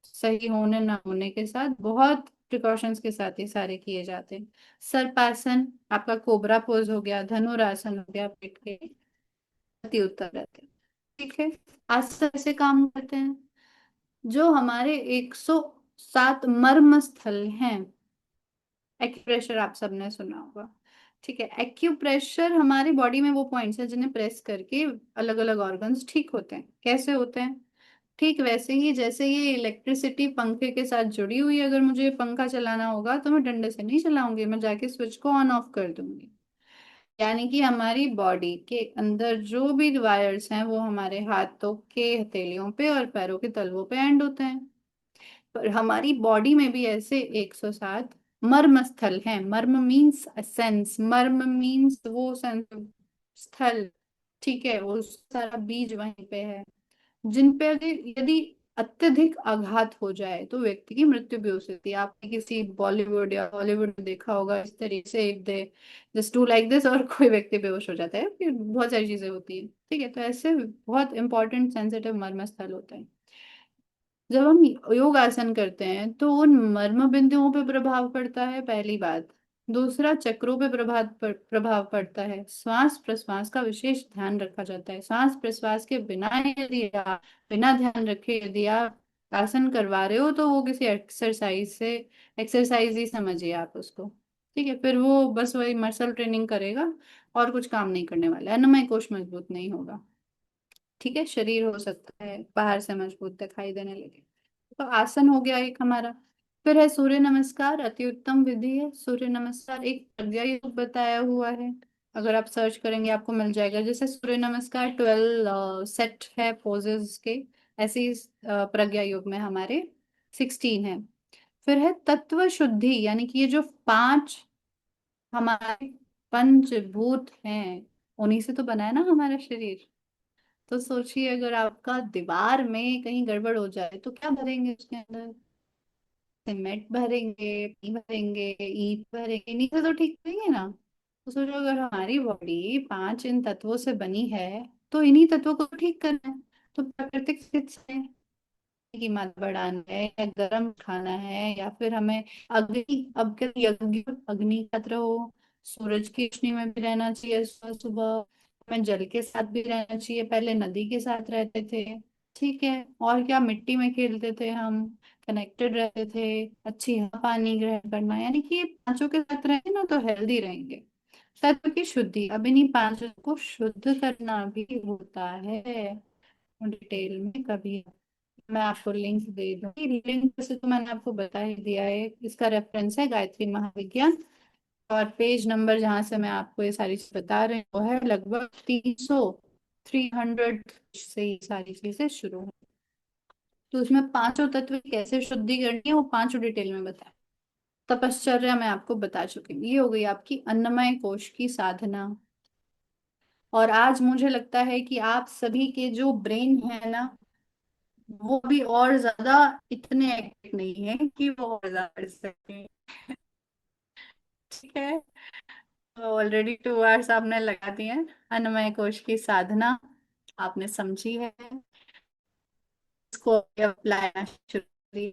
सही होने ना होने के साथ बहुत प्रिकॉशंस के साथ ये सारे किए जाते हैं। सर्पासन आपका कोबरा पोज हो गया, धनुरासन हो गया, पेट के अति उत्तर रहते हैं। ठीक है, आसन ऐसे काम करते हैं, जो हमारे 107 मर्म स्थल हैं। एक्यूप्रेशर आप सबने सुना होगा, ठीक है। एक्यूप्रेशर हमारी बॉडी में वो पॉइंट्स हैं जिन्हें प्रेस करके अलग अलग ऑर्गन्स ठीक होते हैं। कैसे होते हैं? ठीक वैसे ही जैसे ये इलेक्ट्रिसिटी पंखे के साथ जुड़ी हुई है, अगर मुझे पंखा चलाना होगा तो मैं डंडे से नहीं चलाऊंगी, मैं जाके स्विच को ऑन ऑफ कर दूंगी। यानी कि हमारी बॉडी के अंदर जो भी वायर्स हैं वो हमारे हाथों के हथेलियों पे और पैरों के तलवों पे एंड होते हैं। पर हमारी बॉडी में भी ऐसे 107 मर्म स्थल हैं। मर्म मीन्स सेंस, मर्म मीन्स वो सेंस स्थल, ठीक है, वो सारा बीज वहीं पे है, जिन पे यदि अत्यधिक आघात हो जाए तो व्यक्ति की मृत्यु भी हो सकती है। आपने किसी बॉलीवुड या हॉलीवुड में देखा होगा इस तरीके से, एक they just do like this और कोई व्यक्ति बेहोश हो जाता है, फिर बहुत सारी चीजें होती है, ठीक है। तो ऐसे बहुत इंपॉर्टेंट सेंसिटिव मर्म स्थल होते हैं। जब हम योग आसन करते हैं तो उन मर्म बिंदुओं पे प्रभाव पड़ता है, पहली बात। दूसरा, चक्रों पे प्रभाव पड़ता है। श्वास प्रश्वास का विशेष ध्यान रखा जाता है। श्वास प्रश्वास के बिना यदि आप बिना ध्यान रखे यदि आप आसन करवा रहे हो तो वो किसी एक्सरसाइज ही समझिए आप उसको, ठीक है। फिर वो बस वही मसल ट्रेनिंग करेगा और कुछ काम नहीं करने वाला है, अन्नमय कोश मजबूत नहीं होगा, ठीक है। शरीर हो सकता है बाहर से मजबूत दिखाई देने लगे। तो आसन हो गया एक हमारा। फिर है सूर्य नमस्कार, अति उत्तम विधि है सूर्य नमस्कार, एक प्रज्ञा योग बताया हुआ है, अगर आप सर्च करेंगे आपको मिल जाएगा। जैसे सूर्य नमस्कार 12 सेट है पोजेस के, ऐसे ही प्रज्ञा योग में हमारे 16 है। फिर है तत्व शुद्धि, यानी कि ये जो पांच हमारे पंचभूत हैं, उन्हीं से तो बना है ना हमारा शरीर। तो सोचिए अगर आपका दीवार में कहीं गड़बड़ हो जाए तो क्या भरेंगे उसके अंदर? सीमेंट भरेंगे, पानी भरेंगे, ईंट भरेंगे, इन्हीं से तो ठीक करेंगे ना। तो सोचो अगर हमारी बॉडी पांच इन तत्वों से बनी है तो इन्हीं तत्वों को ठीक करना है। तो प्राकृतिक चिकित्सा की मात्रा बढ़ाना है या गर्म खाना है, या फिर हमें अग्नि, अब क्या यज्ञ अग्नि खतरा हो, सूरज की रोशनी में भी रहना चाहिए सुबह सुबह, हमें जल के साथ भी रहना चाहिए, पहले नदी के साथ रहते थे, ठीक है, और क्या मिट्टी में खेलते थे हम, कनेक्टेड रहते थे, अच्छी हवा पानी ग्रहण करना, यानी कि ये पांचों के साथ रहेंगे ना तो हेल्दी रहेंगे। तत्व की शुद्धि, अब इन्हीं पांचों को शुद्ध करना भी होता है। डिटेल में कभी मैं आपको लिंक दे दूंगी, लिंक वैसे तो मैंने आपको बता ही दिया है, इसका रेफरेंस है गायत्री महाविज्ञान, और पेज नंबर जहां से मैं आपको ये सारी चीज बता रही हूँ वो है लगभग 300 से ये सारी चीजें शुरू है। तो उसमें पांचों तत्व की कैसे शुद्धि करनी है वो पांचों डिटेल में बताया। तपश्चर्या मैं आपको बता चुकी हूँ, ये हो गई आपकी अन्नमय कोश की साधना। और आज मुझे लगता है कि आप सभी के जो ब्रेन है ना वो भी और ज्यादा इतने एक्टिव नहीं है कि वो और ज्यादा कर सके, ठीक है। ऑलरेडी 2 आवर्स आपने लगा दिए हैं, अन्नमय कोश की साधना आपने समझी है, इसको अप्लाई शुरू करिए,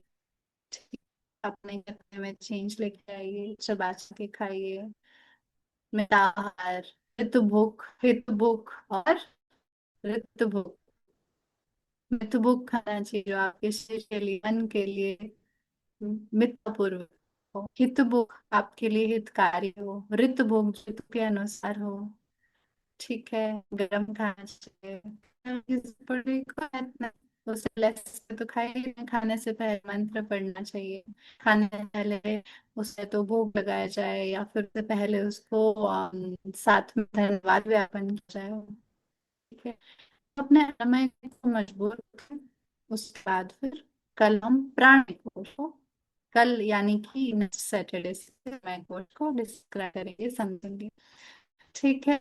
ठीक है? अपने खाने में चेंज लेके आइए, चबा के खाइए, मिताहार, हितभुख और ऋतुभुख। मितभुख खाना चाहिए जो आपके शरीर के लिए, मन के लिए मित्रपूर्वक हो। हितभुख आपके लिए हितकारी हो। ऋतुभुख ऋतु के अनुसार हो। ठीक है, गर्म खाना चाहिए। बड़ी को इतना उसे लेस तो खाइए नहीं, खाने से पहले मंत्र पढ़ना चाहिए। खाने से पहले उसे तो भोग लगाया जाए या फिर उससे पहले उसको साथ में धन्यवाद ज्ञापन किया जाए। ठीक है, अपने समय को मजबूत रखें। उसके बाद फिर कल हम प्राण कोश को, कल यानी कि नेक्स्ट सैटरडे से मैं कोश को डिस्क्राइब करेंगे, समझेंगे। ठीक है,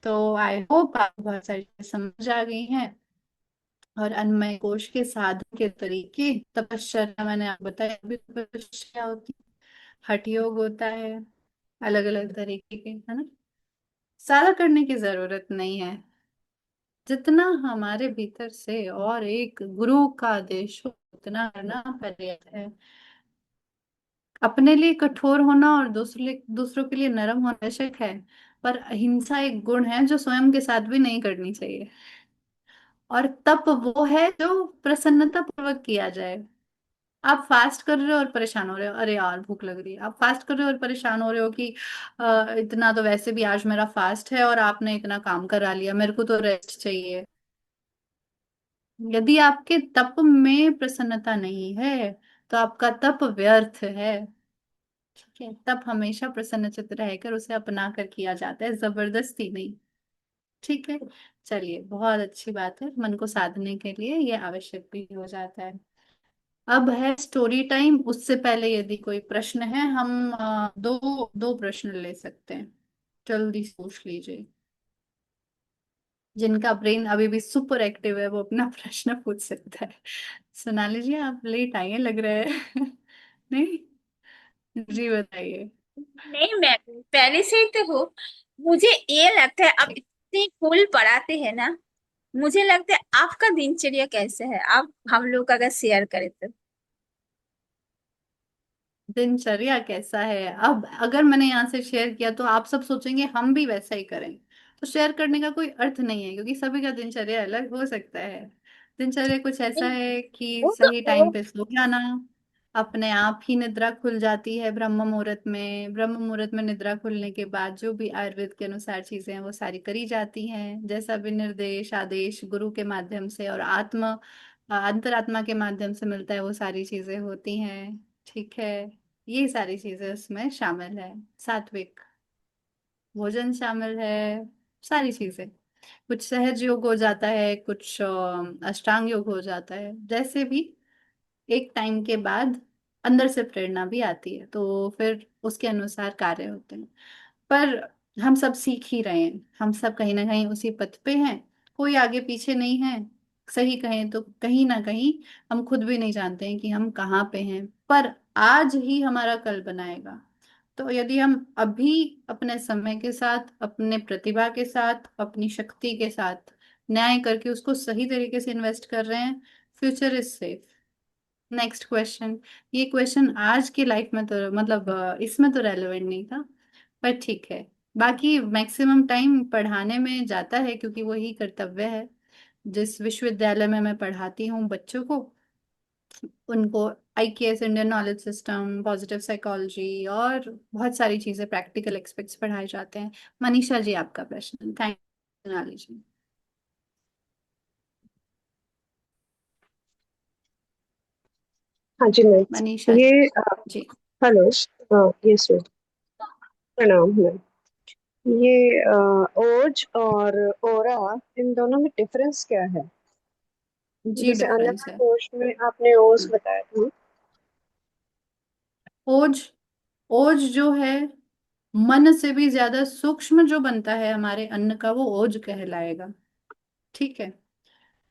तो आई होप आपको बहुत सारी चीजें समझ आ गई हैं। और अन्नमय कोश के साधन के तरीके, तपश्चर्या मैंने आपको बताया, अभी तपस्या होती है, हठ योग होता है, अलग अलग तरीके के, है ना। सारा करने की जरूरत नहीं है। जितना हमारे भीतर से और एक गुरु का आदेश हो उतना करना पर्याप्त है। अपने लिए कठोर होना और दूसरों के लिए नरम होना आवश्यक है, पर अहिंसा एक गुण है जो स्वयं के साथ भी नहीं करनी चाहिए। और तप वो है जो प्रसन्नता पूर्वक किया जाए। आप फास्ट कर रहे हो और परेशान हो रहे हो, अरे यार भूख लग रही है। आप फास्ट कर रहे हो और परेशान हो रहे हो कि इतना तो वैसे भी आज मेरा फास्ट है और आपने इतना काम करा लिया, मेरे को तो रेस्ट चाहिए। यदि आपके तप में प्रसन्नता नहीं है तो आपका तप व्यर्थ है। ठीक है, तप हमेशा प्रसन्नचित्त रहकर उसे अपना कर किया जाता है, जबरदस्ती नहीं। ठीक है, चलिए, बहुत अच्छी बात है। मन को साधने के लिए ये आवश्यक भी हो जाता है। अब है स्टोरी टाइम। उससे पहले यदि कोई प्रश्न है, हम दो दो प्रश्न ले सकते हैं। जल्दी सोच लीजिए। जिनका ब्रेन अभी भी सुपर एक्टिव है वो अपना प्रश्न पूछ सकता है। सोनाली जी, आप लेट आए हैं लग रहा है। नहीं, जी बताइए। नहीं, मैं पहले से ही तो हूँ। मुझे ये लगता है, आप इतने कूल पढ़ाते हैं ना, मुझे लगता है आपका दिनचर्या कैसे है, आप हम लोग अगर शेयर करें तो। दिनचर्या कैसा है? अब अगर मैंने यहाँ से शेयर किया तो आप सब सोचेंगे हम भी वैसा ही करें, तो शेयर करने का कोई अर्थ नहीं है, क्योंकि सभी का दिनचर्या अलग हो सकता है। दिनचर्या कुछ ऐसा नहीं, है कि वो तो सही वो टाइम पे सो जाना, अपने आप ही निद्रा खुल जाती है ब्रह्म मुहूर्त में। ब्रह्म मुहूर्त में निद्रा खुलने के बाद जो भी आयुर्वेद के अनुसार चीजें हैं वो सारी करी जाती हैं, जैसा भी निर्देश आदेश गुरु के माध्यम से और अंतरात्मा के माध्यम से मिलता है वो सारी चीजें होती हैं। ठीक है, ये सारी चीजें उसमें शामिल है। सात्विक भोजन शामिल है, सारी चीजें। कुछ सहज योग हो जाता है, कुछ अष्टांग योग हो जाता है, जैसे भी एक टाइम के बाद अंदर से प्रेरणा भी आती है तो फिर उसके अनुसार कार्य होते हैं। पर हम सब सीख ही रहे हैं, हम सब कहीं ना कहीं उसी पथ पे हैं, कोई आगे पीछे नहीं है। सही कहें तो कहीं ना कहीं हम खुद भी नहीं जानते हैं कि हम कहाँ पे हैं, पर आज ही हमारा कल बनाएगा। तो यदि हम अभी अपने समय के साथ, अपने प्रतिभा के साथ, अपनी शक्ति के साथ न्याय करके उसको सही तरीके से इन्वेस्ट कर रहे हैं, future is safe. Next question. ये क्वेश्चन आज की लाइफ में तो मतलब इसमें तो रेलेवेंट नहीं था, पर ठीक है। बाकी मैक्सिमम टाइम पढ़ाने में जाता है क्योंकि वही कर्तव्य है। जिस विश्वविद्यालय में मैं पढ़ाती हूँ बच्चों को, उनको IKS, Indian knowledge system, positive psychology और बहुत सारी चीजें, प्रैक्टिकल एस्पेक्ट्स पढ़ाए जाते हैं। मनीषा जी, आपका प्रश्न। थैंक यू जी। हाँ जी मनीषा मैम, जी। ये जी। हेलो। यस मैम, प्रणाम मैम। ये ओज और ओरा, इन दोनों में डिफरेंस क्या है? जी, जैसे डिफरेंस अन्नमय है। कोश में आपने ओज बताया था। ओज, ओज जो है मन से भी ज्यादा सूक्ष्म जो बनता है हमारे अन्न का, वो ओज कहलाएगा। ठीक है,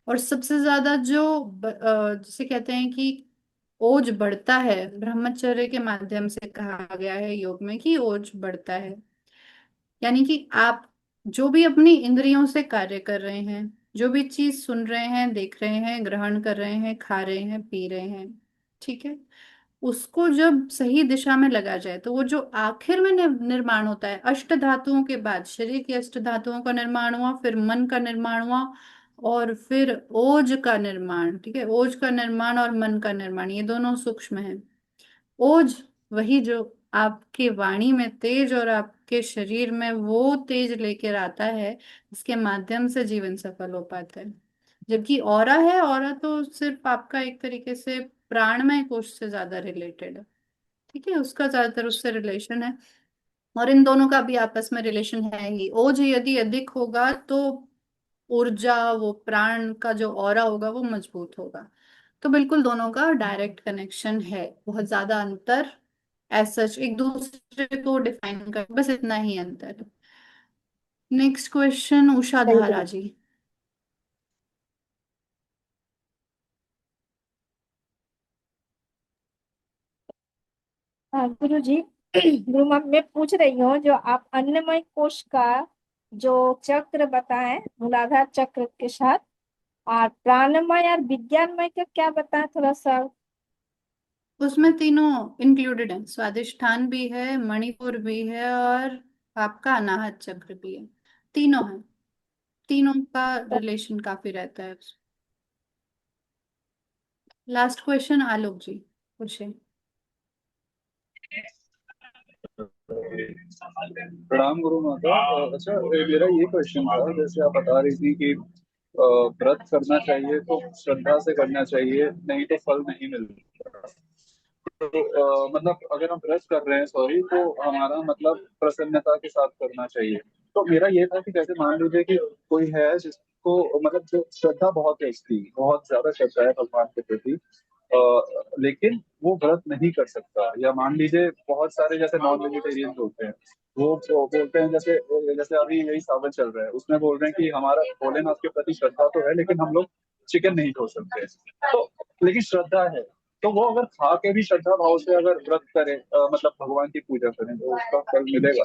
और सबसे ज्यादा जो जिसे कहते हैं कि ओज बढ़ता है, ब्रह्मचर्य के माध्यम से कहा गया है योग में कि ओज बढ़ता है। यानी कि आप जो भी अपनी इंद्रियों से कार्य कर रहे हैं, जो भी चीज सुन रहे हैं, देख रहे हैं, ग्रहण कर रहे हैं, खा रहे हैं, पी रहे हैं, ठीक है, उसको जब सही दिशा में लगा जाए तो वो जो आखिर में निर्माण होता है, अष्ट धातुओं के बाद शरीर की अष्ट धातुओं का निर्माण हुआ, फिर मन का निर्माण हुआ, और फिर ओज का निर्माण। ठीक है, ओज का निर्माण और मन का निर्माण ये दोनों सूक्ष्म है। ओज वही जो आपके वाणी में तेज और आपके शरीर में वो तेज लेकर आता है, इसके माध्यम से जीवन सफल हो पाता है। जबकि ऑरा है, ऑरा तो सिर्फ आपका एक तरीके से प्राणमय कोश से ज्यादा रिलेटेड है। ठीक है, उसका ज्यादातर उससे रिलेशन है, और इन दोनों का भी आपस में रिलेशन है ही। ओज यदि अधिक होगा तो ऊर्जा, वो प्राण का जो ऑरा होगा वो मजबूत होगा। तो बिल्कुल दोनों का डायरेक्ट कनेक्शन है, बहुत ज्यादा अंतर ऐसा एक दूसरे को डिफाइन कर, बस इतना ही अंतर। नेक्स्ट क्वेश्चन उषा सही धारा बात। जी। हाँ गुरु जी। गुरु माँ, मैं पूछ रही हूँ जो आप अन्नमय कोश का जो चक्र बताएं मूलाधार चक्र के साथ, और प्राणमय और विज्ञानमय का क्या बताएं थोड़ा सा। उसमें तीनों इंक्लूडेड है, स्वादिष्ठान भी है, मणिपुर भी है, और आपका अनाहत चक्र भी है। तीनों है, तीनों का रिलेशन काफी रहता है। लास्ट क्वेश्चन आलोक जी पूछे। प्रणाम गुरु माता। अच्छा, मेरा ये क्वेश्चन था, जैसे आप बता रही थी कि व्रत करना चाहिए तो श्रद्धा से करना चाहिए, नहीं तो फल नहीं मिलता। तो मतलब अगर हम व्रत कर रहे हैं, सॉरी, तो हमारा मतलब प्रसन्नता के साथ करना चाहिए। तो मेरा ये था कि जैसे मान लीजिए कि कोई है जिसको मतलब जो श्रद्धा बहुत है, उसकी बहुत ज्यादा श्रद्धा है भगवान के प्रति, लेकिन वो व्रत नहीं कर सकता। या मान लीजिए बहुत सारे जैसे नॉन वेजिटेरियन होते हैं, वो बोलते हैं, जैसे जैसे अभी यही सावन चल रहा है, उसमें बोल रहे हैं कि हमारा भोलेनाथ के प्रति श्रद्धा तो है, लेकिन हम लोग चिकन नहीं खा सकते। तो लेकिन श्रद्धा है, तो वो अगर खा के भी श्रद्धा भाव से अगर व्रत करें, मतलब भगवान की पूजा करें, तो उसका फल मिलेगा।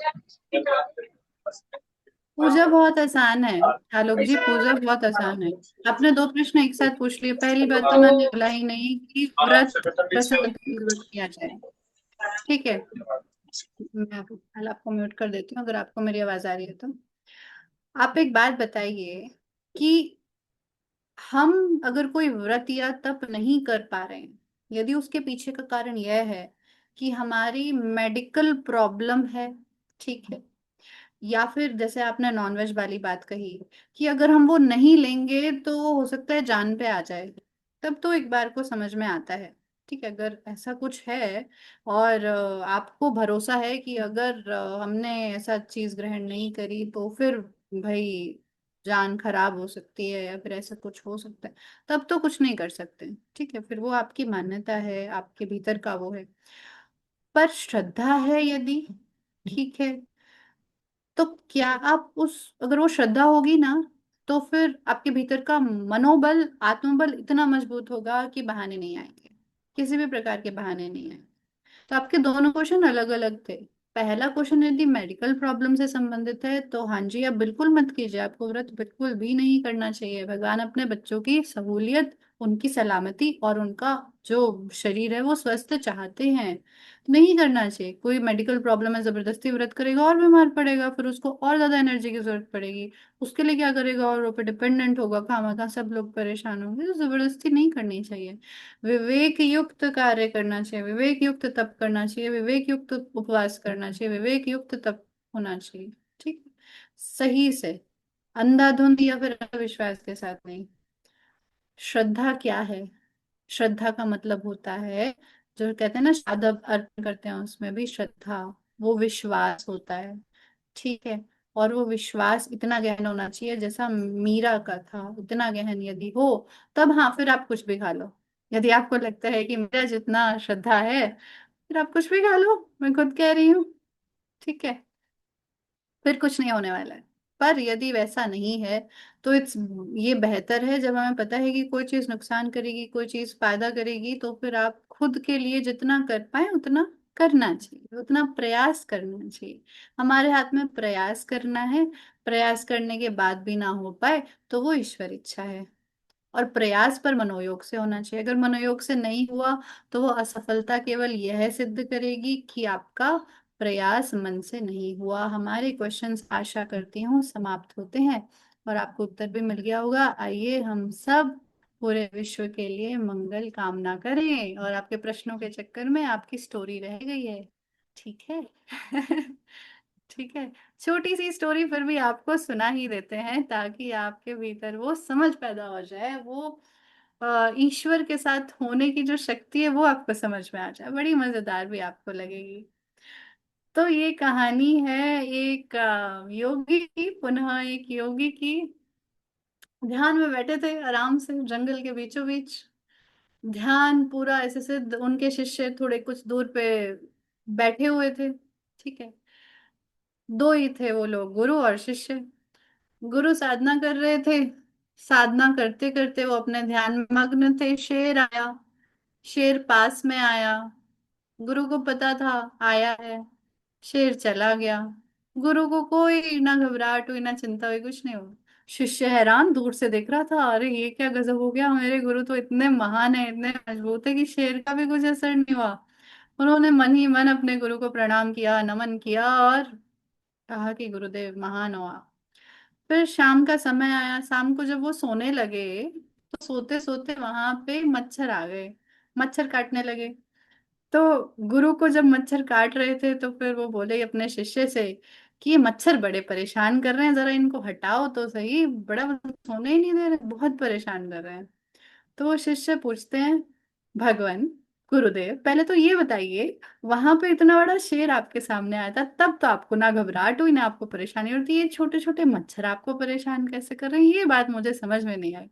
पूजा बहुत आसान है आलोक जी, पूजा बहुत आसान है। आपने दो प्रश्न एक साथ पूछ लिए। पहली बात तो मैंने बोला ही नहीं कि व्रत प्रसन्नता किया जाए। ठीक है, मैं आपको म्यूट कर देती हूँ अगर आपको मेरी आवाज आ रही है तो। आप एक बात बताइए कि हम अगर कोई व्रत या तप नहीं कर पा रहे हैं, यदि उसके पीछे का कारण यह है कि हमारी मेडिकल प्रॉब्लम है, ठीक है, या फिर जैसे आपने नॉनवेज वाली बात कही कि अगर हम वो नहीं लेंगे तो हो सकता है जान पे आ जाए, तब तो एक बार को समझ में आता है। ठीक है, अगर ऐसा कुछ है और आपको भरोसा है कि अगर हमने ऐसा चीज ग्रहण नहीं करी तो फिर भाई जान खराब हो सकती है या फिर ऐसा कुछ हो सकता है, तब तो कुछ नहीं कर सकते। ठीक है, फिर वो आपकी मान्यता है, आपके भीतर का वो है। पर श्रद्धा है यदि, ठीक है, तो क्या आप उस, अगर वो श्रद्धा होगी ना, तो फिर आपके भीतर का मनोबल, आत्मबल इतना मजबूत होगा कि बहाने नहीं आएंगे, किसी भी प्रकार के बहाने नहीं आएंगे। तो आपके दोनों क्वेश्चन अलग अलग थे। पहला क्वेश्चन यदि मेडिकल प्रॉब्लम से संबंधित है तो हाँ जी, आप बिल्कुल मत कीजिए, आपको व्रत बिल्कुल भी नहीं करना चाहिए। भगवान अपने बच्चों की सहूलियत, उनकी सलामती और उनका जो शरीर है वो स्वस्थ चाहते हैं। नहीं करना चाहिए। कोई मेडिकल प्रॉब्लम है, जबरदस्ती व्रत करेगा और बीमार पड़ेगा, फिर उसको और ज्यादा एनर्जी की जरूरत पड़ेगी, उसके लिए क्या करेगा, और वो पे डिपेंडेंट होगा, खामखा सब लोग परेशान होंगे। तो जबरदस्ती नहीं करनी चाहिए। विवेक युक्त कार्य करना चाहिए, विवेक युक्त तप करना चाहिए, विवेक युक्त उपवास करना चाहिए, विवेक युक्त तप होना चाहिए। ठीक, सही से, अंधाधुंध या फिर अविश्वास के साथ नहीं। श्रद्धा क्या है? श्रद्धा का मतलब होता है, जो कहते हैं ना श्राद्ध अर्पण करते हैं उसमें भी श्रद्धा, वो विश्वास होता है। ठीक है, और वो विश्वास इतना गहन होना चाहिए जैसा मीरा का था, उतना गहन यदि हो, तब हाँ फिर आप कुछ भी खा लो। यदि आपको लगता है कि मेरा जितना श्रद्धा है, फिर आप कुछ भी खा लो, मैं खुद कह रही हूँ। ठीक है, फिर कुछ नहीं होने वाला है। पर यदि वैसा नहीं है तो इट्स, ये बेहतर है जब हमें पता है कि कोई चीज नुकसान करेगी, कोई चीज फायदा करेगी, तो फिर आप खुद के लिए जितना कर पाए उतना करना चाहिए, उतना प्रयास करना चाहिए। हमारे हाथ में प्रयास करना है। प्रयास करने के बाद भी ना हो पाए तो वो ईश्वर इच्छा है। और प्रयास पर मनोयोग से होना चाहिए। अगर मनोयोग से नहीं हुआ तो वो असफलता केवल यह सिद्ध करेगी कि आपका प्रयास मन से नहीं हुआ। हमारे क्वेश्चंस आशा करती हूँ समाप्त होते हैं और आपको उत्तर भी मिल गया होगा। आइए हम सब पूरे विश्व के लिए मंगल कामना करें। और आपके प्रश्नों के चक्कर में आपकी स्टोरी रह गई है, ठीक है। ठीक है, छोटी सी स्टोरी फिर भी आपको सुना ही देते हैं ताकि आपके भीतर वो समझ पैदा हो जाए, वो ईश्वर के साथ होने की जो शक्ति है वो आपको समझ में आ जाए, बड़ी मजेदार भी आपको लगेगी। तो ये कहानी है एक योगी की, पुनः एक योगी की। ध्यान में बैठे थे आराम से जंगल के बीचों बीच, ध्यान पूरा ऐसे सिद्ध, उनके शिष्य थोड़े कुछ दूर पे बैठे हुए थे, ठीक है। दो ही थे वो लोग, गुरु और शिष्य। गुरु साधना कर रहे थे, साधना करते करते वो अपने ध्यान में मग्न थे। शेर आया, शेर पास में आया, गुरु को पता था आया है, शेर चला गया। गुरु को कोई ना घबराहट हुई ना चिंता हुई, कुछ नहीं हुआ। शिष्य हैरान दूर से देख रहा था, अरे ये क्या गजब हो गया, मेरे गुरु तो इतने महान है, इतने मजबूत है कि शेर का भी कुछ असर नहीं हुआ। उन्होंने मन ही मन अपने गुरु को प्रणाम किया, नमन किया और कहा कि गुरुदेव महान हो आप। फिर शाम का समय आया, शाम को जब वो सोने लगे तो सोते सोते वहां पे मच्छर आ गए, मच्छर काटने लगे। तो गुरु को जब मच्छर काट रहे थे तो फिर वो बोले अपने शिष्य से कि ये मच्छर बड़े परेशान कर रहे हैं, जरा इनको हटाओ तो सही, बड़ा सोने ही नहीं दे रहे, बहुत परेशान कर रहे हैं। तो वो शिष्य पूछते हैं, भगवान गुरुदेव पहले तो ये बताइए, वहां पे इतना बड़ा शेर आपके सामने आया था, तब तो आपको ना घबराहट हुई ना आपको परेशानी होती, ये छोटे छोटे मच्छर आपको परेशान कैसे कर रहे हैं, ये बात मुझे समझ में नहीं आई।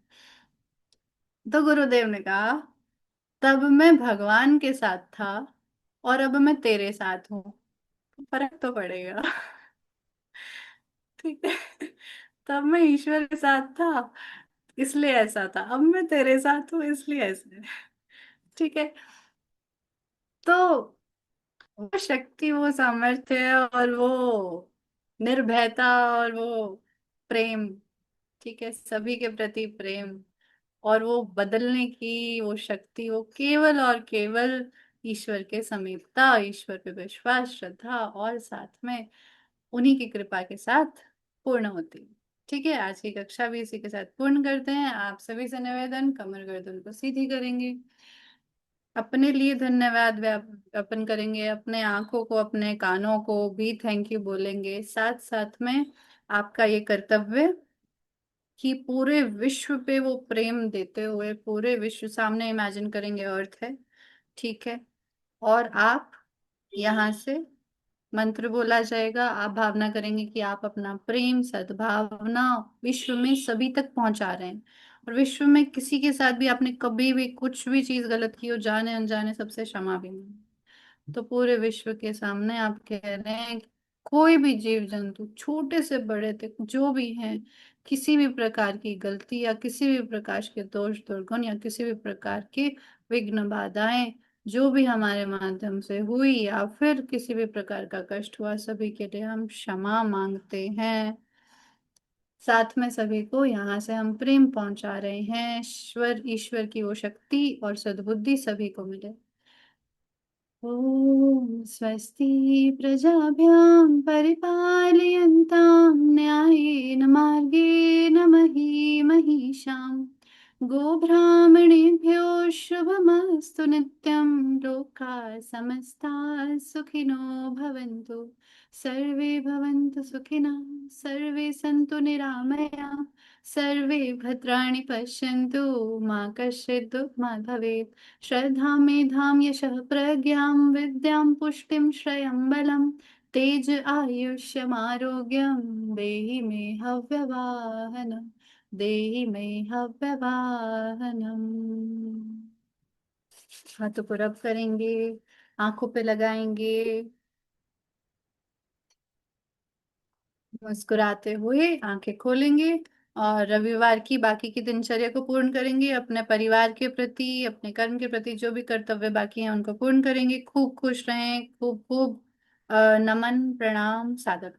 तो गुरुदेव ने कहा, तब मैं भगवान के साथ था और अब मैं तेरे साथ हूँ, फर्क तो पड़ेगा। ठीक है, तब मैं ईश्वर के साथ था इसलिए ऐसा था, अब मैं तेरे साथ हूँ इसलिए ऐसा है। ठीक है, तो वो शक्ति, वो सामर्थ्य और वो निर्भयता और वो प्रेम, ठीक है, सभी के प्रति प्रेम और वो बदलने की वो शक्ति, वो केवल और केवल ईश्वर के समीपता, ईश्वर पे विश्वास, श्रद्धा और साथ में उन्हीं की कृपा के साथ पूर्ण होती है। ठीक है, आज की कक्षा भी इसी के साथ पूर्ण करते हैं। आप सभी से निवेदन, कमर गर्दन को सीधी करेंगे, अपने लिए धन्यवाद ज्ञापन करेंगे, अपने आंखों को अपने कानों को भी थैंक यू बोलेंगे। साथ साथ में आपका ये कर्तव्य कि पूरे विश्व पे वो प्रेम देते हुए, पूरे विश्व सामने इमेजिन करेंगे अर्थ है, ठीक है, और आप यहाँ से मंत्र बोला जाएगा, आप भावना करेंगे कि आप अपना प्रेम सद्भावना विश्व में सभी तक पहुंचा रहे हैं, और विश्व में किसी के साथ भी आपने कभी भी कुछ भी चीज गलत की हो, जाने अनजाने, सबसे क्षमा भी नहीं। तो पूरे विश्व के सामने आप कह रहे हैं, कोई भी जीव जंतु छोटे से बड़े तक जो भी हैं, किसी भी प्रकार की गलती या किसी भी प्रकार के दोष दुर्गुण या किसी भी प्रकार के विघ्न बाधाएं जो भी हमारे माध्यम से हुई या फिर किसी भी प्रकार का कष्ट हुआ, सभी के लिए हम क्षमा मांगते हैं। साथ में सभी को यहाँ से हम प्रेम पहुंचा रहे हैं, ईश्वर ईश्वर की वो शक्ति और सद्बुद्धि सभी को मिले। ॐ स्वस्ति प्रजाभ्यां परिपालयन्तां न्यायेन मार्गेण मही महिषाम् गोब्राह्मणेभ्यो शुभमस्तु नित्यं लोकाः समस्ताः सुखिनो भवन्तु सर्वे भवन्तु सुखिनः सर्वे सन्तु निरामयाः सर्वे भद्राणि पश्यन्तु मा कश्चित् दुःखमात् भवेत् श्रद्धा मेधां यशः प्रज्ञां विद्यां पुष्टिं श्रयं बलं तेज आयुष्यमारोग्यं देहि मे हव्यवाहनम्, देहि मे हव्यवाहनम्। हाथों को रब करेंगे, आंखों पे लगाएंगे, मुस्कुराते हुए आंखें खोलेंगे और रविवार की बाकी की दिनचर्या को पूर्ण करेंगे। अपने परिवार के प्रति, अपने कर्म के प्रति जो भी कर्तव्य बाकी हैं उनको पूर्ण करेंगे। खूब खुश रहें, खूब खूब नमन प्रणाम सादर।